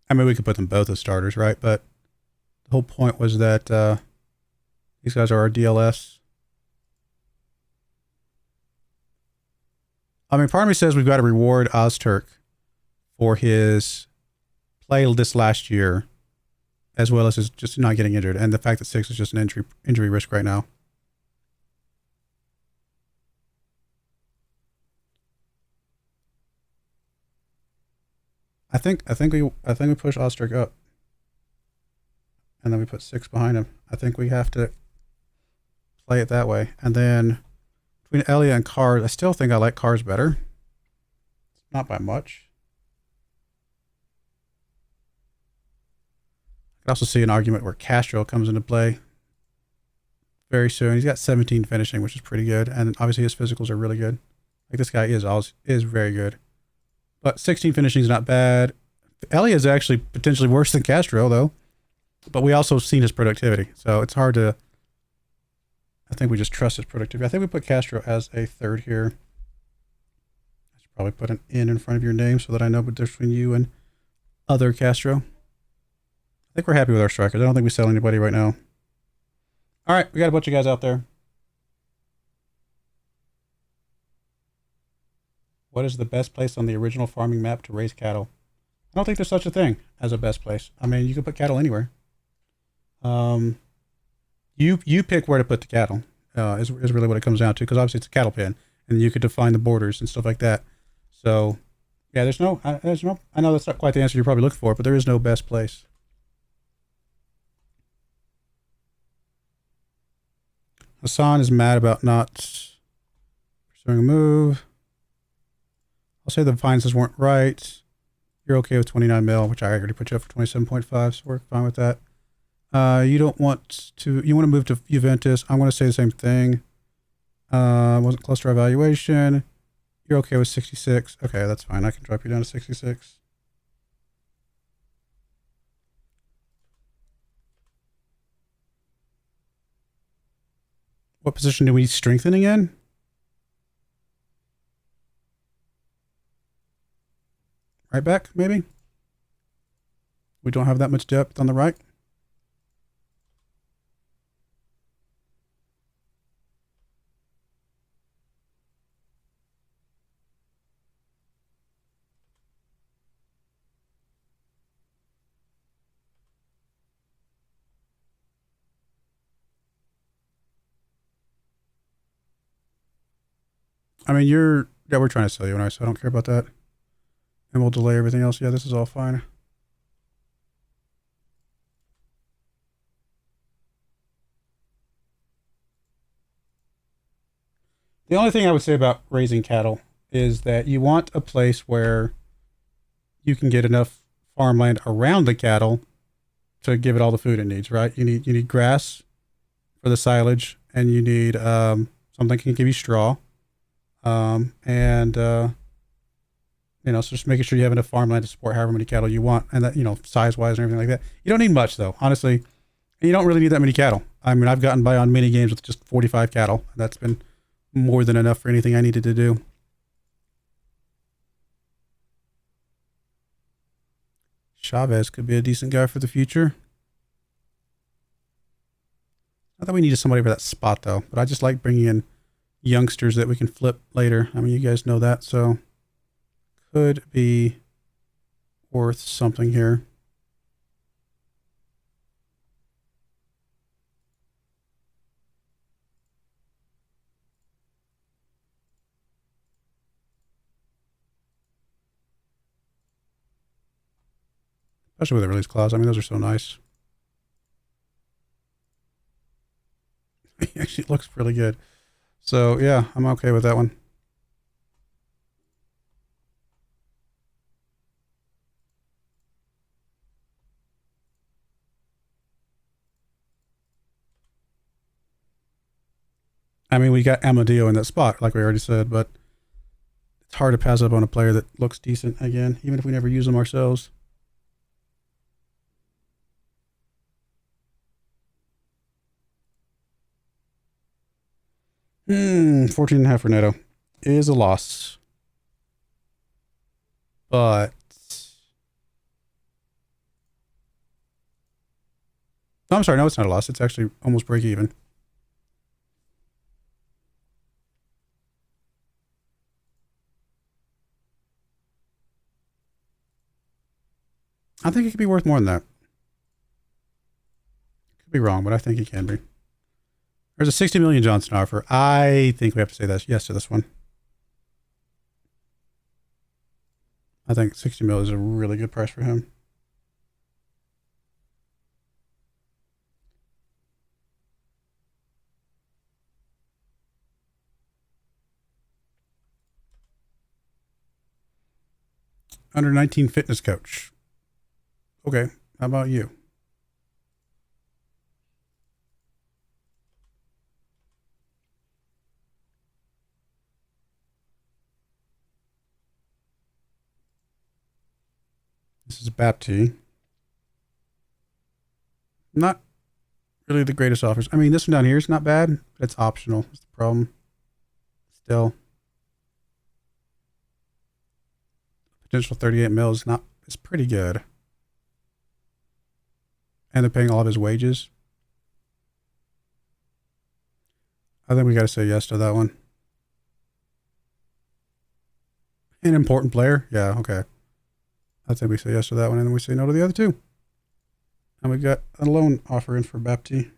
I mean, we could put them both as starters, right? But the whole point was that these guys are our DLS. I mean, part of me says we've got to reward Ozturk for his play this last year, as well as his just not getting injured, and the fact that Six is just an injury risk right now. I think we push Ostrich up, and then we put 6 behind him. I think we have to play it that way, and then between Elia and Cars, I still think I like Cars better. Not by much. I could also see an argument where Castro comes into play very soon. He's got 17 finishing, which is pretty good, and obviously his physicals are really good. Like this guy is very good, but 16 finishing is not bad. Elia is actually potentially worse than Castro though, but we also seen his productivity, so it's hard to. I think we just trust his productivity. I think we put Castro as a third here. I should probably put an in front of your name so that I know the difference between you and other Castro. I think we're happy with our strikers. I don't think we sell anybody right now. All right, we got a bunch of guys out there. What is the best place on the original farming map to raise cattle? I don't think there's such a thing as a best place. I mean, you can put cattle anywhere. You pick where to put the cattle, is really what it comes down to, because obviously it's a cattle pen, and you could define the borders and stuff like that. So, yeah, there's no, I know that's not quite the answer you're probably looking for, but there is no best place. Hassan is mad about not pursuing a move. I'll say the finances weren't right. You're okay with 29 mil, which I already put you up for 27.5, so we're fine with that. You want to move to Juventus. I'm going to say the same thing. Wasn't close to our evaluation. You're okay with 66. Okay, that's fine. I can drop you down to 66. What position do we strengthening in? Right back, maybe? We don't have that much depth on the right. I mean, yeah, we're trying to sell you, and so I don't care about that. And we'll delay everything else. Yeah, this is all fine. The only thing I would say about raising cattle is that you want a place where you can get enough farmland around the cattle to give it all the food it needs, right? You need grass for the silage, and you need something that can give you straw. So just making sure you have enough farmland to support however many cattle you want, and that, size-wise and everything like that. You don't need much, though, honestly. And you don't really need that many cattle. I mean, I've gotten by on mini games with just 45 cattle. And that's been more than enough for anything I needed to do. Chavez could be a decent guy for the future. Not that we needed somebody for that spot, though, but I just like bringing in youngsters that we can flip later. I mean, you guys know that, so could be worth something here. Especially with the release clause. I mean, those are so nice. It actually looks really good. So, yeah, I'm okay with that one. I mean, we got Amadio in that spot, like we already said, but it's hard to pass up on a player that looks decent again, even if we never use them ourselves. 14.5 for Neto is a loss. But no, I'm sorry, no, it's not a loss. It's actually almost break even. I think it could be worth more than that. Could be wrong, but I think it can be. There's a 60 million Johnson offer. I think we have to say yes to this one. I think 60 mil is a really good price for him. Under 19 fitness coach. Okay, how about you? This is Bapti. Not really the greatest offers. I mean, this one down here is not bad, but it's optional. That's the problem. Still. Potential 38 mil is not, it's pretty good. And they're paying all of his wages. I think we got to say yes to that one. An important player? Yeah, okay. I think we say yes to that one, and then we say no to the other two. And we got a loan offer in for Bapti.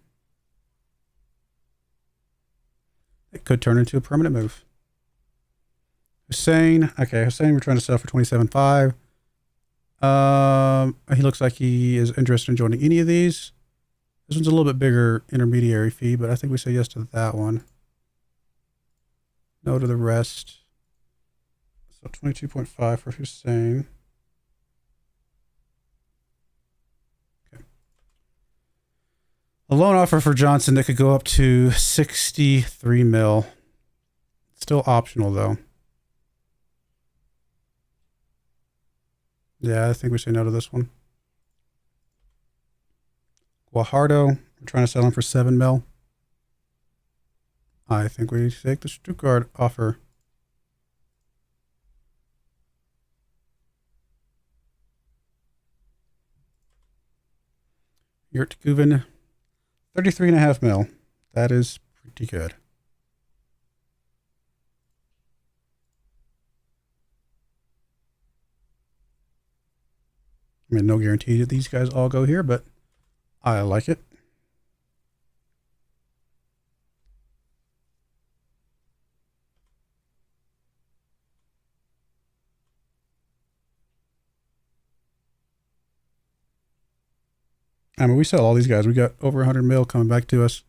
It could turn into a permanent move. Hussein. Okay, Hussein we're trying to sell for 27.5. He looks like he is interested in joining any of these. This one's a little bit bigger intermediary fee, but I think we say yes to that one. No to the rest. So 22.5 for Hussein. Okay. A loan offer for Johnson that could go up to 63 mil. Still optional though. Yeah, I think we say no to this one. Guajardo, we're trying to sell him for 7 mil. I think we take the Stuttgart offer. Yurt Guven, 33.5 mil. That is pretty good. I mean, no guarantee that these guys all go here, but I like it. I mean, we sell all these guys. We got over 100 mil coming back to us.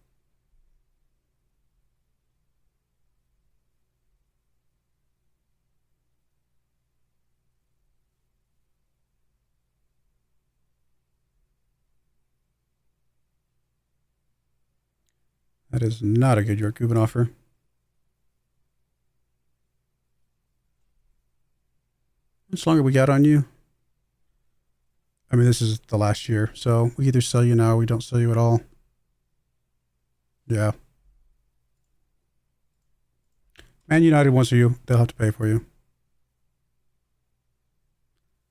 That is not a good York Guben offer. How much longer we got on you? I mean, this is the last year, so we either sell you now or we don't sell you at all. Yeah. Man United wants you. They'll have to pay for you.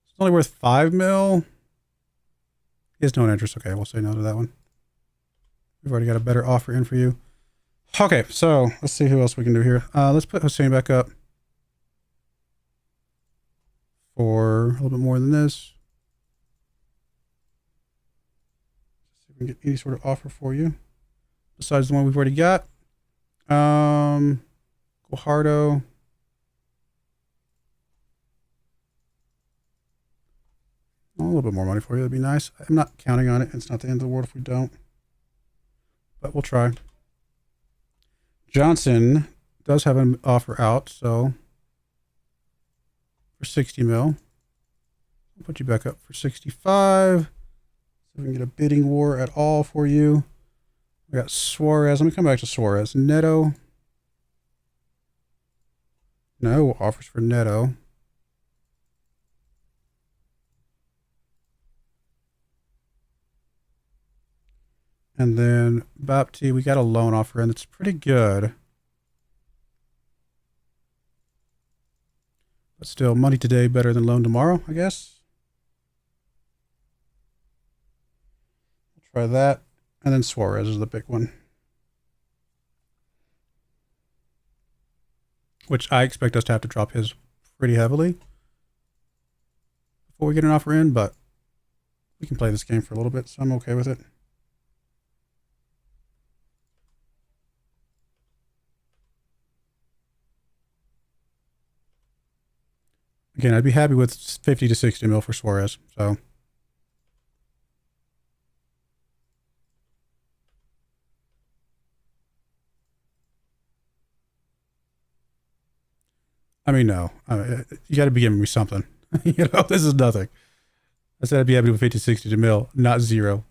It's only worth 5 mil. He has no interest. Okay, we'll say no to that one. We've already got a better offer in for you. Okay, so let's see who else we can do here. Let's put Hussein back up for a little bit more than this. See if we can get any sort of offer for you besides the one we've already got. Guajardo. A little bit more money for you. That'd be nice. I'm not counting on it. It's not the end of the world if we don't. But we'll try. Johnson does have an offer out, so for 60 mil. I'll put you back up for 65. So we can get a bidding war at all for you. We got Suarez. Let me come back to Suarez. Neto. No offers for Neto. And then Bapti, we got a loan offer in that's pretty good. But still, money today better than loan tomorrow, I guess. We'll try that. And then Suarez is the big one. Which I expect us to have to drop his pretty heavily before we get an offer in, but we can play this game for a little bit, so I'm okay with it. Again, I'd be happy with 50 to 60 mil for Suarez. So. I mean, no. You got to be giving me something. You know, this is nothing. I said I'd be happy with 50, 60 to mil, not zero.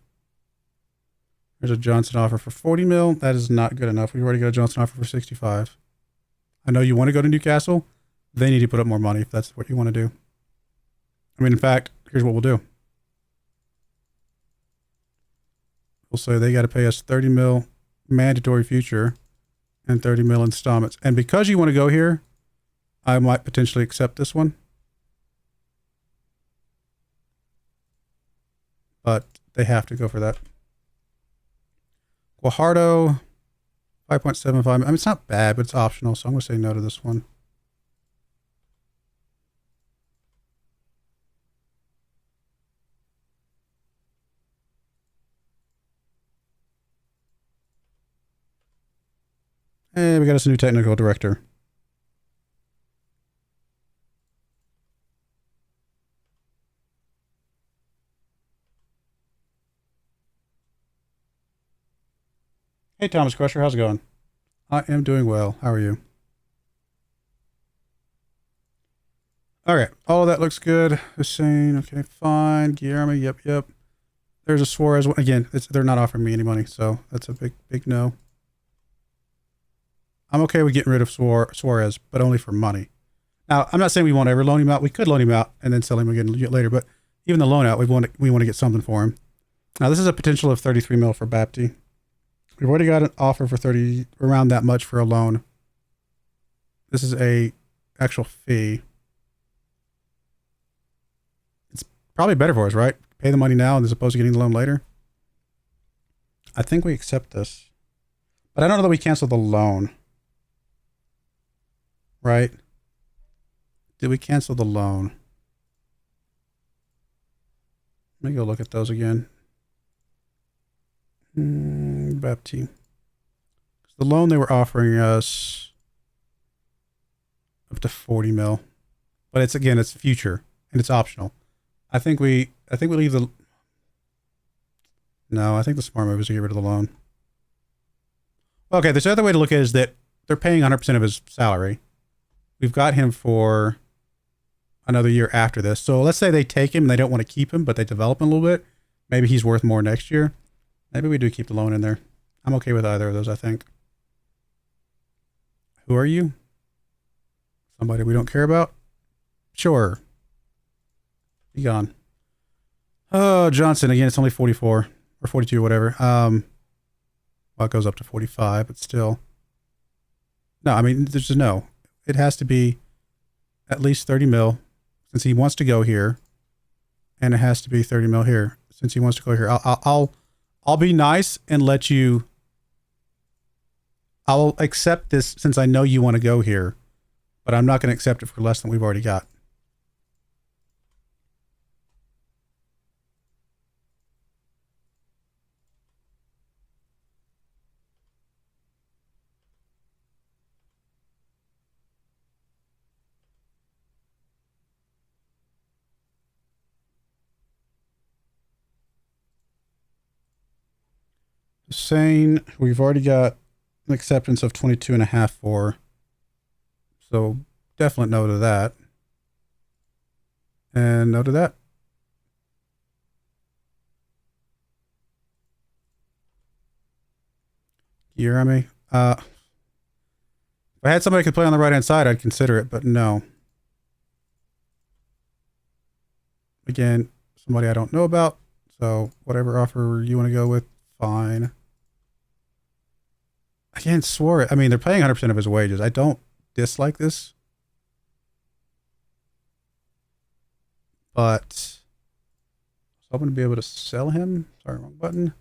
There's a Johnson offer for 40 mil. That is not good enough. We've already got a Johnson offer for 65. I know you want to go to Newcastle. They need to put up more money if that's what you want to do. I mean, in fact, here's what we'll do. We'll say they got to pay us 30 mil mandatory future and 30 mil installments. And because you want to go here, I might potentially accept this one. But they have to go for that. Guajardo, 5.75. I mean, it's not bad, but it's optional, so I'm going to say no to this one. Hey, we got us a new technical director. Hey, Thomas Crusher, how's it going? I am doing well. How are you? All right, all of that looks good. Hussein, okay, fine. Guillermo, yep. There's a Suarez one. Again, they're not offering me any money, so that's a big no. I'm okay with getting rid of Suarez, but only for money. Now, I'm not saying we won't ever loan him out. We could loan him out and then sell him again later, but even the loan out, we want to get something for him. Now, this is a potential of 33 mil for Bapti. We've already got an offer for 30, around that much for a loan. This is a actual fee. It's probably better for us, right? Pay the money now as opposed to getting the loan later. I think we accept this. But I don't know that we cancel the loan. Right? Did we cancel the loan? Let me go look at those again. Bapti. The loan they were offering us up to 40 mil. But it's future and it's optional. I think we leave the. No, I think the smart move is to get rid of the loan. Okay, this other way to look at it is that they're paying 100% of his salary. We've got him for another year after this. So let's say they take him and they don't want to keep him, but they develop him a little bit. Maybe he's worth more next year. Maybe we do keep the loan in there. I'm okay with either of those, I think. Who are you? Somebody we don't care about? Sure. Be gone. Oh, Johnson. Again, it's only 44 or 42 or whatever. Well, it goes up to 45, but still. No, I mean, there's just no. It has to be at least 30 mil since he wants to go here. And it has to be 30 mil here since he wants to go here. I'll be nice and let you. I'll accept this since I know you want to go here, but I'm not going to accept it for less than we've already got. Saying we've already got an acceptance of 22.5 for, so definite no to that, and no to that. You hear me? If I had somebody who could play on the right hand side, I'd consider it, but no. Again, somebody I don't know about, so whatever offer you want to go with, fine. Again, Suarez. I mean, they're paying 100% of his wages. I don't dislike this. But I was hoping to be able to sell him. Sorry, wrong button.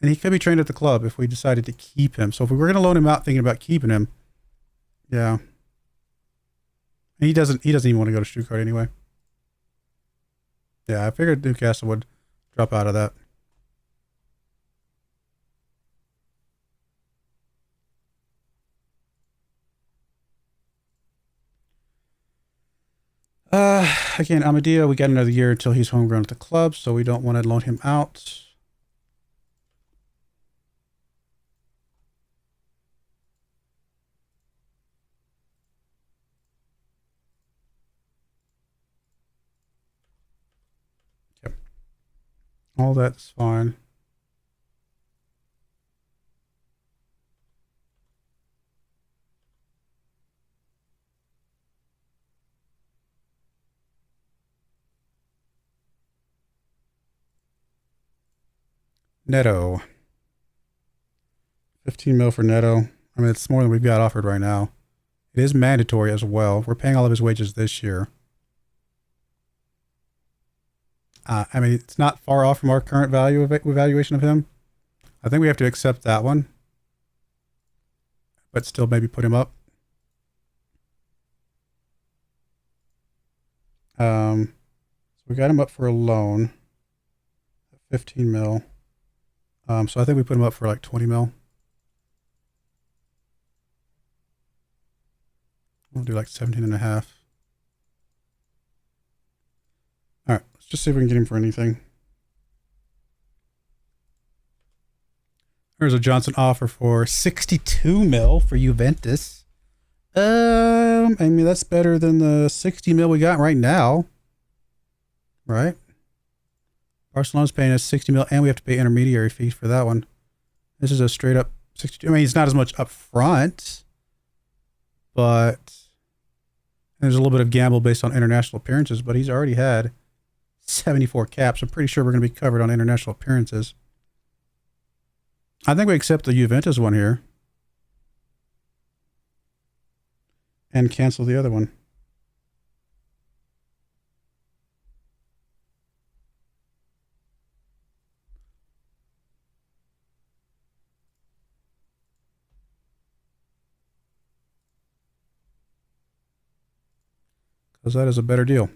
And he could be trained at the club if we decided to keep him. So if we were going to loan him out thinking about keeping him, yeah. And he doesn't even want to go to Stuttgart anyway. Yeah, I figured Newcastle would drop out of that. again, Amadeo, we got another year until he's homegrown at the club, so we don't want to loan him out. Yep. All that's fine. Neto. 15 mil for Neto. I mean, it's more than we've got offered right now. It is mandatory as well. We're paying all of his wages this year. I mean, it's not far off from our current value evaluation of him. I think we have to accept that one, but still maybe put him up. So we got him up for a loan, 15 mil. So I think we put him up for like 20 mil. We'll do like 17 and a half. All right, let's just see if we can get him for anything. There's a Johnson offer for 62 mil for Juventus. I mean, that's better than the 60 mil we got right now. Right? Barcelona's paying us 60 mil, and we have to pay intermediary fees for that one. This is a straight up 62. I mean, it's not as much up front, but there's a little bit of gamble based on international appearances, but he's already had 74 caps. I'm pretty sure we're going to be covered on international appearances. I think we accept the Juventus one here and cancel the other one. Because that is a better deal.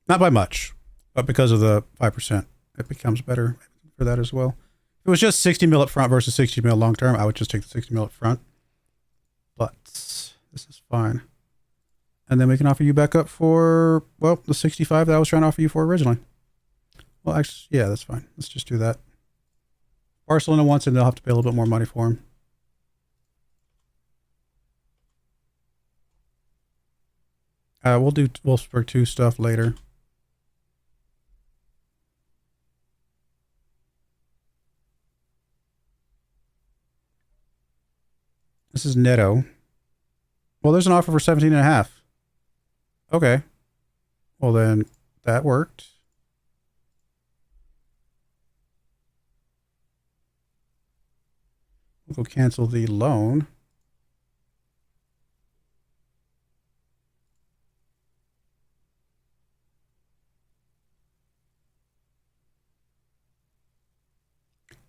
Not by much, but because of the 5%, it becomes better for that as well. If it was just 60 mil up front versus 60 mil long term, I would just take the 60 mil up front. But this is fine. And then we can offer you back up for, well, the 65 that I was trying to offer you for originally. Well, actually, yeah, that's fine. Let's just do that. Barcelona wants him, they'll have to pay a little bit more money for him. We'll do Wolfsburg 2 stuff later. This is Neto. Well, there's an offer for 17 and a half. Okay. Well, then that worked. We'll go cancel the loan.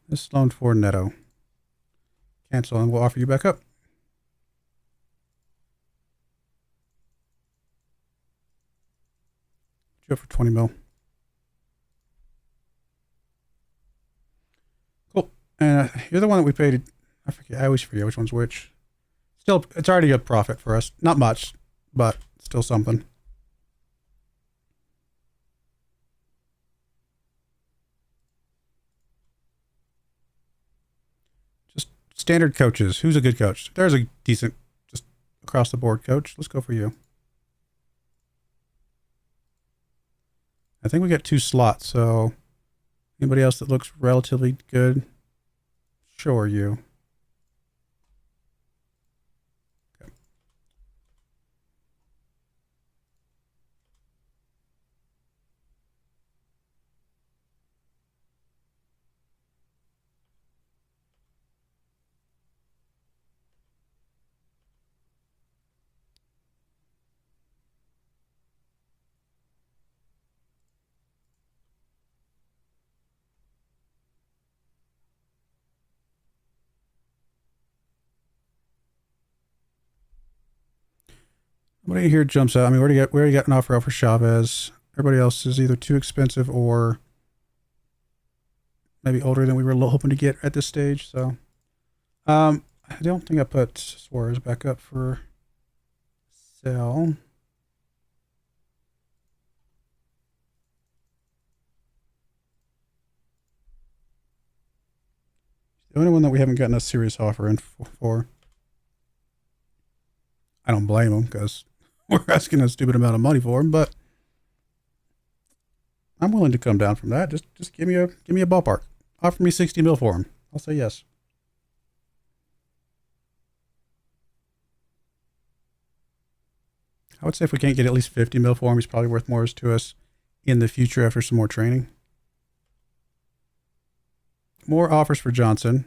This loan for Neto. Cancel and we'll offer you back up. Go for 20 mil. Cool. And you're the one that we paid. I forget. I always forget which one's which. Still, it's already a profit for us. Not much, but still something. Just standard coaches. Who's a good coach? There's a decent, just across the board coach. Let's go for you. I think we got 2 slots, so anybody else that looks relatively good? Sure, you. Okay. Nobody here jumps out. I mean, we already got an offer out for Chavez. Everybody else is either too expensive or maybe older than we were hoping to get at this stage. So, I don't think I put Suarez back up for Sell. The only one that we haven't gotten a serious offer in for. I don't blame him because we're asking a stupid amount of money for him, but I'm willing to come down from that. Just give me a ballpark. Offer me 60 mil for him. I'll say yes. I would say if we can't get at least 50 mil for him, he's probably worth more to us in the future after some more training. More offers for Johnson.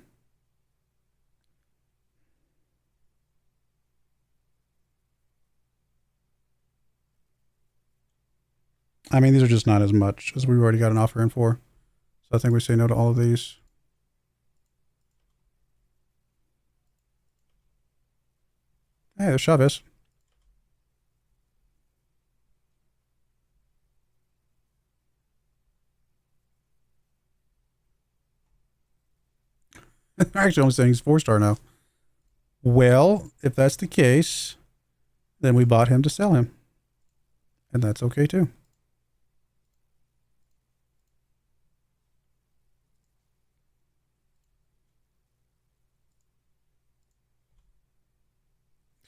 I mean, these are just not as much as we've already got an offer in for. So I think we say no to all of these. Hey, there's Chavez. Actually, I'm saying he's 4-star now. Well, if that's the case, then we bought him to sell him. And that's okay too.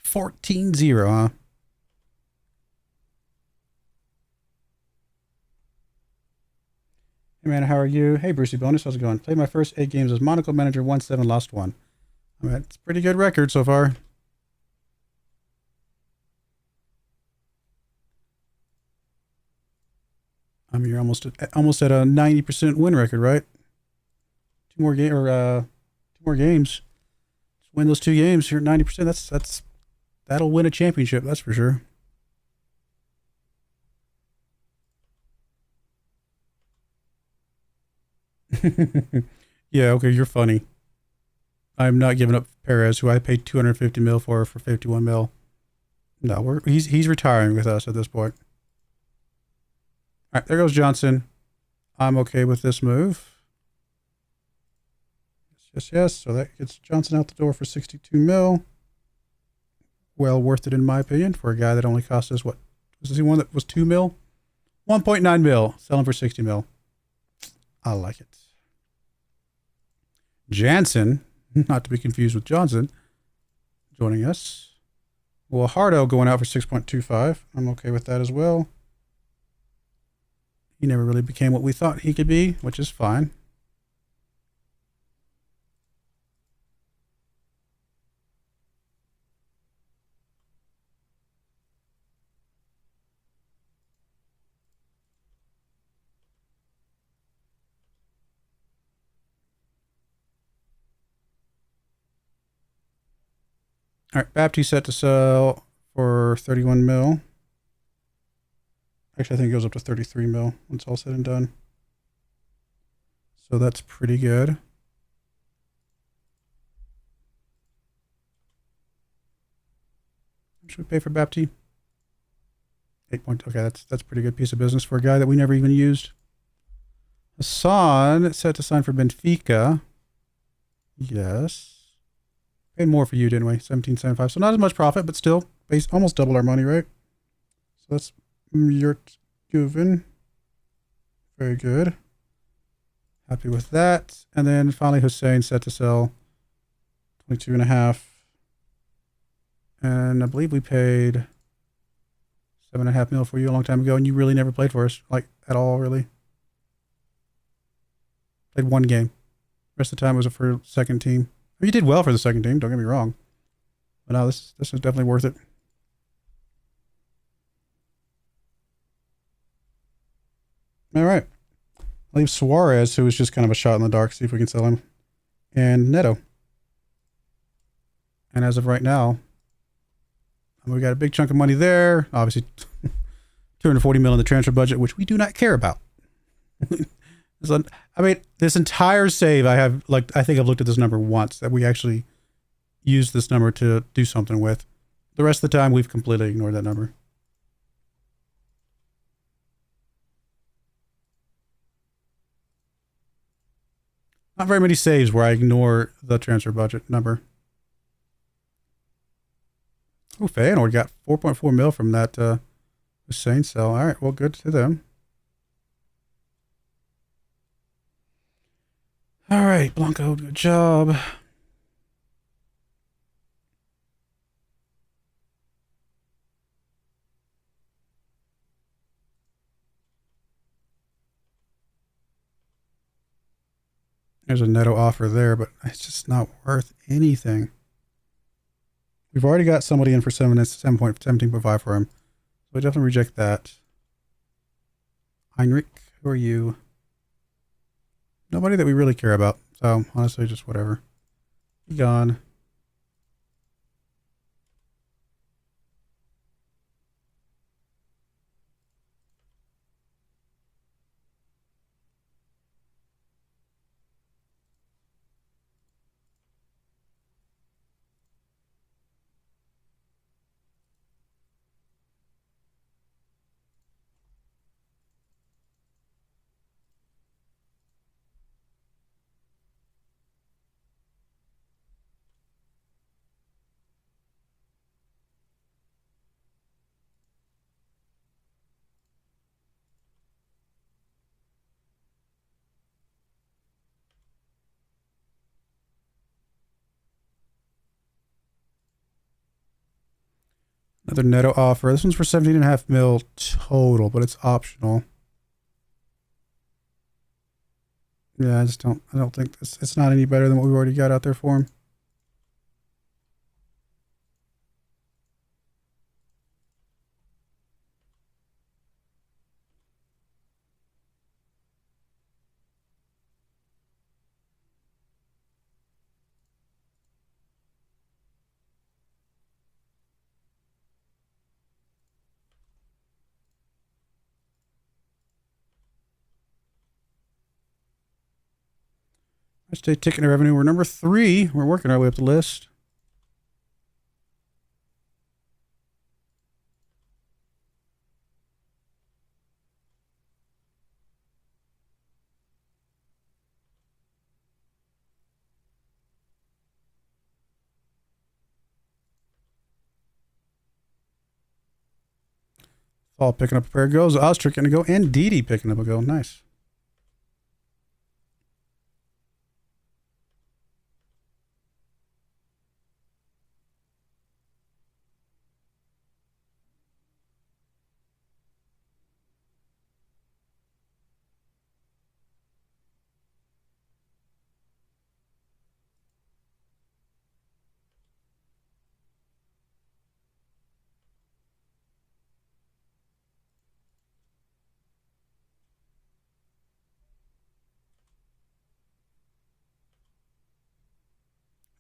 $14-0, huh? Hey man, how are you? Hey Brucey Bonus, how's it going? Played my first 8 games as Motorsport Manager, 1-7, lost 1. I mean, it's a pretty good record so far. I mean, you're almost at a 90% win record, right? 2 more games. Just win those 2 games. You're at 90%. That'll win a championship. That's for sure. Yeah, okay, you're funny. I'm not giving up Perez, who I paid 250 mil for 51 mil. No, he's retiring with us at this point. All right, there goes Johnson. I'm okay with this move. Yes. So that gets Johnson out the door for 62 mil. Well worth it in my opinion for a guy that only cost us what? Was he one that was 2 mil? 1.9 mil. Selling for 60 mil. I like it. Jansen, not to be confused with Johnson, joining us. Well, Hardo going out for 6.25. I'm okay with that as well. He never really became what we thought he could be, which is fine. All right, Baptiste set to sell for 31 mil. Actually, I think it goes up to 33 mil when it's all said and done. So that's pretty good. How much should we pay for Baptiste? 8 point. Okay, that's a pretty good piece of business for a guy that we never even used. Hassan set to sign for Benfica. Yes. Paid more for you, didn't we? 17.75. So not as much profit, but still, almost double our money, right? So that's Yurtguven. Very good. Happy with that. And then finally, Hussein set to sell 22.5. And I believe we paid 7.5 mil for you a long time ago, and you really never played for us, like at all, really. Played 1 game. The rest of the time was for second team. You did well for the second team, don't get me wrong. But no, this is definitely worth it. All right. I'll leave Suarez, who was just kind of a shot in the dark, see if we can sell him. And Neto. And as of right now, we got a big chunk of money there. Obviously, 240 mil in the transfer budget, which we do not care about. I mean, this entire save, I think I've looked at this number once, that we actually used this number to do something with. The rest of the time, we've completely ignored that number. Not very many saves where I ignore the transfer budget number. Oh, Feyenoord got 4.4 mil from that Hussein sell. All right, well, good to them. All right, Blanco, good job. There's a netto offer there, but it's just not worth anything. We've already got somebody in for 17.5 for him. So we definitely reject that. Heinrich, who are you? Nobody that we really care about. So honestly, just whatever. Be gone. Another netto offer. This one's for 17.5 mil total, but it's optional. Yeah, I don't think it's not any better than what we've already got out there for him. State ticket revenue. We're number 3. We're working our way up the list. Fall picking up a pair of goals. Ostrich going to go, and Didi picking up a goal. Nice.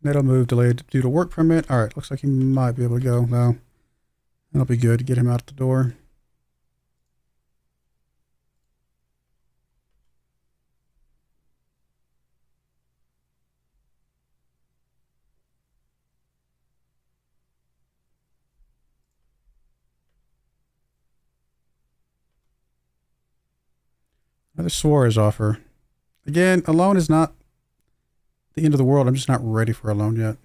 Netto move delayed due to work permit. All right, looks like he might be able to go. No, that'll be good to get him out the door. Another Suarez offer. Again, a loan is not the end of the world. I'm just not ready for a loan yet.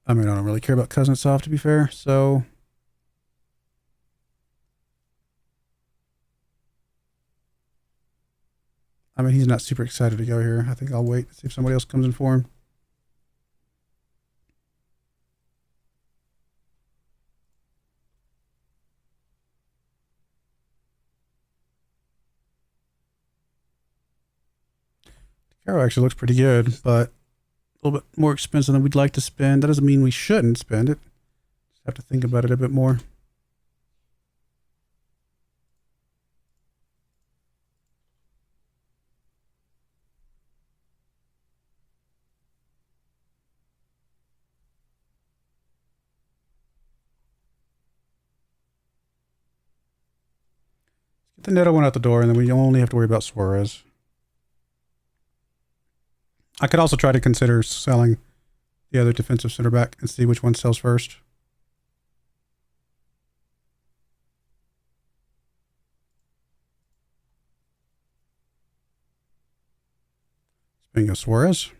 I mean, I don't really care about Kuznetsov, to be fair, so... I mean, he's not super excited to go here. I think I'll wait to see if somebody else comes in for him. Caro actually looks pretty good, but a little bit more expensive than we'd like to spend. That doesn't mean we shouldn't spend it. Just have to think about it a bit more. Get the netto one out the door, and then we only have to worry about Suarez. I could also try to consider selling the other defensive center back and see which one sells first. Bingo Suarez.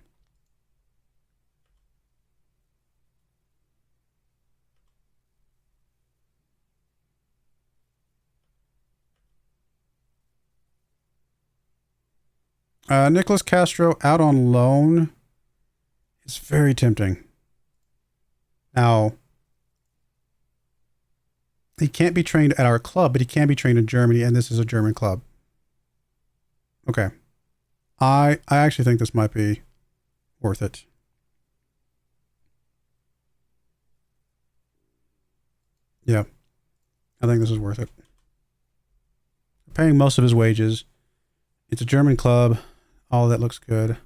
Nicholas Castro out on loan is very tempting. Now, he can't be trained at our club, but he can be trained in Germany, and this is a German club. Okay. I actually think this might be worth it. Yeah. I think this is worth it. We're paying most of his wages. It's a German club. All of that looks good.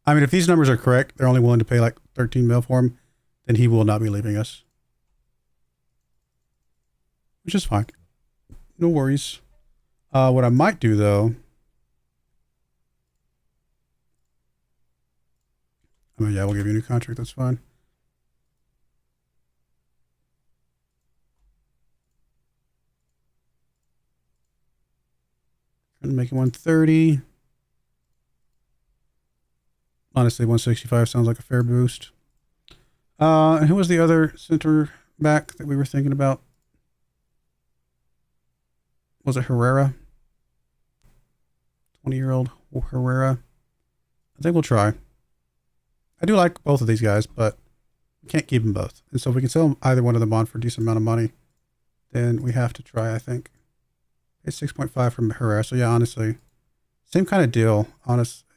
I mean, if these numbers are correct, they're only willing to pay like 13 mil for him, then he will not be leaving us. Which is fine. No worries. What I might do, though... I mean, yeah, we'll give you a new contract. That's fine. Gonna make it 130. Honestly, 165 sounds like a fair boost. And who was the other center back that we were thinking about? Was it Herrera? 20-year-old Herrera. I think we'll try. I do like both of these guys, but we can't keep them both. And so if we can sell either one of them on for a decent amount of money, then we have to try, I think. It's 6.5 from Herrera. So yeah, honestly, same kind of deal,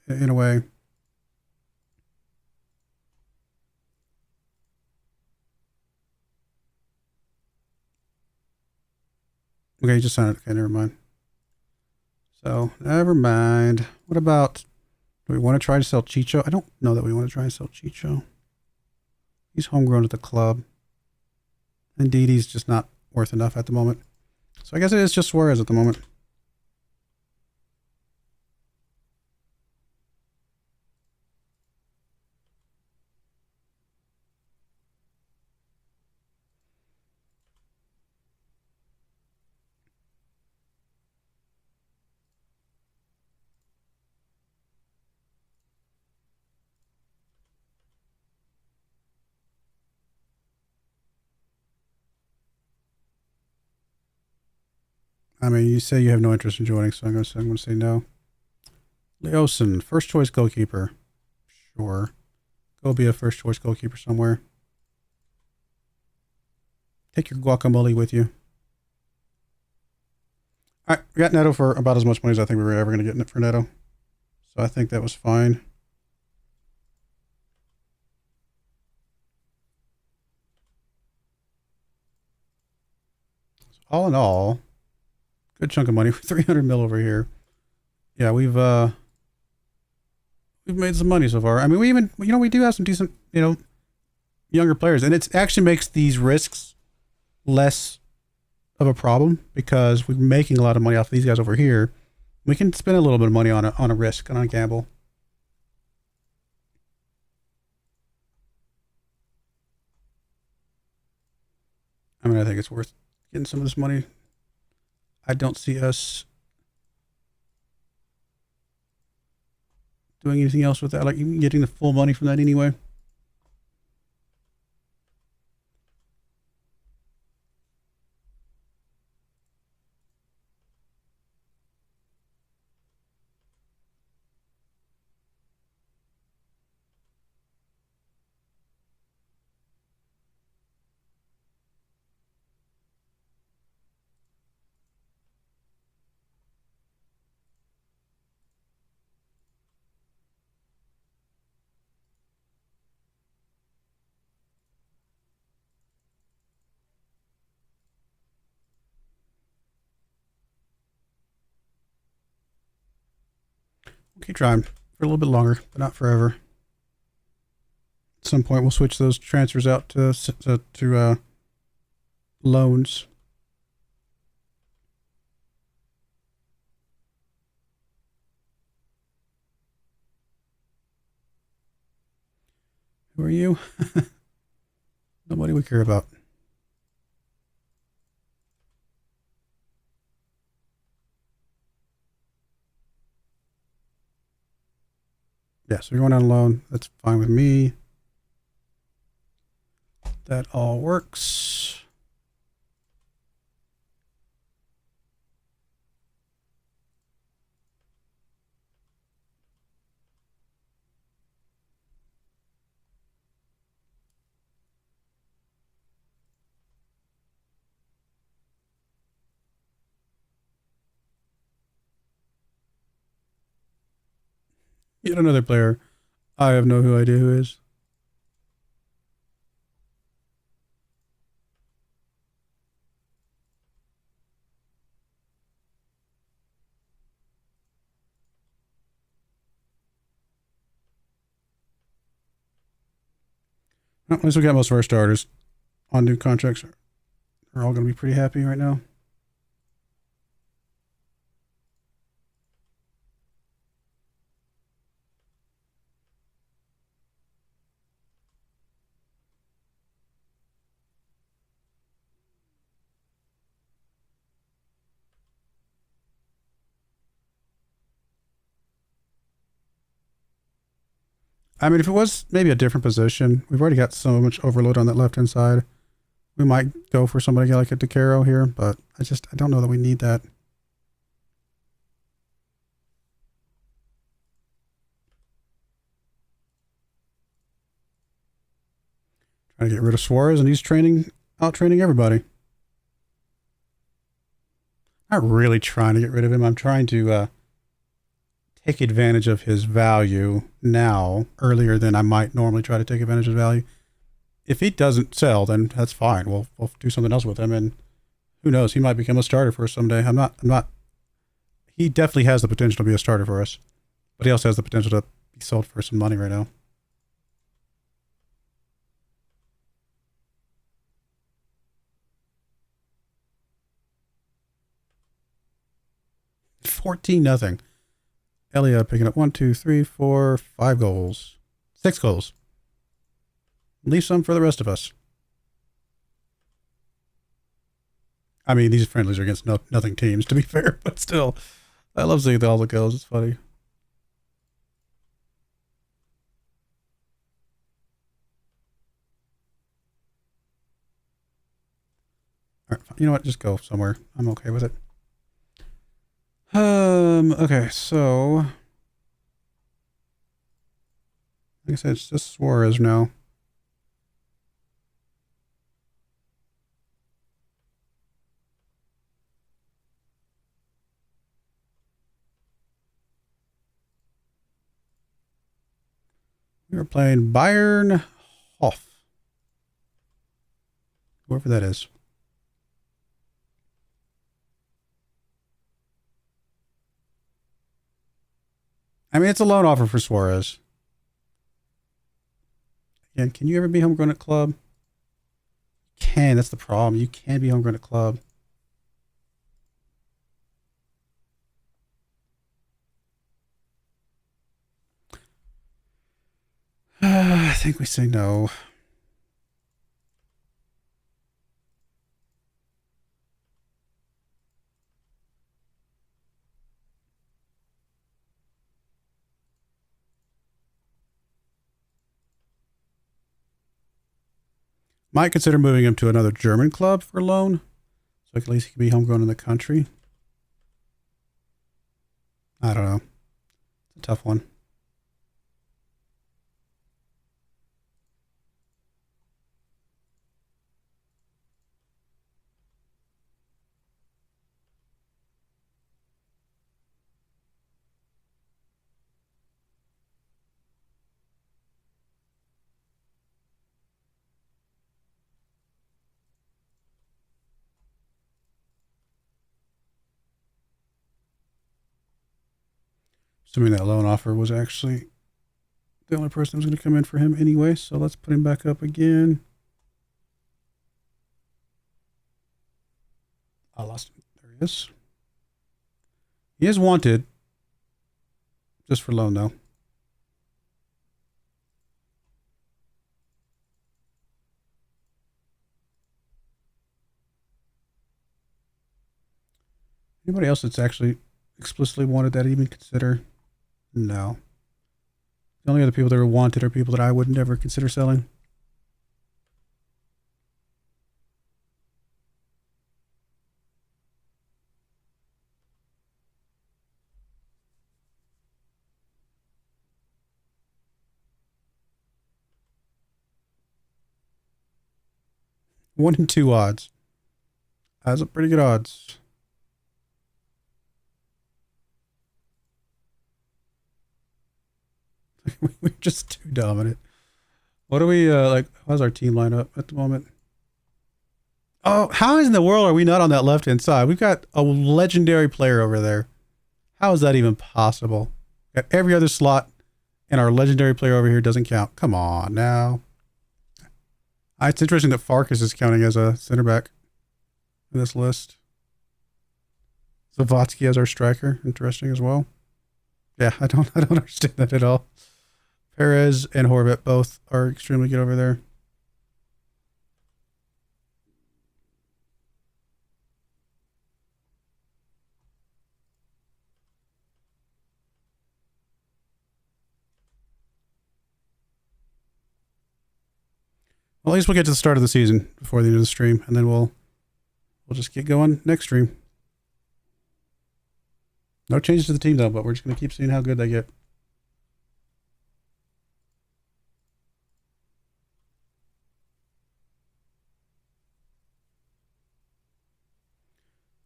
in a way. Okay, you just signed it. Okay, never mind. So, never mind. What about, do we want to try to sell Chicho? I don't know that we want to try and sell Chicho. He's homegrown at the club. Indeed, he's just not worth enough at the moment. So I guess it is just Suarez at the moment. I mean, you say you have no interest in joining, so I'm going to say no. Leosin, first choice goalkeeper. Sure. Go be a first choice goalkeeper somewhere. Take your guacamole with you. All right, we got Neto for about as much money as I think we were ever going to get for Neto. So I think that was fine. So all in all, good chunk of money. 300 mil over here. Yeah, we've made some money so far. I mean, we do have some decent, younger players, and it actually makes these risks less of a problem because we're making a lot of money off these guys over here. We can spend a little bit of money on a risk, on a gamble. I mean, I think it's worth getting some of this money. I don't see us doing anything else with that, like getting the full money from that anyway. Keep trying for a little bit longer, but not forever. At some point, we'll switch those transfers out to loans. Who are you? Nobody we care about. Yeah, so you're going out alone. That's fine with me. That all works. Yet another player. I have no idea who is. Well, at least we got most of our starters on new contracts. We're all going to be pretty happy right now. I mean, if it was maybe a different position, we've already got so much overload on that left-hand side. We might go for somebody like a DeCaro here, but I don't know that we need that. Trying to get rid of Suarez, and he's out training everybody. Not really trying to get rid of him. I'm trying to take advantage of his value now, earlier than I might normally try to take advantage of value. If he doesn't sell, then that's fine. We'll do something else with him, and who knows? He might become a starter for us someday. I'm not. He definitely has the potential to be a starter for us, but he also has the potential to be sold for some money right now. $14-0. Elliott picking up 1, 2, 3, 4, 5 goals. 6 goals. Leave some for the rest of us. I mean, these friendlies are against nothing teams, to be fair, but still. I love seeing all the goals. It's funny. All right, you know what? Just go somewhere. I'm okay with it. Okay, so like I said, it's just Suarez now. We are playing Bayern Hof. Whoever that is. I mean, it's a loan offer for Suarez. Again, can you ever be homegrown at club? You can. That's the problem. You can be homegrown at club. I think we say no. Might consider moving him to another German club for loan, so at least he can be homegrown in the country. I don't know. It's a tough one. Assuming that loan offer was actually the only person that was going to come in for him anyway, so let's put him back up again. I lost him. There he is. He is wanted. Just for loan, though. Anybody else that's actually explicitly wanted that even consider? No. The only other people that are wanted are people that I would never consider selling. One in two odds. That's a pretty good odds. We're just too dominant. What do we, like, how's our team line up at the moment? Oh, how in the world are we not on that left-hand side? We've got a legendary player over there. How is that even possible? Got every other slot, and our legendary player over here doesn't count. Come on now. It's interesting that Farkas is counting as a center back in this list. Zavatsky as our striker. Interesting as well. Yeah, I don't understand that at all. Perez and Horvat both are extremely good over there. Well, at least we'll get to the start of the season before the end of the stream, and then we'll just get going next stream. No changes to the team though, but we're just going to keep seeing how good they get.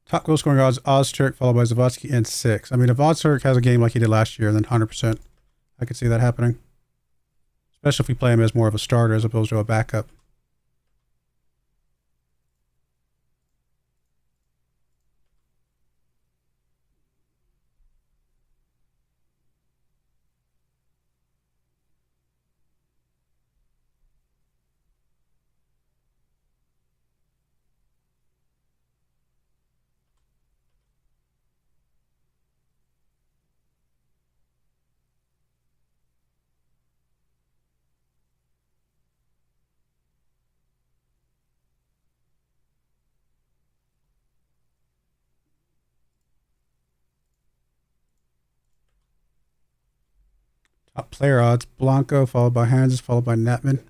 Top goal scoring odds, Ozturk followed by Zavatsky and 6. I mean, if Ozturk has a game like he did last year, then 100%. I could see that happening. Especially if we play him as more of a starter as opposed to a backup. Top player odds, Blanco, followed by Hanses, followed by Netman.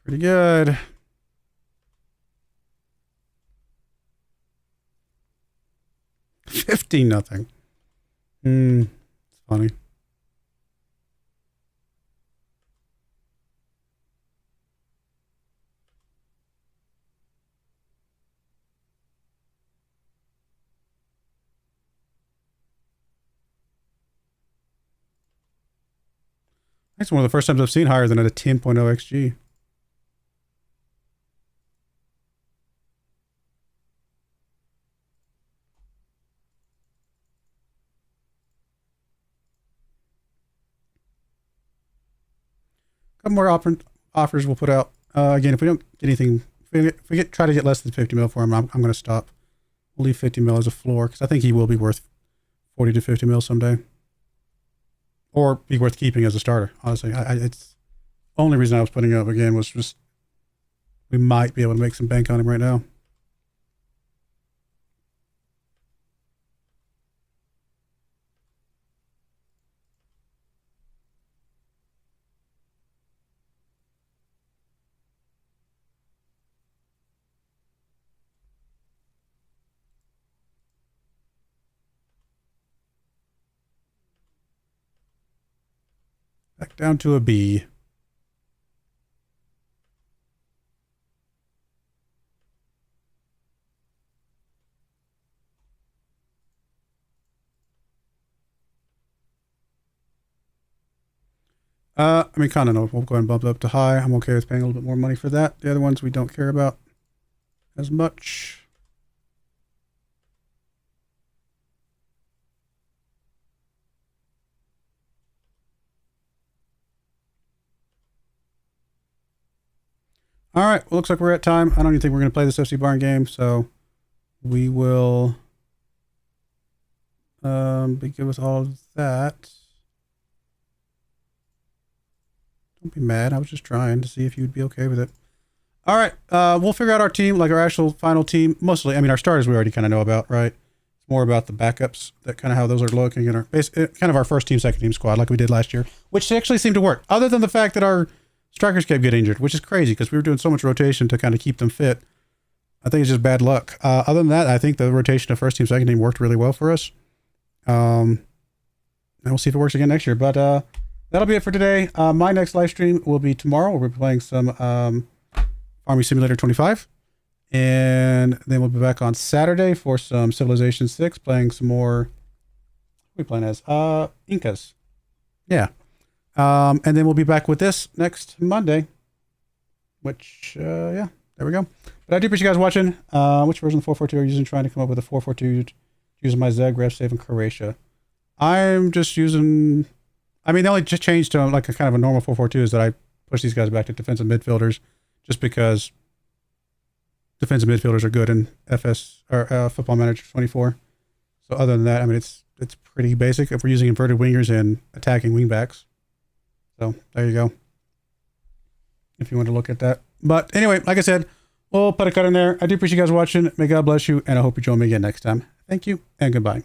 Pretty good. $15-0. It's funny. It's one of the first times I've seen higher than at a 10.0 XG. Couple more offers we'll put out. Again, if we don't get anything, if we try to get less than 50 mil for him, I'm going to stop. We'll leave 50 mil as a floor because I think he will be worth 40 to 50 mil someday. Or be worth keeping as a starter, honestly. It's the only reason I was putting it up again was just we might be able to make some bank on him right now. Back down to a B. I mean, Continental, we'll go ahead and bump it up to high. I'm okay with paying a little bit more money for that. The other ones we don't care about as much. All right, well, looks like we're at time. I don't even think we're going to play this FC Barn game, so we will be good with all of that. Don't be mad. I was just trying to see if you'd be okay with it. All right, we'll figure out our team, like our actual final team. Mostly, I mean, our starters we already kind of know about, right? It's more about the backups, that kind of how those are looking in our kind of our first team, second team squad, like we did last year, which actually seemed to work. Other than the fact that our strikers kept getting injured, which is crazy because we were doing so much rotation to kind of keep them fit. I think it's just bad luck. Other than that, I think the rotation of first team, second team worked really well for us. And we'll see if it works again next year. But that'll be it for today. My next live stream will be tomorrow. We'll be playing some Farming Simulator 25. And then we'll be back on Saturday for some Civilization 6, playing some more. What are we playing as? Incas. Yeah. And then we'll be back with this next Monday. Which, yeah, there we go. But I do appreciate you guys watching. Which version of the 442 are you using? Trying to come up with a 442 using my Zagreb save in Croatia. I'm just using. I mean, they only just changed to like a kind of a normal 442 is that I push these guys back to defensive midfielders just because defensive midfielders are good in FS or Football Manager 24. So other than that, I mean, it's pretty basic if we're using inverted wingers and attacking wingbacks. So there you go. If you want to look at that. But anyway, like I said, we'll put a cut in there. I do appreciate you guys watching. May God bless you, and I hope you join me again next time. Thank you, and goodbye.